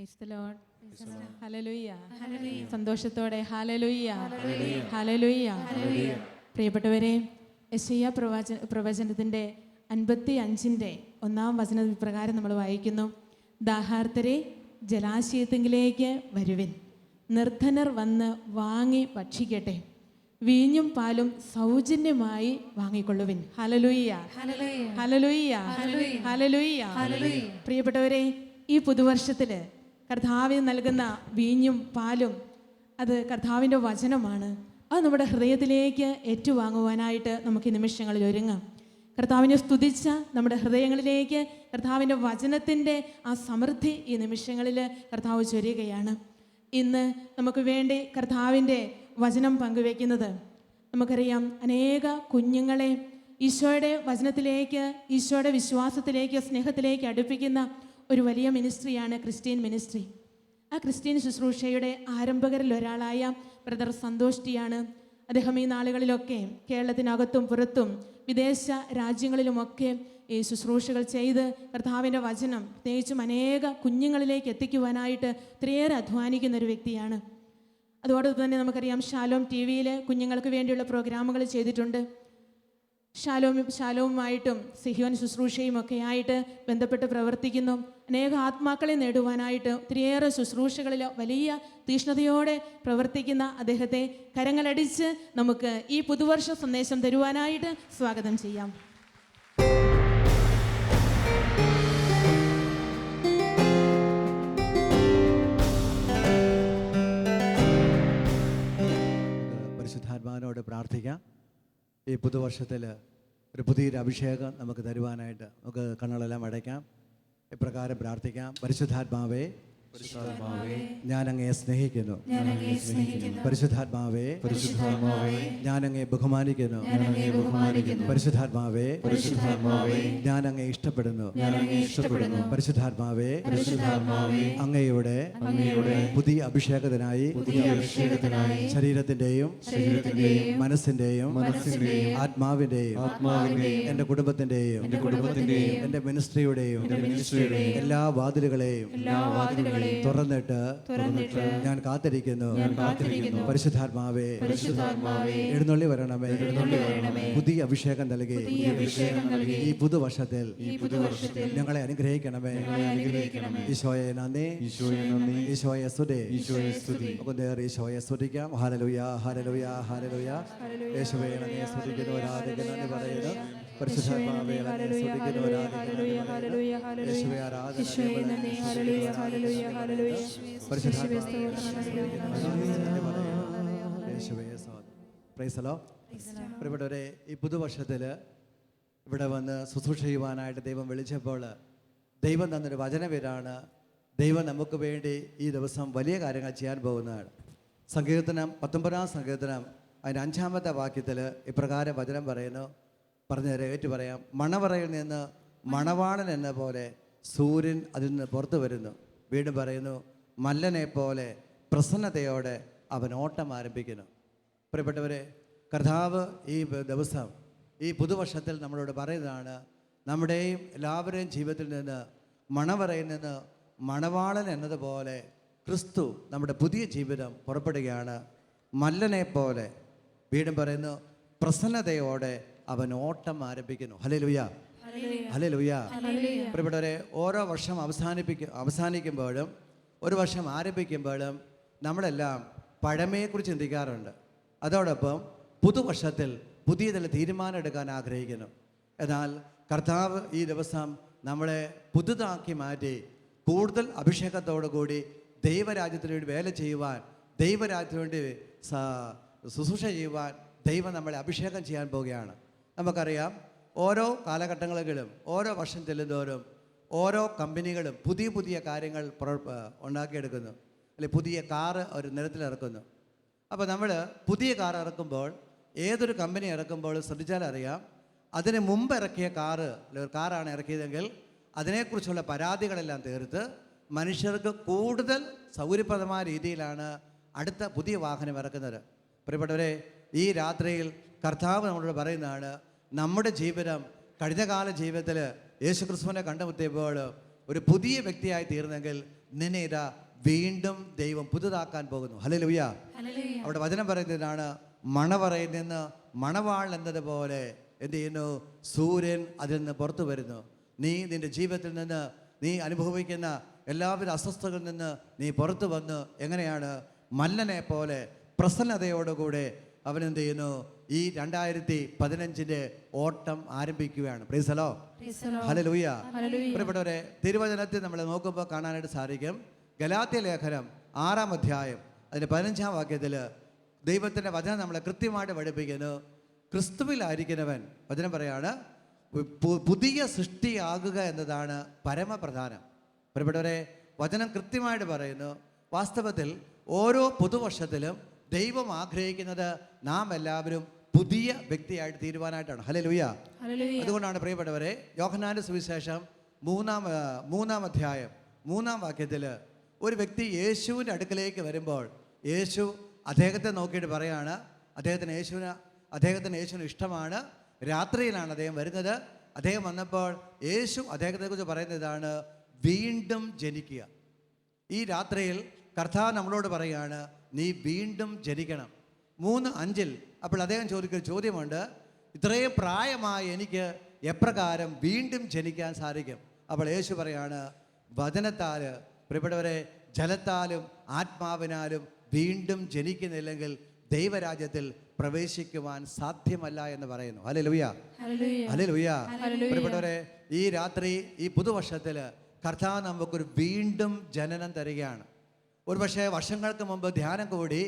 Praise the Lord. Hallelujah. സന്തോഷത്തോടെ hallelujah, hallelujah. പ്രിയപ്പെട്ടവരെ, യെശയ്യാ പ്രവചനത്തിൻ്റെ 55-ന്റെ 1-ാം വചന പ്രകാരം നമ്മൾ വായിക്കുന്നു: ദാഹാർത്തരെ ജലാശയത്തിങ്കിലേക്ക് വരുവിൻ, നിർധനർ വന്ന് വാങ്ങി ഭക്ഷിക്കട്ടെ, വീഞ്ഞും പാലും സൗജന്യമായി വാങ്ങിക്കൊള്ളുവിൻ. Hallelujah, hallelujah, hallelujah. പ്രിയപ്പെട്ടവരെ, ഈ പുതുവർഷത്തിൽ കർത്താവിന് നൽകുന്ന വീഞ്ഞും പാലും അത് കർത്താവിൻ്റെ വചനമാണ്. അത് നമ്മുടെ ഹൃദയത്തിലേക്ക് ഏറ്റുവാങ്ങുവാനായിട്ട് നമുക്ക് ഈ നിമിഷങ്ങളിൽ ഒരുങ്ങാം. കർത്താവിനെ സ്തുതിച്ച നമ്മുടെ ഹൃദയങ്ങളിലേക്ക് കർത്താവിൻ്റെ വചനത്തിൻ്റെ ആ സമൃദ്ധി ഈ നിമിഷങ്ങളിൽ കർത്താവ് ചൊരിയുകയാണ്. ഇന്ന് നമുക്ക് വേണ്ടി കർത്താവിൻ്റെ വചനം പങ്കുവെക്കുന്നത്, നമുക്കറിയാം, അനേക കുഞ്ഞുങ്ങളെ ഈശോയുടെ വചനത്തിലേക്ക്, ഈശോയുടെ വിശ്വാസത്തിലേക്ക്, സ്നേഹത്തിലേക്ക് അടുപ്പിക്കുന്ന ഒരു വലിയ മിനിസ്ട്രിയാണ് ക്രിസ്ത്യൻ മിനിസ്ട്രി. ആ ക്രിസ്ത്യൻ ശുശ്രൂഷയുടെ ആരംഭകരിൽ ഒരാളായ ബ്രദർ സന്തോഷ് ടിയാണ്. അദ്ദേഹം ഈ നാളുകളിലൊക്കെ കേരളത്തിനകത്തും പുറത്തും വിദേശ രാജ്യങ്ങളിലുമൊക്കെ ഈ ശുശ്രൂഷകൾ ചെയ്ത് കർത്താവിൻ്റെ വചനം പ്രത്യേകിച്ചും അനേക കുഞ്ഞുങ്ങളിലേക്ക് എത്തിക്കുവാനായിട്ട് ഒത്തിരിയേറെ അധ്വാനിക്കുന്ന ഒരു വ്യക്തിയാണ്. അതോടൊപ്പം തന്നെ നമുക്കറിയാം, ഷാലോം TV-യിൽ കുഞ്ഞുങ്ങൾക്ക് വേണ്ടിയുള്ള പ്രോഗ്രാമുകൾ ചെയ്തിട്ടുണ്ട്. ഷാലോമുമായിട്ടും സിഹിയോൻ ശുശ്രൂഷയും ഒക്കെ ആയിട്ട് ബന്ധപ്പെട്ട് പ്രവർത്തിക്കുന്നു. അനേക ആത്മാക്കളെ നേടുവാനായിട്ട് ഒത്തിരിയേറെ ശുശ്രൂഷകളിൽ വലിയ തീഷ്ണതയോടെ പ്രവർത്തിക്കുന്ന അദ്ദേഹത്തെ കരങ്ങളടിച്ച് നമുക്ക് ഈ പുതുവർഷ സന്ദേശം തരുവാനായിട്ട് സ്വാഗതം ചെയ്യാം. പരിശുദ്ധാത്മാവിനോട് പ്രാർത്ഥിക്കാം. ഈ പുതുവർഷത്തിൽ ഒരു പുതിയൊരു അഭിഷേകം നമുക്ക് തരുവാനായിട്ട് നമുക്ക് കണ്ണുകളെല്ലാം അടയ്ക്കാം. ഇപ്രകാരം പ്രാർത്ഥിക്കാം: പരിശുദ്ധാത്മാവേ, ഞാൻ അങ്ങയെ സ്നേഹിക്കുന്നു. പരിശുദ്ധാത്മാവേ, ഞാൻ അങ്ങയെ ബഹുമാനിക്കുന്നു. പരിശുദ്ധാത്മാവേ, ഞാൻ അങ്ങയെ ഇഷ്ടപ്പെടുന്നു. പരിശുദ്ധാത്മാവേ, അങ്ങയുടെ പുതിയ അഭിഷേകത്തിനായി ശരീരത്തിന്റെയും മനസ്സിന്റെയും ആത്മാവിന്റെയും എൻ്റെ കുടുംബത്തിന്റെയും എൻ്റെ മിനിസ്ട്രിയുടെയും എല്ലാ വാതിലുകളെയും തുറന്നിട്ട് ഞാൻ കാത്തിരിക്കുന്നു. പരിശുദ്ധാത്മാവേ, എഴുന്നള്ളി വരണമേ. പുതിയ അഭിഷേകം നൽകി ഈ പുതുവർഷത്തിൽ ഞങ്ങളെ അനുഗ്രഹിക്കണമേ. ഈശോയെ നന്ദി, ഈശോയെ സ്തുതി. ഈശോയെ സ്തുതിക്കാം. Hallelujah, hallelujah, hallelujah. യേശുവേ അങ്ങയെ സ്തുതിക്കുന്നു, ആരാധിക്കുന്നു, നന്ദി പറയുന്നു. പരിശുദ്ധാത്മാവേ അങ്ങയെ സ്തുതിക്കുന്നു, ആരാധിക്കുന്നു, യേശുവേ ആരാധന. പ്രിയപ്പെട്ടവരെ, ഈ പുതുവർഷത്തിൽ ഇവിടെ വന്ന് ശുശ്രൂഷ ചെയ്യുവാനായിട്ട് ദൈവം വിളിച്ചപ്പോൾ ദൈവം തന്നൊരു വചനപേരാണ്. ദൈവം നമുക്ക് വേണ്ടി ഈ ദിവസം വലിയ കാര്യങ്ങൾ ചെയ്യാൻ പോകുന്നതാണ്. സങ്കീർത്തനം 19-ാം സങ്കീർത്തനം അതിൻ്റെ 5-ാമത്തെ വാക്യത്തിൽ ഇപ്രകാരം വചനം പറയുന്നു. പറഞ്ഞുതരാം, ഏറ്റു പറയാം: മണവറയിൽ നിന്ന് മണവാളൻ എന്ന പോലെ സൂര്യൻ അതിൽ നിന്ന് പുറത്തു വരുന്നു. വീണ്ടും പറയുന്നു: മല്ലനെ പോലെ പ്രസന്നതയോടെ അവൻ ഓട്ടം ആരംഭിക്കുന്നു. പ്രിയപ്പെട്ടവരെ, കർത്താവ് ഈ ദിവസം, ഈ പുതുവർഷത്തിൽ നമ്മളോട് പറയുന്നതാണ്, നമ്മുടെയും എല്ലാവരുടെയും ജീവിതത്തിൽ നിന്ന്, മണവറയിൽ നിന്ന് മണവാളൻ എന്നതുപോലെ ക്രിസ്തു നമ്മുടെ പുതിയ ജീവിതം പുറപ്പെടുകയാണ്. മല്ലനെ പോലെ, വീണ്ടും പറയുന്നു, പ്രസന്നതയോടെ അവൻ ഓട്ടം ആരംഭിക്കുന്നു. Hallelujah, hallelujah. പ്രിയപ്പെട്ടവരെ, ഓരോ വർഷം അവസാനിക്കുമ്പോഴും ഒരു വർഷം ആരംഭിക്കുമ്പോഴും നമ്മളെല്ലാം പഴമയെക്കുറിച്ച് ചിന്തിക്കാറുണ്ട്. അതോടൊപ്പം പുതുവർഷത്തിൽ പുതിയ ചില തീരുമാനം എടുക്കാൻ ആഗ്രഹിക്കുന്നു. എന്നാൽ കർത്താവ് ഈ ദിവസം നമ്മളെ പുതുതാക്കി മാറ്റി കൂടുതൽ അഭിഷേകത്തോടു കൂടി ദൈവരാജ്യത്തിന് വേണ്ടി വേല ചെയ്യുവാൻ, ദൈവരാജ്യത്തിന് വേണ്ടി ശുശ്രൂഷ ചെയ്യുവാൻ ദൈവം നമ്മളെ അഭിഷേകം ചെയ്യാൻ പോവുകയാണ്. നമുക്കറിയാം, ഓരോ കാലഘട്ടങ്ങളിലും ഓരോ വർഷം ചെല്ലുന്തോറും ഓരോ കമ്പനികളും പുതിയ പുതിയ കാര്യങ്ങൾ ഉണ്ടാക്കിയെടുക്കുന്നു. അല്ലെങ്കിൽ പുതിയ കാറ് ഒരു നിരത്തിലിറക്കുന്നു. അപ്പോൾ നമ്മൾ പുതിയ കാർ ഇറക്കുമ്പോൾ, ഏതൊരു കമ്പനി ഇറക്കുമ്പോൾ ശ്രദ്ധിച്ചാൽ അറിയാം, അതിന് മുമ്പ് ഇറക്കിയ കാറാണ് ഇറക്കിയതെങ്കിൽ അതിനെക്കുറിച്ചുള്ള പരാതികളെല്ലാം തീർത്ത് മനുഷ്യർക്ക് കൂടുതൽ സൗകര്യപ്രദമായ രീതിയിലാണ് അടുത്ത പുതിയ വാഹനം ഇറക്കുന്നത്. പ്രിയപ്പെട്ടവരെ, ഈ രാത്രിയിൽ കർത്താവ് നമ്മളോട് പറയുന്നതാണ്, നമ്മുടെ ജീവിതം കഴിഞ്ഞ കാല ജീവിതത്തിൽ യേശുക്രിസ്തുവിനെ കണ്ടുമുട്ടിയപ്പോൾ ഒരു പുതിയ വ്യക്തിയായി തീർന്നെങ്കിൽ നിന്നെ ഇതാ വീണ്ടും ദൈവം പുതുതാക്കാൻ പോകുന്നു. ഹല്ലേലൂയ. അവിടെ വചനം പറയുന്നതിനാണ്, മണവറയിൽ നിന്ന് മണവാൾ എന്നതുപോലെ എന്ത് ചെയ്യുന്നു, സൂര്യൻ അതിൽ നിന്ന് പുറത്തു വരുന്നു. നീ നിന്റെ ജീവിതത്തിൽ നിന്ന് നീ അനുഭവിക്കുന്ന എല്ലാവിധ അസ്വസ്ഥതകളിൽ നിന്ന് നീ പുറത്തു വന്ന് എങ്ങനെയാണ് മല്ലനെ പോലെ പ്രസന്നതയോടുകൂടെ അവൻ എന്ത് ചെയ്യുന്നു, ഈ 2015 ഓട്ടം ആരംഭിക്കുകയാണ്. Praise the Lord. ഹല്ലേലൂയ. പ്രിയപ്പെട്ടവരെ, തിരുവചനത്തിൽ നമ്മൾ നോക്കുമ്പോൾ കാണാനായിട്ട് സാധിക്കും, ഗലാത്യ ലേഖനം 6-ാം അധ്യായം അതിൻ്റെ 15-ാം വാക്യത്തിൽ ദൈവത്തിൻ്റെ വചനം നമ്മളെ കൃത്യമായിട്ട് പഠിപ്പിക്കുന്നു. ക്രിസ്തുവിലായിരിക്കുന്നവൻ, വചനം പറയാണ്, പുതിയ സൃഷ്ടിയാകുക എന്നതാണ് പരമപ്രധാനം. പ്രിയപ്പെട്ടവരെ, വചനം കൃത്യമായിട്ട് പറയുന്നു, വാസ്തവത്തിൽ ഓരോ പുതുവർഷത്തിലും ദൈവം ആഗ്രഹിക്കുന്നത് നാം എല്ലാവരും പുതിയ വ്യക്തിയായിട്ട് തീരുവാനായിട്ടാണ്. ഹല്ലേലൂയ. അതുകൊണ്ടാണ് പ്രിയപ്പെട്ടവരെ, യോഹന്നാന്റെ സുവിശേഷം 3-ാം അധ്യായം 3-ാം വാക്യത്തിൽ ഒരു വ്യക്തി യേശുവിൻ്റെ അടുക്കലേക്ക് വരുമ്പോൾ യേശു അദ്ദേഹത്തെ നോക്കിയിട്ട് പറയാണ്, അദ്ദേഹത്തിന് യേശുവിന് ഇഷ്ടമാണ്. രാത്രിയിലാണ് അദ്ദേഹം വരുന്നത്. അദ്ദേഹം വന്നപ്പോൾ യേശു അദ്ദേഹത്തെക്കുറിച്ച് പറയുന്നതാണ്, വീണ്ടും ജനിക്കുക. ഈ രാത്രിയിൽ കർത്താവ് നമ്മളോട് പറയുകയാണ്, നീ വീണ്ടും ജനിക്കണം. 3:5 അപ്പോൾ അദ്ദേഹം ചോദിക്കുന്ന ചോദ്യമുണ്ട്, ഇത്രയും പ്രായമായി എനിക്ക് എപ്രകാരം വീണ്ടും ജനിക്കാൻ സാധിക്കും? അപ്പോൾ യേശു പറയാണ്, വചനത്താൽ, പ്രിയപ്പെട്ടവരെ, ജലത്താലും ആത്മാവിനാലും വീണ്ടും ജനിക്കുന്നില്ലെങ്കിൽ ദൈവരാജ്യത്തിൽ പ്രവേശിക്കുവാൻ സാധ്യമല്ല എന്ന് പറയുന്നു. ഹല്ലേലൂയ. ഹല്ലേലൂയ. പ്രിയപ്പെട്ടവരെ, ഈ രാത്രി, ഈ പുതുവർഷത്തിൽ കർത്താവ് നമുക്കൊരു വീണ്ടും ജനനം തരികയാണ്. ഒരു പക്ഷേ വർഷങ്ങൾക്ക് മുമ്പ് ധ്യാനം കൂടി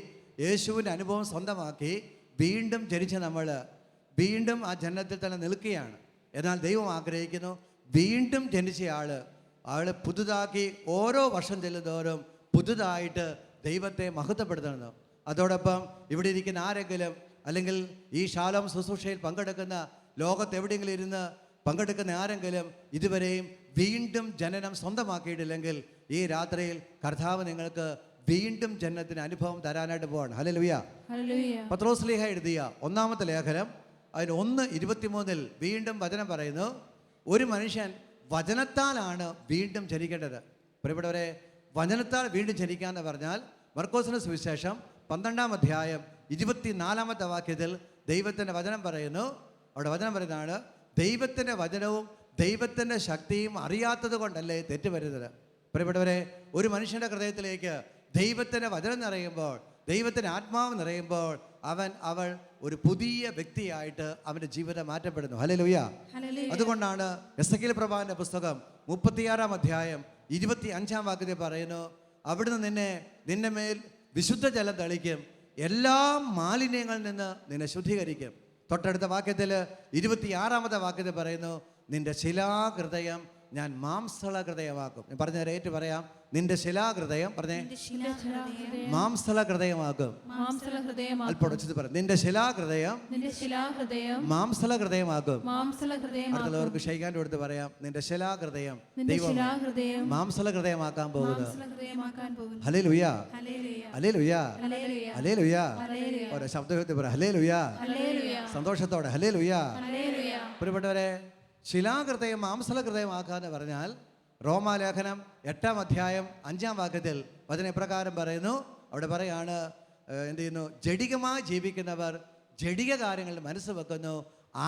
യേശുവിൻ്റെ അനുഭവം സ്വന്തമാക്കി വീണ്ടും ജനിച്ച നമ്മൾ വീണ്ടും ആ ജനനത്തിൽ തന്നെ നിൽക്കുകയാണ്. എന്നാൽ ദൈവം ആഗ്രഹിക്കുന്നു, വീണ്ടും ജനിച്ച ആൾ പുതുതാക്കി ഓരോ വർഷം ചെല്ലുന്തോറും പുതുതായിട്ട് ദൈവത്തെ മഹത്വപ്പെടുത്തണം. അതോടൊപ്പം ഇവിടെ ഇരിക്കുന്ന ആരെങ്കിലും, അല്ലെങ്കിൽ ഈ ശാലോം ശുശ്രൂഷയിൽ പങ്കെടുക്കുന്ന, ലോകത്ത് എവിടെയെങ്കിലും ഇരുന്ന് പങ്കെടുക്കുന്ന ആരെങ്കിലും ഇതുവരെയും വീണ്ടും ജനനം സ്വന്തമാക്കിയിട്ടില്ലെങ്കിൽ ഈ രാത്രിയിൽ കർത്താവ് നിങ്ങൾക്ക് വീണ്ടും ജനനത്തിന് അനുഭവം തരാനായിട്ട് പോവാണ്. ഹല്ലേലൂയ. പത്രോസ് ശ്ലീഹ എഴുതിയ 1-ാമത്തെ ലേഖനം അതിന് 1:23 വീണ്ടും വചനം പറയുന്നു, ഒരു മനുഷ്യൻ വചനത്താലാണ് വീണ്ടും ജനിക്കേണ്ടത്. പ്രിയപ്പെട്ടവരെ, വചനത്താൽ വീണ്ടും ജനിക്കുക എന്ന് പറഞ്ഞാൽ മർക്കോസിന്റെ സുവിശേഷം 12-ാം അധ്യായം 24-ാമത്തെ വാക്യത്തിൽ ദൈവത്തിൻ്റെ വചനം പറയുന്നു. അവിടെ വചനം പറയുന്നതാണ്, ദൈവത്തിൻ്റെ വചനവും ദൈവത്തിൻ്റെ ശക്തിയും അറിയാത്തത് കൊണ്ടല്ലേ തെറ്റ് വരുന്നത്. പ്രിയപ്പെട്ടവരെ, ഒരു മനുഷ്യൻ്റെ ഹൃദയത്തിലേക്ക് ദൈവത്തിൻ്റെ വചനം നിറയുമ്പോൾ, ദൈവത്തിൻ്റെ ആത്മാവ് നിറയുമ്പോൾ അവൾ ഒരു പുതിയ വ്യക്തിയായിട്ട് അവൻ്റെ ജീവിതം മാറ്റപ്പെടുന്നു. ഹല്ലേലൂയ. അതുകൊണ്ടാണ് എസെക്കിയേൽ പ്രവാചകന്റെ പുസ്തകം 36-ാം അധ്യായം 25-ാം വാക്യത്തിൽ പറയുന്നു, അവിടുന്ന് നിന്റെ മേൽ വിശുദ്ധ ജലം തളിക്കും, എല്ലാ മാലിന്യങ്ങളിൽ നിന്ന് നിന്നെ ശുദ്ധീകരിക്കും. തൊട്ടടുത്ത വാക്യത്തിൽ 26-ാമത്തെ വാക്യത്തിൽ പറയുന്നു, നിന്റെ ശിലാഹൃദയം ഞാൻ മാംസള ഹൃദയമാക്കും. പറഞ്ഞ ഏറ്റു പറയാം, നിന്റെ ശിലാഹൃദയം, പറഞ്ഞേ, മാംസള ഹൃദയമാക്കും. അല്പം ഉച്ചത്തിൽ പറ, നിന്റെ ശിലാഹൃദയം മാംസള ഹൃദയമാക്കും. അടുത്തുള്ളവർക്ക് ഷെയ്ഖാൻ്റെ കൊടുത്ത് പറയാം, നിന്റെ ശിലാഹൃദയം ദൈവം മാംസള ഹൃദയമാക്കാൻ പോകുന്നു. ഹല്ലേലൂയ. ഹല്ലേലൂയ. ഹല്ലേലൂയ. ഓരോ ശബ്ദത്തിൽ പറ, ഹല്ലേലൂയ. സന്തോഷത്തോടെ ഹല്ലേലൂയ. പ്രിയപ്പെട്ടവരെ, ശിലാഹൃദയം മാംസള ഹൃദയമാക്കാന്ന് പറഞ്ഞാൽ റോമാലേഖനം 8-ാം അധ്യായം 5-ാം വാക്യത്തിൽ വചനം ഇപ്രകാരം പറയുന്നു. അവിടെ പറയാണ്, എന്ത് ചെയ്യുന്നു, ജഡികമായി ജീവിക്കുന്നവർ ജഡിക കാര്യങ്ങളിൽ മനസ്സ് വെക്കുന്നു,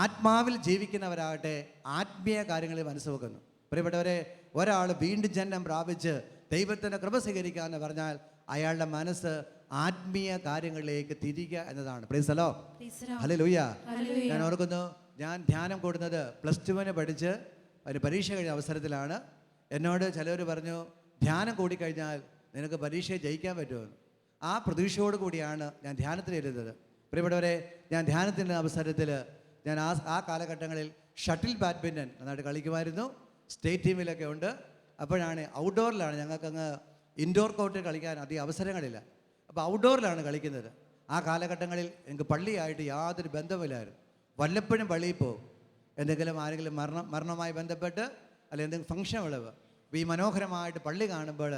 ആത്മാവിൽ ജീവിക്കുന്നവരാകട്ടെ ആത്മീയ കാര്യങ്ങളിൽ മനസ്സ് വെക്കുന്നു. പ്രിയപ്പെട്ടവരെ, ഒരാൾ വീണ്ടും ജന്മം പ്രാപിച്ച് ദൈവത്തിൻ്റെ കൃപ സ്വീകരിക്കുക എന്ന് പറഞ്ഞാൽ അയാളുടെ മനസ്സ് ആത്മീയ കാര്യങ്ങളിലേക്ക് തിരിക്കുക എന്നതാണ്. Praise the Lord. ഹല്ലേലൂയ. ഞാൻ ഓർക്കുന്നു, ഞാൻ ധ്യാനം കൂടുന്നത് +2 പഠിച്ച് ഒരു പരീക്ഷ കഴിഞ്ഞ അവസരത്തിലാണ്. എന്നോട് ചിലവർ പറഞ്ഞു, ധ്യാനം കൂടിക്കഴിഞ്ഞാൽ നിനക്ക് പരീക്ഷയെ ജയിക്കാൻ പറ്റുമെന്ന്. ആ പ്രതീക്ഷയോട് കൂടിയാണ് ഞാൻ ധ്യാനത്തിലിരുന്നത്. പ്രിയപ്പെട്ടവരെ, ഞാൻ ധ്യാനത്തിൻ്റെ അവസരത്തിൽ ഞാൻ ആ കാലഘട്ടങ്ങളിൽ ഷട്ടിൽ ബാഡ്മിൻ്റൺ നന്നായിട്ട് കളിക്കുമായിരുന്നു. സ്റ്റേറ്റ് ടീമിലൊക്കെ ഉണ്ട്. അപ്പോഴാണ് ഔട്ട്ഡോറിലാണ്, ഞങ്ങൾക്കങ്ങ് ഇൻഡോർ കോർട്ടിൽ കളിക്കാൻ അധികം അവസരങ്ങളില്ല. അപ്പോൾ ഔട്ട്ഡോറിലാണ് കളിക്കുന്നത്. ആ കാലഘട്ടങ്ങളിൽ എനിക്ക് പള്ളിയായിട്ട് യാതൊരു ബന്ധമില്ലായിരുന്നു. വല്ലപ്പോഴും പള്ളിയിൽ പോകും, എന്തെങ്കിലും ആരെങ്കിലും മരണവുമായി ബന്ധപ്പെട്ട് അല്ലെങ്കിൽ എന്തെങ്കിലും ഫംഗ്ഷൻ ഉള്ളവ്. അപ്പോൾ ഈ മനോഹരമായിട്ട് പള്ളി കാണുമ്പോൾ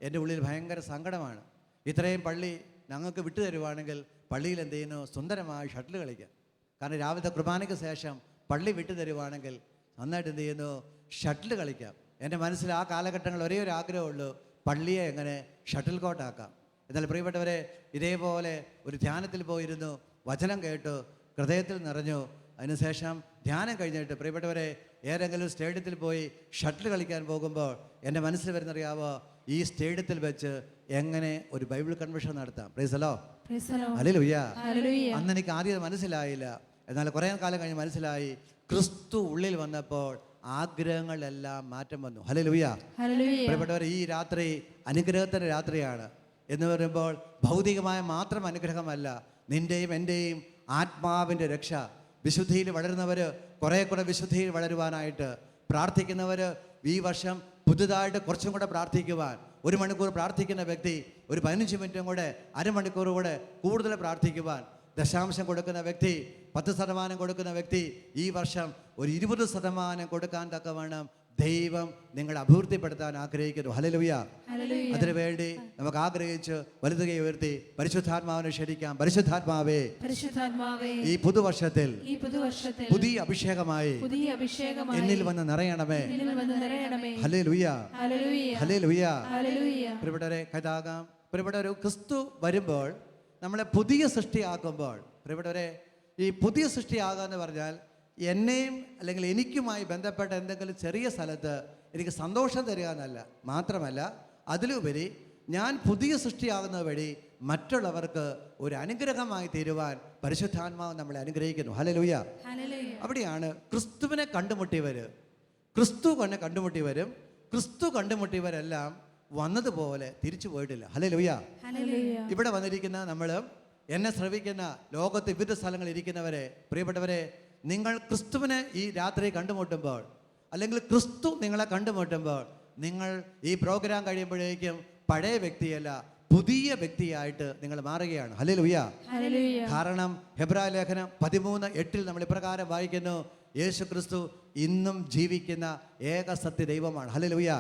എൻ്റെ ഉള്ളിൽ ഭയങ്കര സങ്കടമാണ്. ഇത്രയും പള്ളി ഞങ്ങൾക്ക് വിട്ടു തരുവാണെങ്കിൽ പള്ളിയിൽ എന്ത് ചെയ്യുന്നു, സുന്ദരമായി ഷട്ടിൽ കളിക്കാം. കാരണം രാവിലത്തെ കുർബാനയ്ക്ക് ശേഷം പള്ളി വിട്ടു തരുവാണെങ്കിൽ നന്നായിട്ട് എന്ത് ചെയ്യുന്നു, ഷട്ടിൽ കളിക്കാം. എൻ്റെ മനസ്സിൽ ആ കാലഘട്ടങ്ങളിൽ ഒരേ ഒരു ആഗ്രഹമുള്ളൂ, പള്ളിയെ എങ്ങനെ ഷട്ടിൽ കോട്ടാക്കാം. എന്നാൽ പ്രിയപ്പെട്ടവരെ, ഇതേപോലെ ഒരു ധ്യാനത്തിൽ പോയിരുന്നു, വചനം കേട്ടു, ഹൃദയത്തിൽ നിറഞ്ഞു. അതിനുശേഷം ധ്യാനം കഴിഞ്ഞിട്ട് പ്രിയപ്പെട്ടവരെ, ഏതെങ്കിലും സ്റ്റേഡിയത്തിൽ പോയി ഷട്ടിൽ കളിക്കാൻ പോകുമ്പോൾ എൻ്റെ മനസ്സിൽ വരുന്നറിയാവോ, ഈ സ്റ്റേഡിയത്തിൽ വെച്ച് എങ്ങനെ ഒരു ബൈബിൾ കൺവെൻഷൻ നടത്താം. Praise the Lord. ഹല്ലേലൂയ. അന്ന് എനിക്ക് ആദ്യം മനസ്സിലായില്ല. എന്നാൽ കുറേ കാലം കഴിഞ്ഞ് മനസ്സിലായി. ക്രിസ്തു ഉള്ളിൽ വന്നപ്പോൾ ആഗ്രഹങ്ങളെല്ലാം മാറ്റം വന്നു. ഹല്ലേലൂയ. പ്രിയപ്പെട്ടവർ, ഈ രാത്രി അനുഗ്രഹത്തിൻ്റെ രാത്രിയാണ് എന്ന് പറയുമ്പോൾ ഭൗതികമായ മാത്രം അനുഗ്രഹമല്ല, നിൻ്റെയും എൻ്റെയും ആത്മാവിൻ്റെ രക്ഷ. വിശുദ്ധിയിൽ വളരുന്നവർ കുറേ കൂടെ വിശുദ്ധിയിൽ വളരുവാനായിട്ട് പ്രാർത്ഥിക്കുന്നവർ ഈ വർഷം പുതുതായിട്ട് കുറച്ചും കൂടെ പ്രാർത്ഥിക്കുവാൻ, 1 മണിക്കൂർ പ്രാർത്ഥിക്കുന്ന വ്യക്തി ഒരു 15 മിനിറ്റും കൂടെ, അരമണിക്കൂർ കൂടെ കൂടുതൽ പ്രാർത്ഥിക്കുവാൻ, ദശാംശം കൊടുക്കുന്ന വ്യക്തി, 10% കൊടുക്കുന്ന വ്യക്തി ഈ വർഷം ഒരു 20% കൊടുക്കാൻ തക്കവണ്ണം ദൈവം നിങ്ങളെ അഭിവൃദ്ധിപ്പെടുത്താൻ ആഗ്രഹിക്കുന്നു. ഹല്ലേലൂയ. അതിനുവേണ്ടി നമുക്ക് ആഗ്രഹിച്ച് വലുതുകൈ ഉയർത്തി പരിശുദ്ധാത്മാവിനെ ക്ഷണിക്കാം. പരിശുദ്ധാത്മാവേ, ഈ പുതുവർഷത്തിൽ പുതിയ അഭിഷേകമായി എന്നിൽ വന്ന് നിറയണമേ. ഹല്ലേലൂയ. ഹല്ലേലൂയ. പ്രിയപ്പെട്ടവരെ, കഥാകാം. പ്രിയപ്പെട്ടവരെ, ക്രിസ്തു വരുമ്പോൾ നമ്മളെ പുതിയ സൃഷ്ടിയാക്കുമ്പോൾ, പ്രിയപ്പെട്ടവരെ, ഈ പുതിയ സൃഷ്ടിയാകാന്ന് പറഞ്ഞാൽ എന്നെയും അല്ലെങ്കിൽ എനിക്കുമായി ബന്ധപ്പെട്ട എന്തെങ്കിലും ചെറിയ സ്ഥലത്ത് എനിക്ക് സന്തോഷം തരിക എന്നല്ല, മാത്രമല്ല അതിലുപരി ഞാൻ പുതിയ സൃഷ്ടിയാകുന്നത് വഴി മറ്റുള്ളവർക്ക് ഒരു അനുഗ്രഹമായി തീരുവാൻ പരിശുദ്ധാത്മാവ് നമ്മളെ അനുഗ്രഹിക്കുന്നു. ഹല്ലേലൂയ. അവിടെയാണ് ക്രിസ്തുവിനെ കണ്ടുമുട്ടിയവർ, ക്രിസ്തു തന്നെ കണ്ടുമുട്ടിയവരും ക്രിസ്തു കണ്ടുമുട്ടിയവരെല്ലാം വന്നതുപോലെ തിരിച്ചു പോയിട്ടില്ല. ഹല്ലേലൂയ. ഇവിടെ വന്നിരിക്കുന്ന നമ്മൾ, എന്നെ ശ്രവിക്കുന്ന ലോകത്ത് വിവിധ സ്ഥലങ്ങളിൽ ഇരിക്കുന്നവരെ, പ്രിയപ്പെട്ടവരെ, നിങ്ങൾ ക്രിസ്തുവിനെ ഈ രാത്രി കണ്ടുമുട്ടുമ്പോൾ, അല്ലെങ്കിൽ ക്രിസ്തു നിങ്ങളെ കണ്ടുമുട്ടുമ്പോൾ, നിങ്ങൾ ഈ പ്രോഗ്രാം കഴിയുമ്പോഴേക്കും പഴയ വ്യക്തിയല്ല, പുതിയ വ്യക്തിയായിട്ട് നിങ്ങൾ മാറുകയാണ്. ഹല്ലേലൂയ. കാരണം ഹെബ്രായ ലേഖനം 13:8 നമ്മൾ ഇപ്രകാരം വായിക്കുന്നു, യേശു ക്രിസ്തു ഇന്നും ജീവിക്കുന്ന ഏക സത്യ ദൈവമാണ്. ഹല്ലേലൂയ.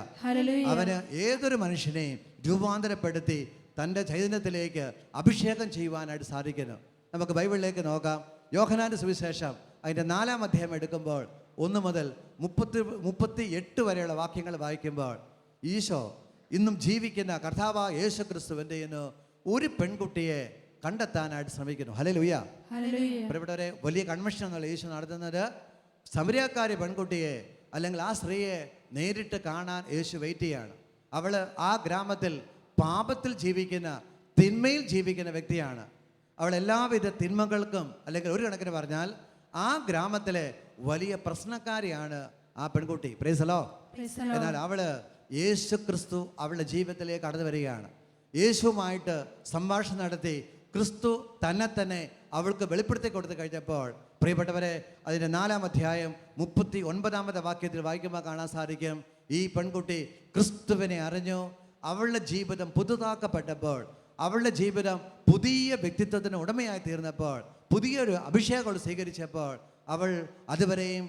അവന് ഏതൊരു മനുഷ്യനെയും രൂപാന്തരപ്പെടുത്തി തൻ്റെ ചൈതന്യത്തിലേക്ക് അഭിഷേകം ചെയ്യുവാനായിട്ട് സാധിക്കുന്നു. നമുക്ക് ബൈബിളിലേക്ക് നോക്കാം. യോഹന്നാന്റെ സുവിശേഷം അതിൻ്റെ 4-ാം അധ്യായം എടുക്കുമ്പോൾ 1 മുതൽ 38 വരെയുള്ള വാക്യങ്ങൾ വായിക്കുമ്പോൾ, ഈശോ ഇന്നും ജീവിക്കുന്ന കർത്താവായ യേശു ക്രിസ്തു എന്ത് ചെയ്യുന്നു? ഒരു പെൺകുട്ടിയെ കണ്ടെത്താനായിട്ട് ശ്രമിക്കുന്നു. ഹല്ലേലൂയ. പ്രിയപ്പെട്ടവരെ, വലിയ കൺവെൻഷൻ എന്നുള്ള ഈശോ നടത്തുന്നത് സമരിയാക്കാരി പെൺകുട്ടിയെ അല്ലെങ്കിൽ ആ സ്ത്രീയെ നേരിട്ട് കാണാൻ യേശു വെയിറ്റ് ചെയ്യാണ്. അവൾ ആ ഗ്രാമത്തിൽ പാപത്തിൽ ജീവിക്കുന്ന, തിന്മയിൽ ജീവിക്കുന്ന വ്യക്തിയാണ്. അവൾ എല്ലാവിധ തിന്മകൾക്കും, അല്ലെങ്കിൽ ഒരു കണക്കിന് പറഞ്ഞാൽ ആ ഗ്രാമത്തിലെ വലിയ പ്രശ്നക്കാരിയാണ് ആ പെൺകുട്ടി. Praise the Lord. എന്നാൽ അവള് യേശു ക്രിസ്തു അവളുടെ ജീവിതത്തിലേക്ക് കടന്നു വരികയാണ്. യേശുവുമായിട്ട് സംഭാഷണം നടത്തി ക്രിസ്തു തന്നെ അവൾക്ക് വെളിപ്പെടുത്തി കൊടുത്തു കഴിഞ്ഞപ്പോൾ, പ്രിയപ്പെട്ടവരെ, അതിൻ്റെ 4-ാം അധ്യായം 39-ാമത്തെ വാക്യത്തിൽ വായിക്കുമ്പോൾ കാണാൻ സാധിക്കും, ഈ പെൺകുട്ടി ക്രിസ്തുവിനെ അറിഞ്ഞു. അവളുടെ ജീവിതം പുതുതാക്കപ്പെട്ടപ്പോൾ, അവളുടെ ജീവിതം പുതിയ വ്യക്തിത്വത്തിന് ഉടമയായി തീർന്നപ്പോൾ, പുതിയൊരു അഭിഷേകം സ്വീകരിച്ചപ്പോൾ, അവൾ അതുവരെയും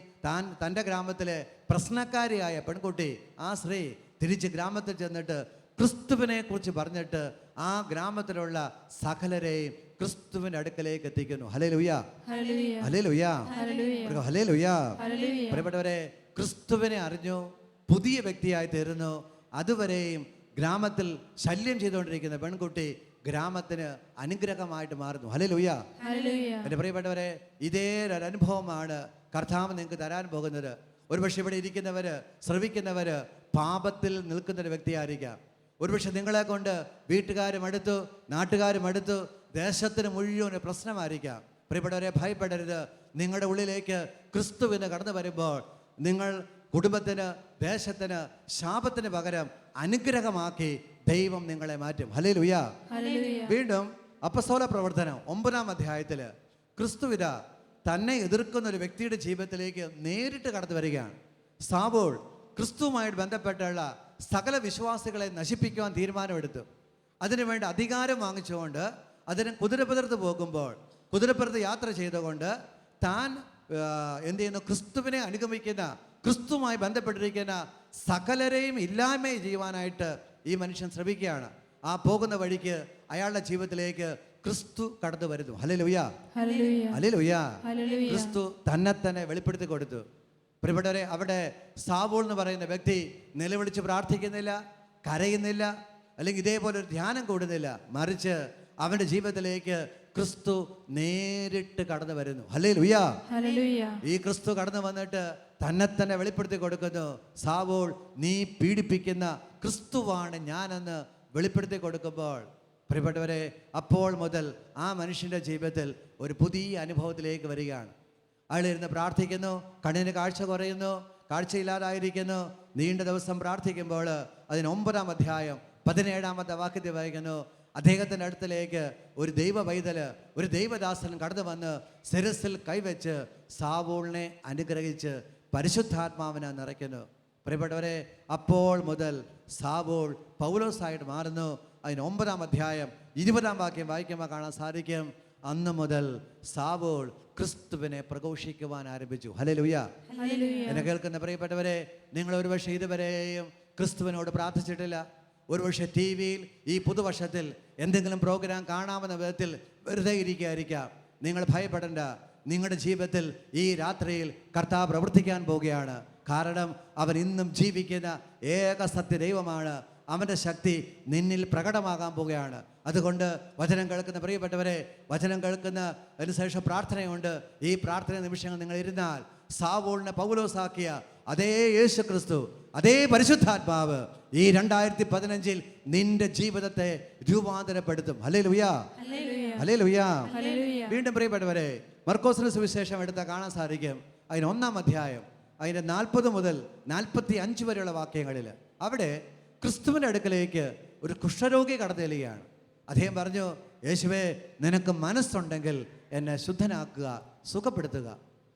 തൻ്റെ ഗ്രാമത്തിലെ പ്രശ്നക്കാരിയായ പെൺകുട്ടി, ആ സ്ത്രീ തിരിച്ച് ഗ്രാമത്തിൽ ചെന്നിട്ട് ക്രിസ്തുവിനെ കുറിച്ച് പറഞ്ഞിട്ട് ആ ഗ്രാമത്തിലുള്ള സകലരെയും ക്രിസ്തുവിന്റെ അടുക്കലേക്ക് എത്തിക്കുന്നു. ഹല്ലേലൂയ. ഹല്ലേലൂയ. ഹല്ലേലൂയ. പ്രിയപ്പെട്ടവരെ, ക്രിസ്തുവിനെ അറിഞ്ഞു, പുതിയ വ്യക്തിയായി തീർന്നു. അതുവരെയും ഗ്രാമത്തിൽ ശല്യം ചെയ്തുകൊണ്ടിരിക്കുന്ന പെൺകുട്ടി ഗ്രാമത്തിന് അനുഗ്രഹമായിട്ട് മാറുന്നു. ഹല്ലേലൂയ. എൻ്റെ പ്രിയപ്പെട്ടവരെ, ഇതേ ഒരു അനുഭവമാണ് കർത്താവ് നിങ്ങൾക്ക് തരാൻ പോകുന്നത്. ഒരുപക്ഷെ ഇവിടെ ഇരിക്കുന്നവര്, ശ്രവിക്കുന്നവര് പാപത്തിൽ നിൽക്കുന്നൊരു വ്യക്തിയായിരിക്കാം. ഒരുപക്ഷെ നിങ്ങളെ കൊണ്ട് വീട്ടുകാരും അടുത്തു, നാട്ടുകാരും അടുത്തു, ദേശത്തിന് മുഴുവൻ പ്രശ്നമായിരിക്കാം. പ്രിയപ്പെട്ടവരെ, ഭയപ്പെടരുത്. നിങ്ങളുടെ ഉള്ളിലേക്ക് ക്രിസ്തുവിന് കടന്നു വരുമ്പോൾ നിങ്ങൾ കുടുംബത്തിന്, ദേശത്തിന് ശാപത്തിന് പകരം അനുഗ്രഹമാക്കി ദൈവം നിങ്ങളെ മാറ്റും. ഹല്ലേലൂയ. വീണ്ടും അപ്പസ്തോല പ്രവർത്തനം 9-ാം അധ്യായത്തിൽ ക്രിസ്തുവിത തന്നെ എതിർക്കുന്ന ഒരു വ്യക്തിയുടെ ജീവിതത്തിലേക്ക് നേരിട്ട് കടന്നു വരികയാണ്. സാവൂൾ ക്രിസ്തുവുമായിട്ട് ബന്ധപ്പെട്ടുള്ള സകല വിശ്വാസികളെ നശിപ്പിക്കുവാൻ തീരുമാനമെടുത്തു. അതിനുവേണ്ടി അധികാരം വാങ്ങിച്ചുകൊണ്ട് അതിന് കുതിരപ്പുറത്ത് പോകുമ്പോൾ, കുതിരപ്പുറത്ത് യാത്ര ചെയ്തുകൊണ്ട് താൻ എന്ത് ചെയ്യുന്നു? ക്രിസ്തുവിനെ അനുഗമിക്കുന്ന, ക്രിസ്തുവുമായി ബന്ധപ്പെട്ടിരിക്കുന്ന സകലരെയും ഇല്ലായ്മ ചെയ്യുവാനായിട്ട് ഈ മനുഷ്യൻ ശ്രമിക്കുകയാണ്. ആ പോകുന്ന വഴിക്ക് അയാളുടെ ജീവിതത്തിലേക്ക് ക്രിസ്തു കടന്നു വരുന്നു. ഹല്ലേലൂയ. ഹല്ലേലൂയ. ക്രിസ്തു തന്നെ വെളിപ്പെടുത്തി കൊടുത്തു. പ്രിയപ്പെട്ടവരെ, അവിടെ സാവൂൾ എന്ന് പറയുന്ന വ്യക്തി നിലവിളിച്ച് പ്രാർത്ഥിക്കുന്നില്ല, കരയുന്നില്ല, അല്ലെങ്കിൽ ഇതേപോലെ ഒരു ധ്യാനം കൂടുന്നില്ല. മറിച്ച് അവൻ്റെ ജീവിതത്തിലേക്ക് ക്രിസ്തു നേരിട്ട് കടന്നു വരുന്നു. ഹല്ലേലൂയ. ഈ ക്രിസ്തു കടന്നു വന്നിട്ട് തന്നെ വെളിപ്പെടുത്തി കൊടുക്കുന്നു. സാവൂൾ, നീ പീഡിപ്പിക്കുന്ന ക്രിസ്തുവാണ് ഞാനെന്ന് വെളിപ്പെടുത്തി കൊടുക്കുമ്പോൾ പ്രിയപ്പെട്ടവരെ, അപ്പോൾ മുതൽ ആ മനുഷ്യൻ്റെ ജീവിതത്തിൽ ഒരു പുതിയ അനുഭവത്തിലേക്ക് വരികയാണ്. അയാളിരുന്ന് പ്രാർത്ഥിക്കുന്നു, കണ്ണിന് കാഴ്ച കുറയുന്നു, കാഴ്ചയില്ലാതായിരിക്കുന്നു. നീണ്ട ദിവസം പ്രാർത്ഥിക്കുമ്പോൾ അതിന് 9-ാം അധ്യായം 17-ാമത്തെ വാക്യത്തിൽ വായിക്കുന്നു, അദ്ദേഹത്തിൻ്റെ അടുത്തിലേക്ക് ഒരു ദൈവ പൈതല്, ഒരു ദൈവദാസൻ കടന്നു വന്ന് ശിരസിൽ കൈവച്ച് സാവൂളിനെ അനുഗ്രഹിച്ച് പരിശുദ്ധാത്മാവിനെ നിറയ്ക്കുന്നു. പ്രിയപ്പെട്ടവരെ, അപ്പോൾ മുതൽ സാവൂൾ പൗലോസായിട്ട് മാറുന്നു. അതിന് 9-ാം അധ്യായം 20-ാം വാക്യം വായിക്കുമ്പോൾ കാണാൻ സാധിക്കും, അന്ന് മുതൽ സാവൂൾ ക്രിസ്തുവിനെ പ്രഘോഷിക്കുവാൻ ആരംഭിച്ചു. ഹല്ലേലൂയ. എന്നെ കേൾക്കുന്ന പ്രിയപ്പെട്ടവരെ, നിങ്ങൾ ഒരുപക്ഷെ ഇതുവരെയും ക്രിസ്തുവിനോട് പ്രാർത്ഥിച്ചിട്ടില്ല. ഒരുപക്ഷെ ടി വിയിൽ ഈ പുതുവർഷത്തിൽ എന്തെങ്കിലും പ്രോഗ്രാം കാണാമെന്ന വിധത്തിൽ വെറുതെ ഇരിക്കുകയായിരിക്കാം. നിങ്ങൾ ഭയപ്പെടേണ്ട. നിങ്ങളുടെ ജീവിതത്തിൽ ഈ രാത്രിയിൽ കർത്താവ് പ്രവർത്തിക്കാൻ പോവുകയാണ്. കാരണം അവൻ ഇന്നും ജീവിക്കുന്ന ഏക സത്യ ദൈവമാണ്. അവൻ്റെ ശക്തി നിന്നിൽ പ്രകടമാകാൻ പോവുകയാണ്. അതുകൊണ്ട് വചനം കേൾക്കുന്ന പ്രിയപ്പെട്ടവരെ, വചനം കേൾക്കുന്ന അതിനുശേഷം പ്രാർത്ഥനയുണ്ട്. ഈ പ്രാർത്ഥന നിമിഷങ്ങൾ നിങ്ങൾ ഇരുന്നാൽ സാവൂളിനെ പൗലോസാക്കിയ അതേ യേശു ക്രിസ്തു, അതേ പരിശുദ്ധാത്മാവ് ഈ 2015 നിന്റെ ജീവിതത്തെ രൂപാന്തരപ്പെടുത്തും. Hallelujah, hallelujah. വീണ്ടും പ്രിയപ്പെട്ടവരെ, മർക്കോസിന്റെ സുവിശേഷം എടുത്താൽ കാണാൻ സാധിക്കും, അതിന് 1-ാം അധ്യായം അതിൻ്റെ 40 മുതൽ 45 വരെയുള്ള വാക്യങ്ങളിൽ അവിടെ ക്രിസ്തുവിൻ്റെ അടുക്കലേക്ക് ഒരു കുഷ്ഠരോഗി കടന്നു ചെല്ലുകയാണ്. അദ്ദേഹം പറഞ്ഞു, യേശുവേ, നിനക്ക് മനസ്സുണ്ടെങ്കിൽ എന്നെ ശുദ്ധനാക്കുക, സുഖപ്പെടുത്തുക.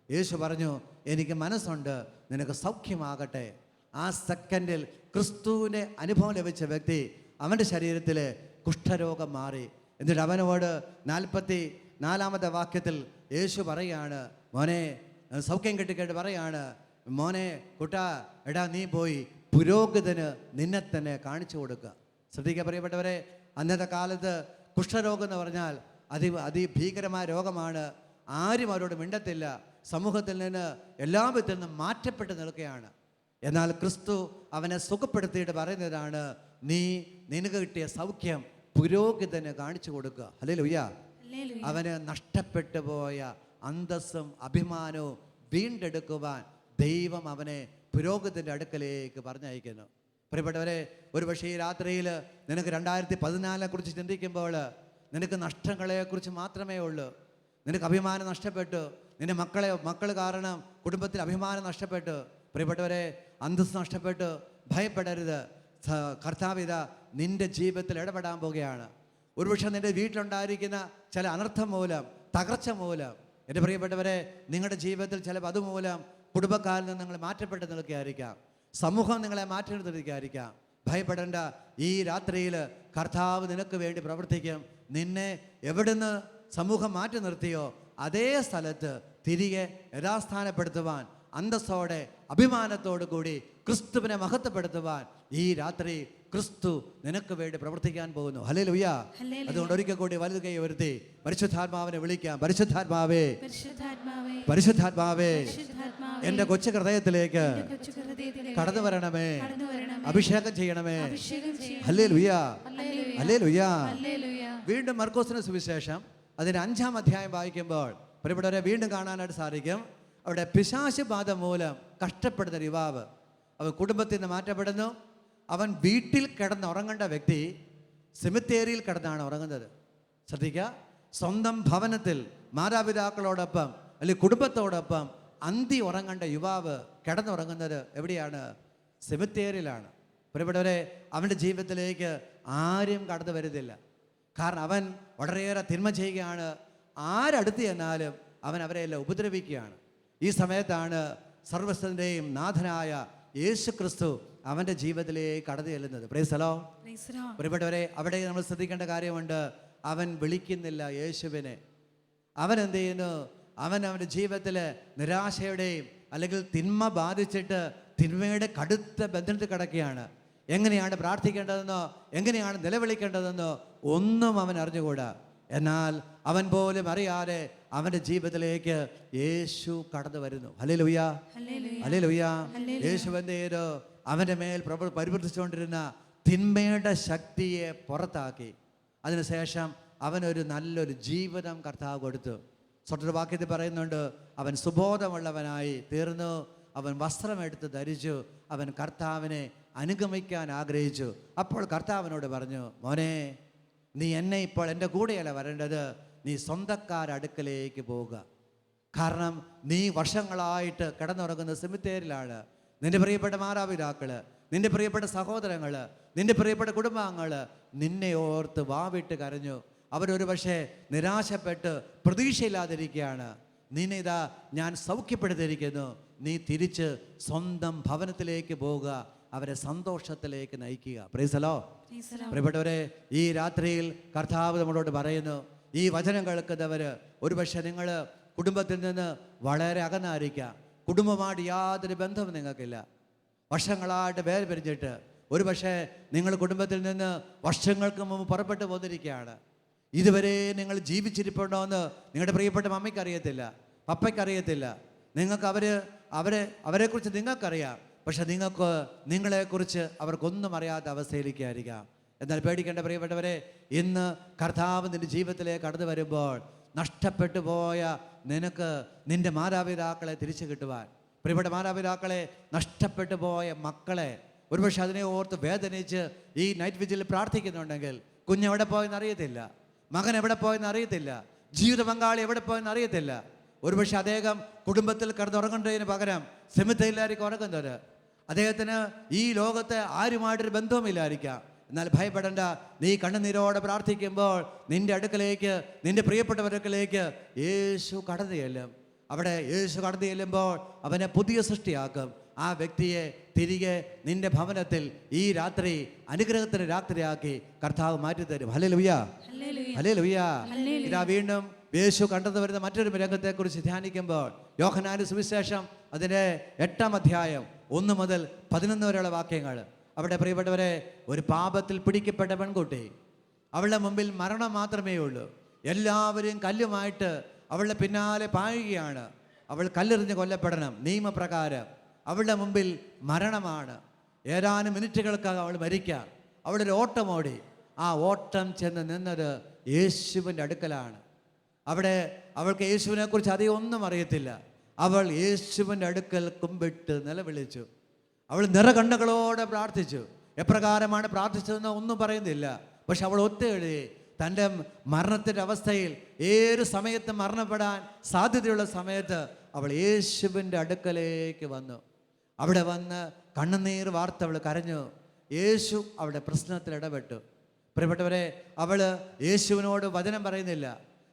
യേശു പറഞ്ഞു, എനിക്ക് മനസ്സുണ്ട്, നിനക്ക് സൗഖ്യമാകട്ടെ. ആ സെക്കൻഡിൽ ക്രിസ്തുവിൻ്റെ അനുഭവം ലഭിച്ച വ്യക്തി, അവൻ്റെ ശരീരത്തിലെ കുഷ്ഠരോഗം മാറി. എന്നിട്ട് അവനോട് 44-ാമത്തെ വാക്യത്തിൽ യേശു പറയാണ്, മോനെ, സൗഖ്യം കിട്ടിക്കേട്ട് പറയാണ്, മോനെ കുട്ടാ, എടാ നീ പോയി പുരോഹിതന് നിന്നെ തന്നെ കാണിച്ചു കൊടുക്കുക. ശ്രദ്ധിക്കുക പ്രിയപ്പെട്ടവരെ, അന്നത്തെ കാലത്ത് കുഷ്ഠരോഗം എന്ന് പറഞ്ഞാൽ അതിഭീകരമായ രോഗമാണ്. ആരും അവരോട് മിണ്ടത്തില്ല. സമൂഹത്തിൽ നിന്ന് എല്ലാ വിധത്തിൽ നിന്നും മാറ്റപ്പെട്ട് നിൽക്കുകയാണ്. എന്നാൽ ക്രിസ്തു അവനെ സുഖപ്പെടുത്തിയിട്ട് പറയുന്നതാണ്, നിനക്ക് കിട്ടിയ സൗഖ്യം പുരോഹിതന് കാണിച്ചു കൊടുക്കുക. ഹല്ലേലൂയ. അവന് നഷ്ടപ്പെട്ടു പോയ അന്തസ്സും അഭിമാനവും വീണ്ടെടുക്കുവാൻ ദൈവം അവനെ പുരോഹിതൻ്റെ അടുക്കലേക്ക് പറഞ്ഞയക്കുന്നു. പ്രിയപ്പെട്ടവരെ, ഒരുപക്ഷേ ഈ രാത്രിയിൽ നിനക്ക് 2014 കുറിച്ച് ചിന്തിക്കുമ്പോൾ നിനക്ക് നഷ്ടങ്ങളെക്കുറിച്ച് മാത്രമേ ഉള്ളൂ. നിനക്ക് അഭിമാനം നഷ്ടപ്പെട്ടു, നിന്റെ മക്കൾ കാരണം കുടുംബത്തിൽ അഭിമാനം നഷ്ടപ്പെട്ടു. പ്രിയപ്പെട്ടവരെ, അന്തസ്സ് നഷ്ടപ്പെട്ടു. ഭയപ്പെടരുത്. കർത്താവിത നിന്റെ ജീവിതത്തിൽ ഇടപെടാൻ പോവുകയാണ്. ഒരുപക്ഷെ നിന്റെ വീട്ടിലുണ്ടായിരിക്കുന്ന ചില അനർത്ഥം മൂലം, തകർച്ച മൂലം, എൻ്റെ പ്രിയപ്പെട്ടവരെ, നിങ്ങളുടെ ജീവിതത്തിൽ ചിലപ്പോൾ അതുമൂലം കുടുംബക്കാരിൽ നിന്ന് നിങ്ങൾ മാറ്റപ്പെട്ട് നിൽക്കുകയായിരിക്കാം. സമൂഹം നിങ്ങളെ മാറ്റി നിർത്തിയിരിക്കുകയായിരിക്കാം. ഭയപ്പെടേണ്ട. ഈ രാത്രിയിൽ കർത്താവ് നിനക്ക് വേണ്ടി പ്രവർത്തിക്കും. നിന്നെ എവിടുന്ന് സമൂഹം മാറ്റി നിർത്തിയോ അതേ സ്ഥലത്ത് തിരികെ യഥാസ്ഥാനപ്പെടുത്തുവാൻ, അന്തസ്സോടെ അഭിമാനത്തോടു കൂടി ക്രിസ്തുവിനെ മഹത്വപ്പെടുത്തുവാൻ ഈ രാത്രി ക്രിസ്തു നിനക്ക് വേണ്ടി പ്രവർത്തിക്കാൻ പോകുന്നു. ഹല്ലേലൂയ. അതുകൊണ്ട് ഒരിക്കൽ കൂടി വലതു കൈ ഉയർത്തി പരിശുദ്ധാത്മാവിനെ വിളിക്കാം. പരിശുദ്ധാത്മാവേ, പരിശുദ്ധാത്മാവേ, എൻ്റെ കൊച്ചു ഹൃദയത്തിലേക്ക് കടന്നു വരണമേ, അഭിഷേകം ചെയ്യണമേ. Hallelujah, hallelujah. വീണ്ടും മർക്കോസിന്റെ സുവിശേഷം അതിന് 5-ാം അധ്യായം വായിക്കുമ്പോൾ പ്രിയപ്പെട്ടവരെ വീണ്ടും കാണാനായിട്ട് സാധിക്കും, അവിടെ പിശാച് ബാധ മൂലം കഷ്ടപ്പെടുന്ന യുവാവ്, അവൻ കുടുംബത്തിൽ നിന്ന് മാറ്റപ്പെടുന്നു. അവൻ വീട്ടിൽ കിടന്നുറങ്ങേണ്ട വ്യക്തി സെമിത്തേരിയിൽ കിടന്നാണ് ഉറങ്ങുന്നത്. ശ്രദ്ധിക്കുക, സ്വന്തം ഭവനത്തിൽ മാതാപിതാക്കളോടൊപ്പം അല്ലെങ്കിൽ കുടുംബത്തോടൊപ്പം അന്തി ഉറങ്ങേണ്ട യുവാവ് കിടന്നുറങ്ങുന്നത് എവിടെയാണ്? സെമിത്തേരിയിലാണ്. പ്രിയപ്പെട്ടവരെ, അവൻ്റെ ജീവിതത്തിലേക്ക് ആരും കടന്നു വരുന്നില്ല. കാരണം അവൻ വളരെയേറെ തിന്മ ചെയ്യുകയാണ്. ആരടുത്ത് ചെന്നാലും അവൻ അവരെയെല്ലാം ഉപദ്രവിക്കുകയാണ്. ഈ സമയത്താണ് സർവ്വസ്വത്തിൻ്റെയും നാഥനായ യേശു ക്രിസ്തു അവൻ്റെ ജീവിതത്തിലേക്ക് കടന്നു ചെല്ലുന്നത്. Praise the Lord. പ്രിയപ്പെട്ടവരെ, അവിടെ നമ്മൾ ശ്രദ്ധിക്കേണ്ട കാര്യമുണ്ട്. അവൻ വിളിക്കുന്നില്ല യേശുവിനെ. അവൻ എന്ത് ചെയ്യുന്നു? അവൻ്റെ ജീവിതത്തിൽ നിരാശയുടെയും അല്ലെങ്കിൽ തിന്മ ബാധിച്ചിട്ട് തിന്മയുടെ കടുത്ത ബന്ധനത്തിൽ കിടക്കുകയാണ്. എങ്ങനെയാണ് പ്രാർത്ഥിക്കേണ്ടതെന്നോ എങ്ങനെയാണ് നിലവിളിക്കേണ്ടതെന്നോ ഒന്നും അവൻ അറിഞ്ഞുകൂടാ. എന്നാൽ അവൻ പോലും അറിയാതെ അവൻ്റെ ജീവിതത്തിലേക്ക് യേശു കടന്നു വരുന്നു. Hallelujah, hallelujah. യേശു എന്ത് ചെയ്തു? അവൻ്റെ മേൽ പരിവർത്തിച്ചുകൊണ്ടിരുന്ന തിന്മയുടെ ശക്തിയെ പുറത്താക്കി. അതിനുശേഷം അവനൊരു നല്ലൊരു ജീവിതം കർത്താവ് കൊടുത്തു. സ്വട്ടവാക്യത്തിൽ പറയുന്നുണ്ട്, അവൻ സുബോധമുള്ളവനായി തീർന്നു, അവൻ വസ്ത്രമെടുത്ത് ധരിച്ചു, അവൻ കർത്താവിനെ അനുഗമിക്കാൻ ആഗ്രഹിച്ചു. അപ്പോൾ കർത്താവിനോട് പറഞ്ഞു, മോനെ, നീ എന്നെ ഇപ്പോൾ എൻ്റെ കൂടെയല്ല വരേണ്ടത്, നീ സ്വന്തക്കാരടുക്കലേക്ക് പോവുക. കാരണം നീ വർഷങ്ങളായിട്ട് കിടന്നുറങ്ങുന്ന സെമിത്തേരിലാണ്. നിന്റെ പ്രിയപ്പെട്ട മാതാപിതാക്കൾ, നിന്റെ പ്രിയപ്പെട്ട സഹോദരങ്ങൾ, നിന്റെ പ്രിയപ്പെട്ട കുടുംബാംഗങ്ങൾ നിന്നെ ഓർത്ത് വാവിട്ട് കരഞ്ഞു. അവരൊരു പക്ഷേ നിരാശപ്പെട്ട് പ്രതീക്ഷയില്ലാതിരിക്കുകയാണ്. നിന്നെ ഇതാ ഞാൻ സൗഖ്യപ്പെടുത്തിയിരിക്കുന്നു. നീ തിരിച്ച് സ്വന്തം ഭവനത്തിലേക്ക് പോവുക, അവരെ സന്തോഷത്തിലേക്ക് നയിക്കുക. Praise the Lord. പ്രിയപ്പെട്ടവരെ, ഈ രാത്രിയിൽ കർത്താവ് നമ്മളോട് പറയുന്നു, ഈ വചനം കേൾക്കുന്നവർ ഒരുപക്ഷെ നിങ്ങൾ കുടുംബത്തിൽ നിന്ന് വളരെ അകന്നായിരിക്കാം. കുടുംബമായിട്ട് യാതൊരു ബന്ധവും നിങ്ങൾക്കില്ല. വർഷങ്ങളായിട്ട് വേര് പിരിഞ്ഞിട്ട് ഒരുപക്ഷെ നിങ്ങൾ കുടുംബത്തിൽ നിന്ന് വർഷങ്ങൾക്ക് മുമ്പ് പുറപ്പെട്ടു പോന്നിരിക്കുകയാണ്. ഇതുവരെ നിങ്ങൾ ജീവിച്ചിരിപ്പുണ്ടോ എന്ന് നിങ്ങളുടെ പ്രിയപ്പെട്ട മമ്മിക്ക് അറിയത്തില്ല, പപ്പയ്ക്ക് അറിയത്തില്ല. നിങ്ങൾക്ക് അവരെക്കുറിച്ച് നിങ്ങൾക്കറിയാം, പക്ഷെ നിങ്ങളെക്കുറിച്ച് അവർക്കൊന്നും അറിയാത്ത അവസ്ഥയിലേക്കായിരിക്കാം. എന്നാൽ പേടിക്കേണ്ട പ്രിയപ്പെട്ടവരെ, ഇന്ന് കർത്താവ് നിന്റെ ജീവിതത്തിലേക്ക് കടന്നു വരുമ്പോൾ നഷ്ടപ്പെട്ടു പോയ നിനക്ക് നിന്റെ മാതാപിതാക്കളെ തിരിച്ചു കിട്ടുവാൻ, പ്രിയപ്പെട്ട മാതാപിതാക്കളെ, നഷ്ടപ്പെട്ടു പോയ മക്കളെ ഒരുപക്ഷെ അതിനെ ഓർത്ത് വേദനിച്ച് ഈ നൈറ്റ് വിജിൽ പ്രാർത്ഥിക്കുന്നുണ്ടെങ്കിൽ, കുഞ്ഞെവിടെ പോയെന്ന് അറിയത്തില്ല, മകൻ എവിടെ പോയെന്ന് അറിയത്തില്ല, ജീവിത പങ്കാളി എവിടെ പോയെന്ന് അറിയത്തില്ല. ഒരുപക്ഷെ അദ്ദേഹം കുടുംബത്തിൽ കിടന്നുറങ്ങേണ്ടതിന് പകരം സെമിത്തേരിലായിരിക്കും ഉറങ്ങുന്നത്. അദ്ദേഹത്തിന് ഈ ലോകത്തെ ആരുമായിട്ടൊരു ബന്ധവുമില്ലായിരിക്കാം. എന്നാൽ ഭയപ്പെടേണ്ട, നീ കണ്ണുനീരോടെ പ്രാർത്ഥിക്കുമ്പോൾ നിന്റെ അടുക്കലേക്ക്, നിന്റെ പ്രിയപ്പെട്ടവരടുക്കലേക്ക് യേശു കടന്നു ചെല്ലും. അവിടെ യേശു കടന്നു ചെല്ലുമ്പോൾ അവനെ പുതിയ സൃഷ്ടിയാക്കും. ആ വ്യക്തിയെ തിരികെ നിന്റെ ഭവനത്തിൽ ഈ രാത്രി അനുഗ്രഹത്തിന് രാത്രിയാക്കി കർത്താവ് മാറ്റിത്തരും. Hallelujah, hallelujah. ഇതാ വീണ്ടും യേശു കണ്ടെന്ന് വരുന്ന മറ്റൊരു രംഗത്തെക്കുറിച്ച് ധ്യാനിക്കുമ്പോൾ യോഹന്നാന്റെ സുവിശേഷം അതിൻ്റെ 8-ാം അധ്യായം 1 മുതൽ 11 വരെയുള്ള വാക്യങ്ങൾ. അവിടെ പ്രിയപ്പെട്ടവരെ, ഒരു പാപത്തിൽ പിടിക്കപ്പെട്ട പെൺകുട്ടി, അവളുടെ മുമ്പിൽ മരണം മാത്രമേ ഉള്ളൂ. എല്ലാവരും കല്ലുമായിട്ട് അവളുടെ പിന്നാലെ പായുകയാണ്. അവൾ കല്ലെറിഞ്ഞ് കൊല്ലപ്പെടണം നിയമപ്രകാരം. അവളുടെ മുമ്പിൽ മരണമാണ്. ഏതാനും മിനിറ്റുകൾക്കകം അവൾ മരിക്കാം. അവളൊരു ഓട്ടമോടി. ആ ഓട്ടം ചെന്ന് നിന്നത് യേശുവിൻ്റെ അടുക്കലാണ്. അവിടെ അവൾക്ക് യേശുവിനെക്കുറിച്ച് അധികം ഒന്നും അറിയത്തില്ല. അവൾ യേശുവിൻ്റെ അടുക്കൽ കുമ്പിട്ട് നിലവിളിച്ചു. അവൾ നിറകണ്ണുകളോടെ പ്രാർത്ഥിച്ചു. എപ്രകാരമാണ് പ്രാർത്ഥിച്ചതെന്ന് ഒന്നും പറയുന്നില്ല. പക്ഷെ അവൾ ഒത്തെഴുതി തൻ്റെ മരണത്തിൻ്റെ അവസ്ഥയിൽ ഏത് സമയത്ത് മരണപ്പെടാൻ സാധ്യതയുള്ള സമയത്ത് അവൾ യേശുവിൻ്റെ അടുക്കലേക്ക് വന്നു. അവിടെ വന്ന് കണ്ണുനീർ വാർത്ത് അവൾ കരഞ്ഞു. യേശു അവളുടെ പ്രശ്നത്തിൽ ഇടപെട്ടു. പ്രിയപ്പെട്ടവരെ, അവൾ യേശുവിനോട് വചനം പറയുന്നില്ല,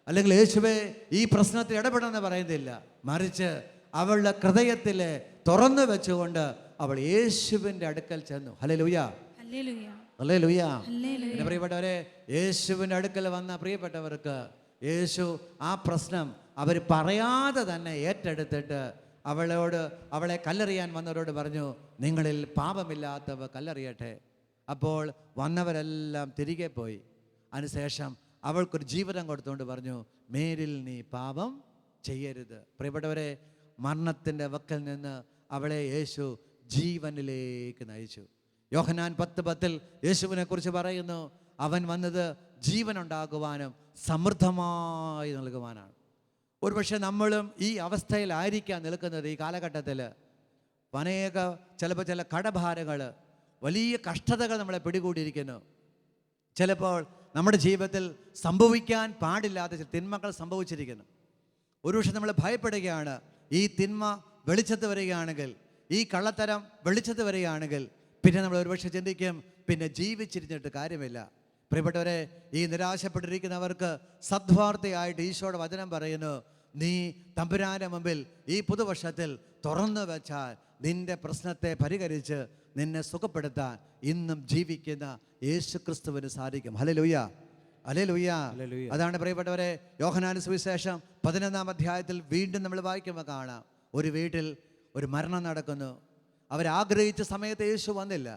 അല്ലെങ്കിൽ യേശുവേ ഈ പ്രശ്നത്തിൽ ഇടപെടണമെന്ന് പറയുന്നില്ല. മറിച്ച് അവളുടെ ഹൃദയത്തിൽ തുറന്നു വെച്ചുകൊണ്ട് അവൾ യേശുവിൻ്റെ അടുക്കൽ ചെന്നു. Hallelujah, hallelujah. എൻ്റെ പ്രിയപ്പെട്ടവരെ, യേശുവിൻ്റെ അടുക്കൽ വന്ന പ്രിയപ്പെട്ടവർക്ക് യേശു ആ പ്രശ്നം അവർ പറയാതെ തന്നെ ഏറ്റെടുത്തിട്ട് അവളെ കല്ലെറിയാൻ വന്നവരോട് പറഞ്ഞു, നിങ്ങളിൽ പാപമില്ലാത്തവ കല്ലെറിയട്ടെ. അപ്പോൾ വന്നവരെല്ലാം തിരികെ പോയി. അതിനുശേഷം അവൾക്കൊരു ജീവിതം കൊടുത്തുകൊണ്ട് പറഞ്ഞു, മേലിൽ നീ പാപം ചെയ്യരുത്. പ്രിയപ്പെട്ടവരെ, മരണത്തിൻ്റെ വക്കൽ നിന്ന് അവളെ യേശു ജീവനിലേക്ക് നയിച്ചു. യോഹന്നാൻ 10:10 യേശുവിനെ കുറിച്ച് പറയുന്നു, അവൻ വന്നത് ജീവനുണ്ടാകുവാനും സമൃദ്ധമായി നൽകുവാനാണ്. ഒരുപക്ഷെ നമ്മളും ഈ അവസ്ഥയിലായിരിക്കാം നിൽക്കുന്നത്. ഈ കാലഘട്ടത്തിൽ ചിലപ്പോൾ ചില കടഭാരങ്ങൾ, വലിയ കഷ്ടതകൾ നമ്മളെ പിടികൂടിയിരിക്കുന്നു. ചിലപ്പോൾ നമ്മുടെ ജീവിതത്തിൽ സംഭവിക്കാൻ പാടില്ലാത്ത ചില തിന്മകൾ സംഭവിച്ചിരിക്കുന്നു. ഒരുപക്ഷെ നമ്മൾ ഭയപ്പെടുകയാണ്, ഈ തിന്മ വെളിച്ചത്ത് വരികയാണെങ്കിൽ, ഈ കള്ളത്തരം വെളിച്ചത്ത് വരികയാണെങ്കിൽ പിന്നെ നമ്മൾ ഒരുപക്ഷെ ചിന്തിക്കും, പിന്നെ ജീവിച്ചിരുന്നിട്ട് കാര്യമില്ല. പ്രിയപ്പെട്ടവരെ, ഈ നിരാശപ്പെട്ടിരിക്കുന്നവർക്ക് സദ്വാർത്തയായിട്ട് ഈശോയുടെ വചനം പറയുന്നു, നീ തമ്പുരാന്റെ മുമ്പിൽ ഈ പുതുവർഷത്തിൽ തുറന്നു വെച്ചാൽ നിന്റെ പ്രശ്നത്തെ പരിഹരിച്ച് നിന്നെ സുഖപ്പെടുത്താൻ ഇന്നും ജീവിക്കുന്ന യേശു ക്രിസ്തുവിന് സാധിക്കും. Hallelujah, hallelujah. അതാണ് പ്രിയപ്പെട്ടവരെ, യോഹന്നാന്റെ സുവിശേഷം 11-ാം അധ്യായത്തിൽ വീണ്ടും നമ്മൾ വായിക്കുമ്പോൾ കാണാം, ഒരു വീട്ടിൽ ഒരു മരണം നടക്കുന്നു. അവരാഗ്രഹിച്ച സമയത്ത് യേശു വന്നില്ല.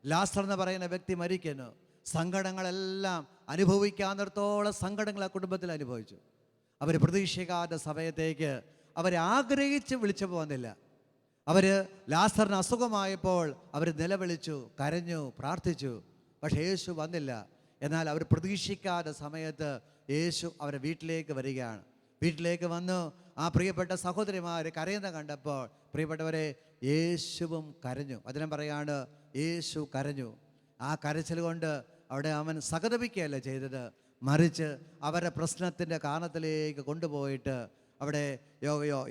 ലാസർ എന്ന് പറയുന്ന വ്യക്തി മരിക്കുന്നു. സങ്കടങ്ങളെല്ലാം അനുഭവിക്കാന്നിടത്തോളം സങ്കടങ്ങൾ ആ കുടുംബത്തിൽ അനുഭവിച്ചു. അവർ പ്രതീക്ഷിക്കാത്ത സമയത്തേക്ക് അവരാഗ്രഹിച്ച് വിളിച്ചപ്പോൾ വന്നില്ല. അവർ ലാസറിന് അസുഖമായപ്പോൾ അവർ നിലവിളിച്ചു, കരഞ്ഞു, പ്രാർത്ഥിച്ചു. പക്ഷേ യേശു വന്നില്ല. എന്നാൽ അവർ പ്രതീക്ഷിക്കാത്ത സമയത്ത് യേശു അവരെ വീട്ടിലേക്ക് വരികയാണ്. വീട്ടിലേക്ക് വന്നു ആ പ്രിയപ്പെട്ട സഹോദരിമാർ കരയുന്ന കണ്ടപ്പോൾ പ്രിയപ്പെട്ടവരെ യേശുവും കരഞ്ഞു. വചനം പറയാണ് യേശു കരഞ്ഞു. ആ കരച്ചിൽ കൊണ്ട് അവിടെ അവൻ സഹതപിക്കുകയല്ല ചെയ്തത്, മറിച്ച് അവരുടെ പ്രശ്നത്തിൻ്റെ കാരണത്തിലേക്ക് കൊണ്ടുപോയിട്ട് അവിടെ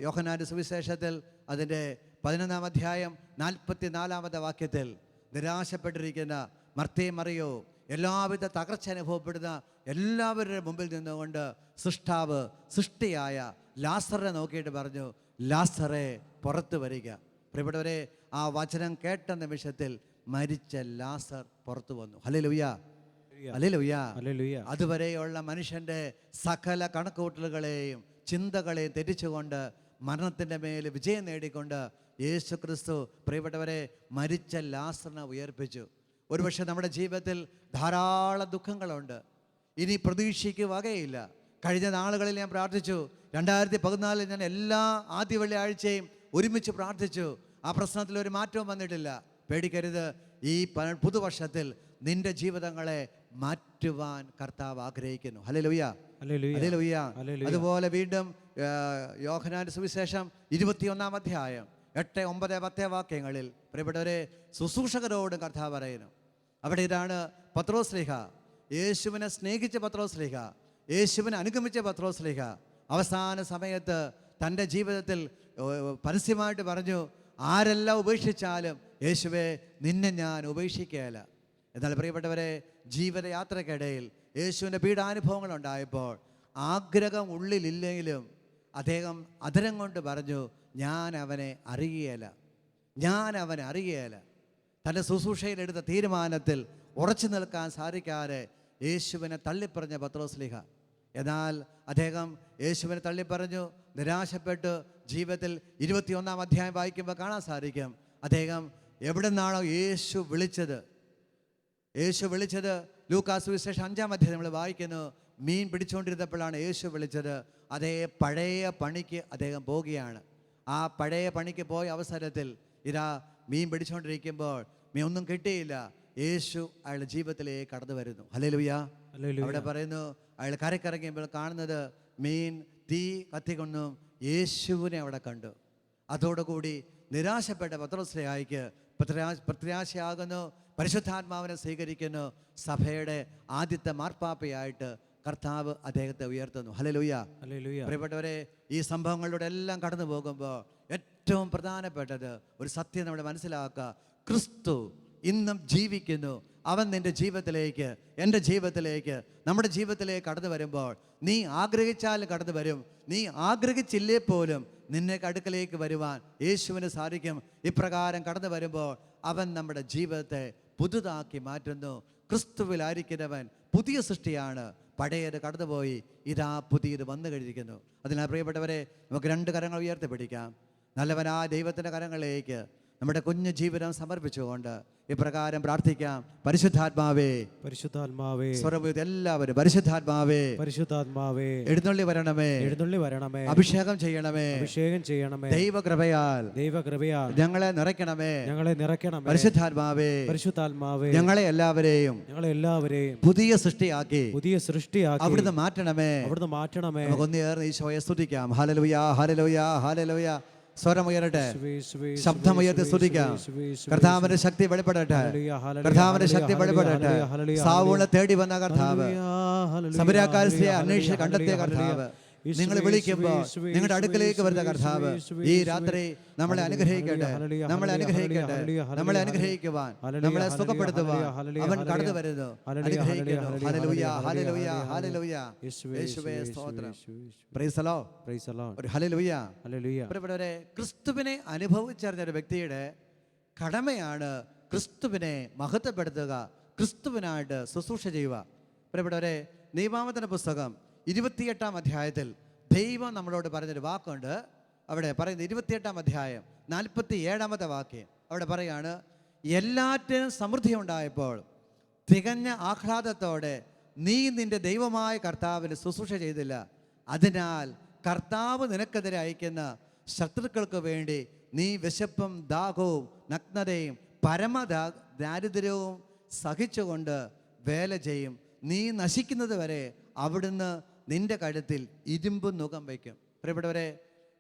യോഹന്നാന്റെ സുവിശേഷത്തിൽ അതിൻ്റെ 11-ാം അധ്യായം 44-ാമത്തെ വാക്യത്തിൽ നിരാശപ്പെട്ടിരിക്കുന്ന മർത്തയും മറിയോ എല്ലാവിധ തകർച്ച അനുഭവപ്പെടുന്ന എല്ലാവരുടെ മുമ്പിൽ നിന്നുകൊണ്ട് സൃഷ്ടാവ് സൃഷ്ടിയായ ലാസറിനെ നോക്കിയിട്ട് പറഞ്ഞു, ലാസറെ പുറത്തു വരിക. പ്രിയപ്പെട്ടവരെ, ആ വചനം കേട്ട നിമിഷത്തിൽ മരിച്ച ലാസർ പുറത്തു വന്നു. Hallelujah, hallelujah. അതുവരെയുള്ള മനുഷ്യൻ്റെ സകല കണക്കുകൂട്ടലുകളെയും ചിന്തകളെയും തെറ്റിച്ചുകൊണ്ട് മരണത്തിൻ്റെ മേൽ വിജയം നേടിക്കൊണ്ട് യേശു ക്രിസ്തു പ്രിയപ്പെട്ടവരെ മരിച്ച ലാസറിനെ ഉയർപ്പിച്ചു. ഒരുപക്ഷെ നമ്മുടെ ജീവിതത്തിൽ ധാരാളം ദുഃഖങ്ങളുണ്ട്, ഇനി പ്രതീക്ഷയ്ക്ക് വകയില്ല. കഴിഞ്ഞ നാളുകളിൽ ഞാൻ പ്രാർത്ഥിച്ചു. 2014 ഞാൻ എല്ലാ ആദ്യ വെള്ളിയാഴ്ചയും ഒരുമിച്ച് പ്രാർത്ഥിച്ചു. ആ പ്രശ്നത്തിൽ ഒരു മാറ്റവും വന്നിട്ടില്ല. പേടിക്കരുത്, ഈ പുതുവർഷത്തിൽ നിന്റെ ജീവിതങ്ങളെ മാറ്റുവാൻ കർത്താവ് ആഗ്രഹിക്കുന്നു. Hallelujah, hallelujah. അതുപോലെ വീണ്ടും യോഹന്നാന്റെ സുവിശേഷം 21-ാം അധ്യായം 8, 9, 10 വാക്യങ്ങളിൽ പ്രിയപ്പെട്ടവരെ ശുശ്രൂഷകരോടും കർത്താവ് പറയുന്നു. അവിടെ ഇതാണ് പത്രോസ്ലീഹ, യേശുവിനെ സ്നേഹിച്ച പത്രോസ്ലീഹ, യേശുവിനെ അനുഗമിച്ച പത്രോസ്ലീഹ അവസാന സമയത്ത് തൻ്റെ ജീവിതത്തിൽ പരസ്യമായിട്ട് പറഞ്ഞു, ആരെല്ലാം ഉപേക്ഷിച്ചാലും യേശുവെ നിന്നെ ഞാൻ ഉപേക്ഷിക്കുകയില്ല. എന്നാൽ പ്രിയപ്പെട്ടവരെ ജീവിതയാത്രക്കിടയിൽ യേശുവിൻ്റെ പീഡാനുഭവങ്ങൾ ഉണ്ടായപ്പോൾ ആഗ്രഹം ഉള്ളിലില്ലെങ്കിലും അദ്ദേഹം അധരം കൊണ്ട് പറഞ്ഞു, ഞാൻ അവനെ അറിയുകയില്ല, ഞാൻ അവനെ അറിയുകയില്ല. തൻ്റെ ശുശ്രൂഷയിലെടുത്ത തീരുമാനത്തിൽ ഉറച്ചു നിൽക്കാൻ സാധിക്കാതെ യേശുവിനെ തള്ളിപ്പറഞ്ഞ പത്രോസ്ലീഹ. എന്നാൽ അദ്ദേഹം യേശുവിനെ തള്ളിപ്പറഞ്ഞു, നിരാശപ്പെട്ട് ജീവിതത്തിൽ 21-ാം അധ്യായം വായിക്കുമ്പോൾ കാണാൻ സാധിക്കും അദ്ദേഹം എവിടെ നിന്നാണോ യേശു വിളിച്ചത്. ലൂക്കാസ് സുവിശേഷം 5-ാം അധ്യായം നമ്മൾ വായിക്കുന്നു, മീൻ പിടിച്ചുകൊണ്ടിരുന്നപ്പോഴാണ് യേശു വിളിച്ചത്. അതേ പഴയ പണിക്ക് അദ്ദേഹം പോവുകയാണ്. ആ പഴയ പണിക്ക് പോയ അവസരത്തിൽ ഇതാ മീൻ പിടിച്ചുകൊണ്ടിരിക്കുമ്പോൾ മീൻ ഒന്നും കിട്ടിയില്ല. യേശു അയാളുടെ ജീവിതത്തിലേക്ക് കടന്നു വരുന്നു. ഹല്ലേലൂയ. അവിടെ പറയുന്നു അയാൾ കരക്കിറങ്ങിയപ്പോൾ കാണുന്നത് മീൻ തീ കത്തിക്കൊണ്ടും യേശുവിനെ അവിടെ കണ്ടു. അതോടുകൂടി നിരാശപ്പെട്ട പത്രോസ്ലീഹായ്ക്ക് പ്രത്യാശയാകുന്നു, പരിശുദ്ധാത്മാവിനെ സ്വീകരിക്കുന്നു. സഭയുടെ ആദ്യത്തെ മാർപ്പാപ്പയായിട്ട് കർത്താവ് അദ്ദേഹത്തെ ഉയർത്തുന്നു. ഹല്ലേലൂയ. പ്രിയപ്പെട്ടവരെ, ഈ സംഭവങ്ങളിലൂടെ എല്ലാം കടന്നു പോകുമ്പോൾ ഏറ്റവും പ്രധാനപ്പെട്ടത് ഒരു സത്യം നമ്മൾ മനസ്സിലാക്കുക, ക്രിസ്തു ഇന്നും ജീവിക്കുന്നു. അവൻ നിൻ്റെ ജീവിതത്തിലേക്ക്, എൻ്റെ ജീവിതത്തിലേക്ക്, നമ്മുടെ ജീവിതത്തിലേക്ക് കടന്നു വരുമ്പോൾ നീ ആഗ്രഹിച്ചാലും കടന്നു വരും. നീ ആഗ്രഹിച്ചില്ലേ പോലും നിന്നെ അടുക്കലേക്ക് വരുവാൻ യേശുവിന് സാധിക്കും. ഇപ്രകാരം കടന്നു വരുമ്പോൾ അവൻ നമ്മുടെ ജീവിതത്തെ പുതുതാക്കി മാറ്റുന്നു. ക്രിസ്തുവിലായിരിക്കുന്നവൻ പുതിയ സൃഷ്ടിയാണ്, പഴയത് കടന്നുപോയി, ഇതാ പുതിയത് വന്നു കഴിഞ്ഞിരിക്കുന്നു. അതിനാൽ പ്രിയപ്പെട്ടവരെ, നമുക്ക് 2 കരങ്ങൾ ഉയർത്തി പിടിക്കാം. നല്ലവനായ ദൈവത്തിൻ്റെ കരങ്ങളിലേക്ക് നമ്മുടെ കുഞ്ഞു ജീവിതം സമർപ്പിച്ചുകൊണ്ട് ഇപ്രകാരം പ്രാർത്ഥിക്കാം. പരിശുദ്ധാത്മാവേ, പരിശുദ്ധാത്മാവേ, സ്വരമുയർത്തി എല്ലാവരും പരിശുദ്ധാത്മാവേ, പരിശുദ്ധാത്മാവേ, എഴുന്നള്ളി വരണമേ, എഴുന്നള്ളി വരണമേ, അഭിഷേകം ചെയ്യണമേ, അഭിഷേകം ചെയ്യണമേ, ദൈവകൃപയാൽ ഞങ്ങളെ നിറയ്ക്കണമേ, ഞങ്ങളെ നിറയ്ക്കണമേ. പരിശുദ്ധാത്മാവേ, പരിശുദ്ധാത്മാവേ, ഞങ്ങളെ എല്ലാവരെയും പുതിയ സൃഷ്ടിയാക്കി അവിടുന്ന് മാറ്റണമേ. നമുക്കൊന്ന് ചേർന്ന് ഈശോയെ സ്തുതിക്കാം. Hallelujah, hallelujah, hallelujah. സ്വരമുയരട്ടെ, ശബ്ദമുയർത്തി സ്തുതിക്കാം. കർത്താവിന്റെ ശക്തി വെളിപ്പെടട്ടെ, കർത്താവിന്റെ ശക്തി വെളിപ്പെടട്ടെ. സാവൂളെ തേടി വന്ന കർത്താവ്, സമരക്കാരെ അന്വേഷിച്ച് കണ്ടെത്തിയ കർത്താവ്, നിങ്ങൾ വിളിക്കുമ്പോൾ നിങ്ങളുടെ അടുക്കലേക്ക് വരുന്ന കർത്താവ് ഈ രാത്രി നമ്മളെ അനുഗ്രഹിക്കട്ടെ, നമ്മളെ അനുഗ്രഹിക്കട്ടെ, നമ്മളെ അനുഗ്രഹിക്കുവാൻ, നമ്മളെ സുഖപ്പെടുത്തുവാൻ അവൻ കടന്നു വരുന്നു. അനുഗ്രഹിക്കുന്നു. Hallelujah, hallelujah, hallelujah. യേശുവേ സ്തോത്രം. Praise the Lord, praise the Lord. ഒരു ഹല്ലേലൂയ, ഹല്ലേലൂയ. പ്രിയപ്പെട്ടവരെ, ക്രിസ്തുവിനെ അനുഭവിച്ചറിഞ്ഞ ഒരു വ്യക്തിയുടെ കടമയാണ് ക്രിസ്തുവിനെ മഹത്വപ്പെടുത്തുക, ക്രിസ്തുവിനായിട്ട് ശുശ്രൂഷ ചെയ്യുക. പ്രിയപ്പെട്ടവരെ, നിയമാവർത്തന പുസ്തകം 28-ാം അധ്യായത്തിൽ ദൈവം നമ്മളോട് പറഞ്ഞൊരു വാക്കുണ്ട്. അവിടെ പറയുന്നത് 28-ാം അധ്യായം 47-ാമത്തെ വാക്യം. അവിടെ പറയാണ്, എല്ലാറ്റിനും സമൃദ്ധി ഉണ്ടായപ്പോൾ തികഞ്ഞ ആഹ്ലാദത്തോടെ നീ നിന്റെ ദൈവമായ കർത്താവിന് ശുശ്രൂഷ ചെയ്തില്ല. അതിനാൽ കർത്താവ് നിനക്കെതിരെ അയക്കുന്ന ശത്രുക്കൾക്ക് വേണ്ടി നീ വിശപ്പും ദാഹവും നഗ്നതയും ദാരിദ്ര്യവും സഹിച്ചുകൊണ്ട് വേല ചെയ്യും. നീ നശിക്കുന്നത് വരെ അവിടുന്ന് നിന്റെ കഴുത്തിൽ ഇരുമ്പ് നുകം വയ്ക്കും. പ്രിയപ്പെട്ടവരെ,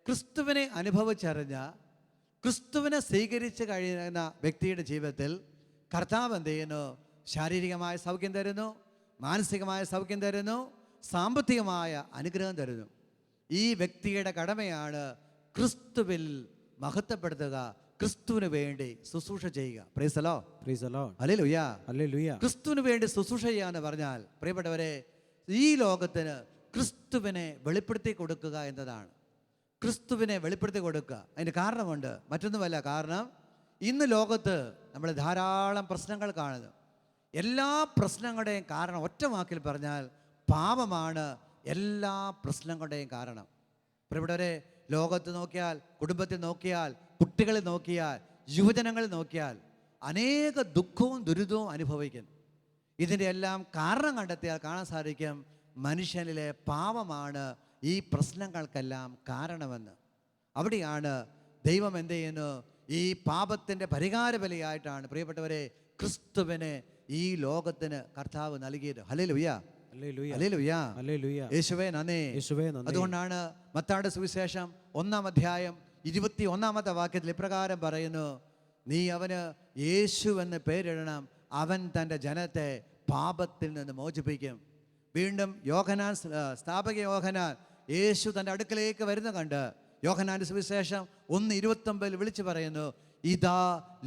ക്രിസ്തുവിനെ അനുഭവിച്ചറിഞ്ഞ, ക്രിസ്തുവിനെ സ്വീകരിച്ച് കഴിയുന്ന വ്യക്തിയുടെ ജീവിതത്തിൽ കർത്താവ് എന്ത് ചെയ്യുന്നു? ശാരീരികമായ സൗഖ്യം തരുന്നു, മാനസികമായ സൗഖ്യം തരുന്നു, സാമ്പത്തികമായ അനുഗ്രഹം തരുന്നു. ഈ വ്യക്തിയുടെ കടമയാണ് ക്രിസ്തുവിൽ മഹത്വപ്പെടുത്തുക, ക്രിസ്തുവിന് വേണ്ടി ശുശ്രൂഷ ചെയ്യുക. Praise the Lord. Praise the Lord. Hallelujah. Hallelujah. ക്രിസ്തുവിന് വേണ്ടി ശുശ്രൂഷ ചെയ്യുക എന്ന് പറഞ്ഞാൽ പ്രിയപ്പെട്ടവരെ, ഈ ലോകത്തിന് ക്രിസ്തുവിനെ വെളിപ്പെടുത്തി കൊടുക്കുക എന്നതാണ്. ക്രിസ്തുവിനെ വെളിപ്പെടുത്തി കൊടുക്കുക. അതിന് കാരണമുണ്ട്, മറ്റൊന്നുമല്ല. കാരണം ഇന്ന് ലോകത്ത് നമ്മൾ ധാരാളം പ്രശ്നങ്ങൾ കാണുന്നു. എല്ലാ പ്രശ്നങ്ങളുടെയും കാരണം ഒറ്റ വാക്കിൽ പറഞ്ഞാൽ പാപമാണ് എല്ലാ പ്രശ്നങ്ങളുടെയും കാരണം. പ്രിയപ്പെട്ടവരെ, ലോകത്ത് നോക്കിയാൽ, കുടുംബത്തിൽ നോക്കിയാൽ, കുട്ടികളിൽ നോക്കിയാൽ, യുവജനങ്ങളിൽ നോക്കിയാൽ അനേക ദുഃഖവും ദുരിതവും അനുഭവിക്കുന്നു. ഇതിൻ്റെ എല്ലാം കാരണം കണ്ടെത്തിയാൽ കാണാൻ സാധിക്കും മനുഷ്യനിലെ പാപമാണ് ഈ പ്രശ്നങ്ങൾക്കെല്ലാം കാരണമെന്ന്. അവിടെയാണ് ദൈവം എന്ത് ചെയ്യുന്നു? ഈ പാപത്തിൻ്റെ പരിഹാര ബലിയായിട്ടാണ് പ്രിയപ്പെട്ടവരെ ക്രിസ്തുവിനെ ഈ ലോകത്തിന് കർത്താവ് നൽകിയത്. ഹല്ലേലൂയ. ഹല്ലേലൂയ. ഹല്ലേലൂയ. ഹല്ലേലൂയ. യേശുവേ നന്ദി. യേശുവേ നന്ദി. അതുകൊണ്ടാണ് മത്തായിയുടെ സുവിശേഷം 1-ാം അധ്യായം 21-ാമത്തെ വാക്യത്തിൽ ഇപ്രകാരം പറയുന്നു, നീ അവന് യേശു എന്ന് പേരിടണം, അവൻ തൻ്റെ ജനത്തെ പാപത്തിൽ നിന്ന് മോചിപ്പിക്കും. വീണ്ടും യോഹന്നാൻ, സ്ഥാപക യോഹന്നാൻ യേശു തൻ്റെ അടുക്കലേക്ക് വരുന്ന കണ്ട് യോഹന്നാൻ്റെ സുവിശേഷം 1:29 വിളിച്ചു പറയുന്നു, ഇതാ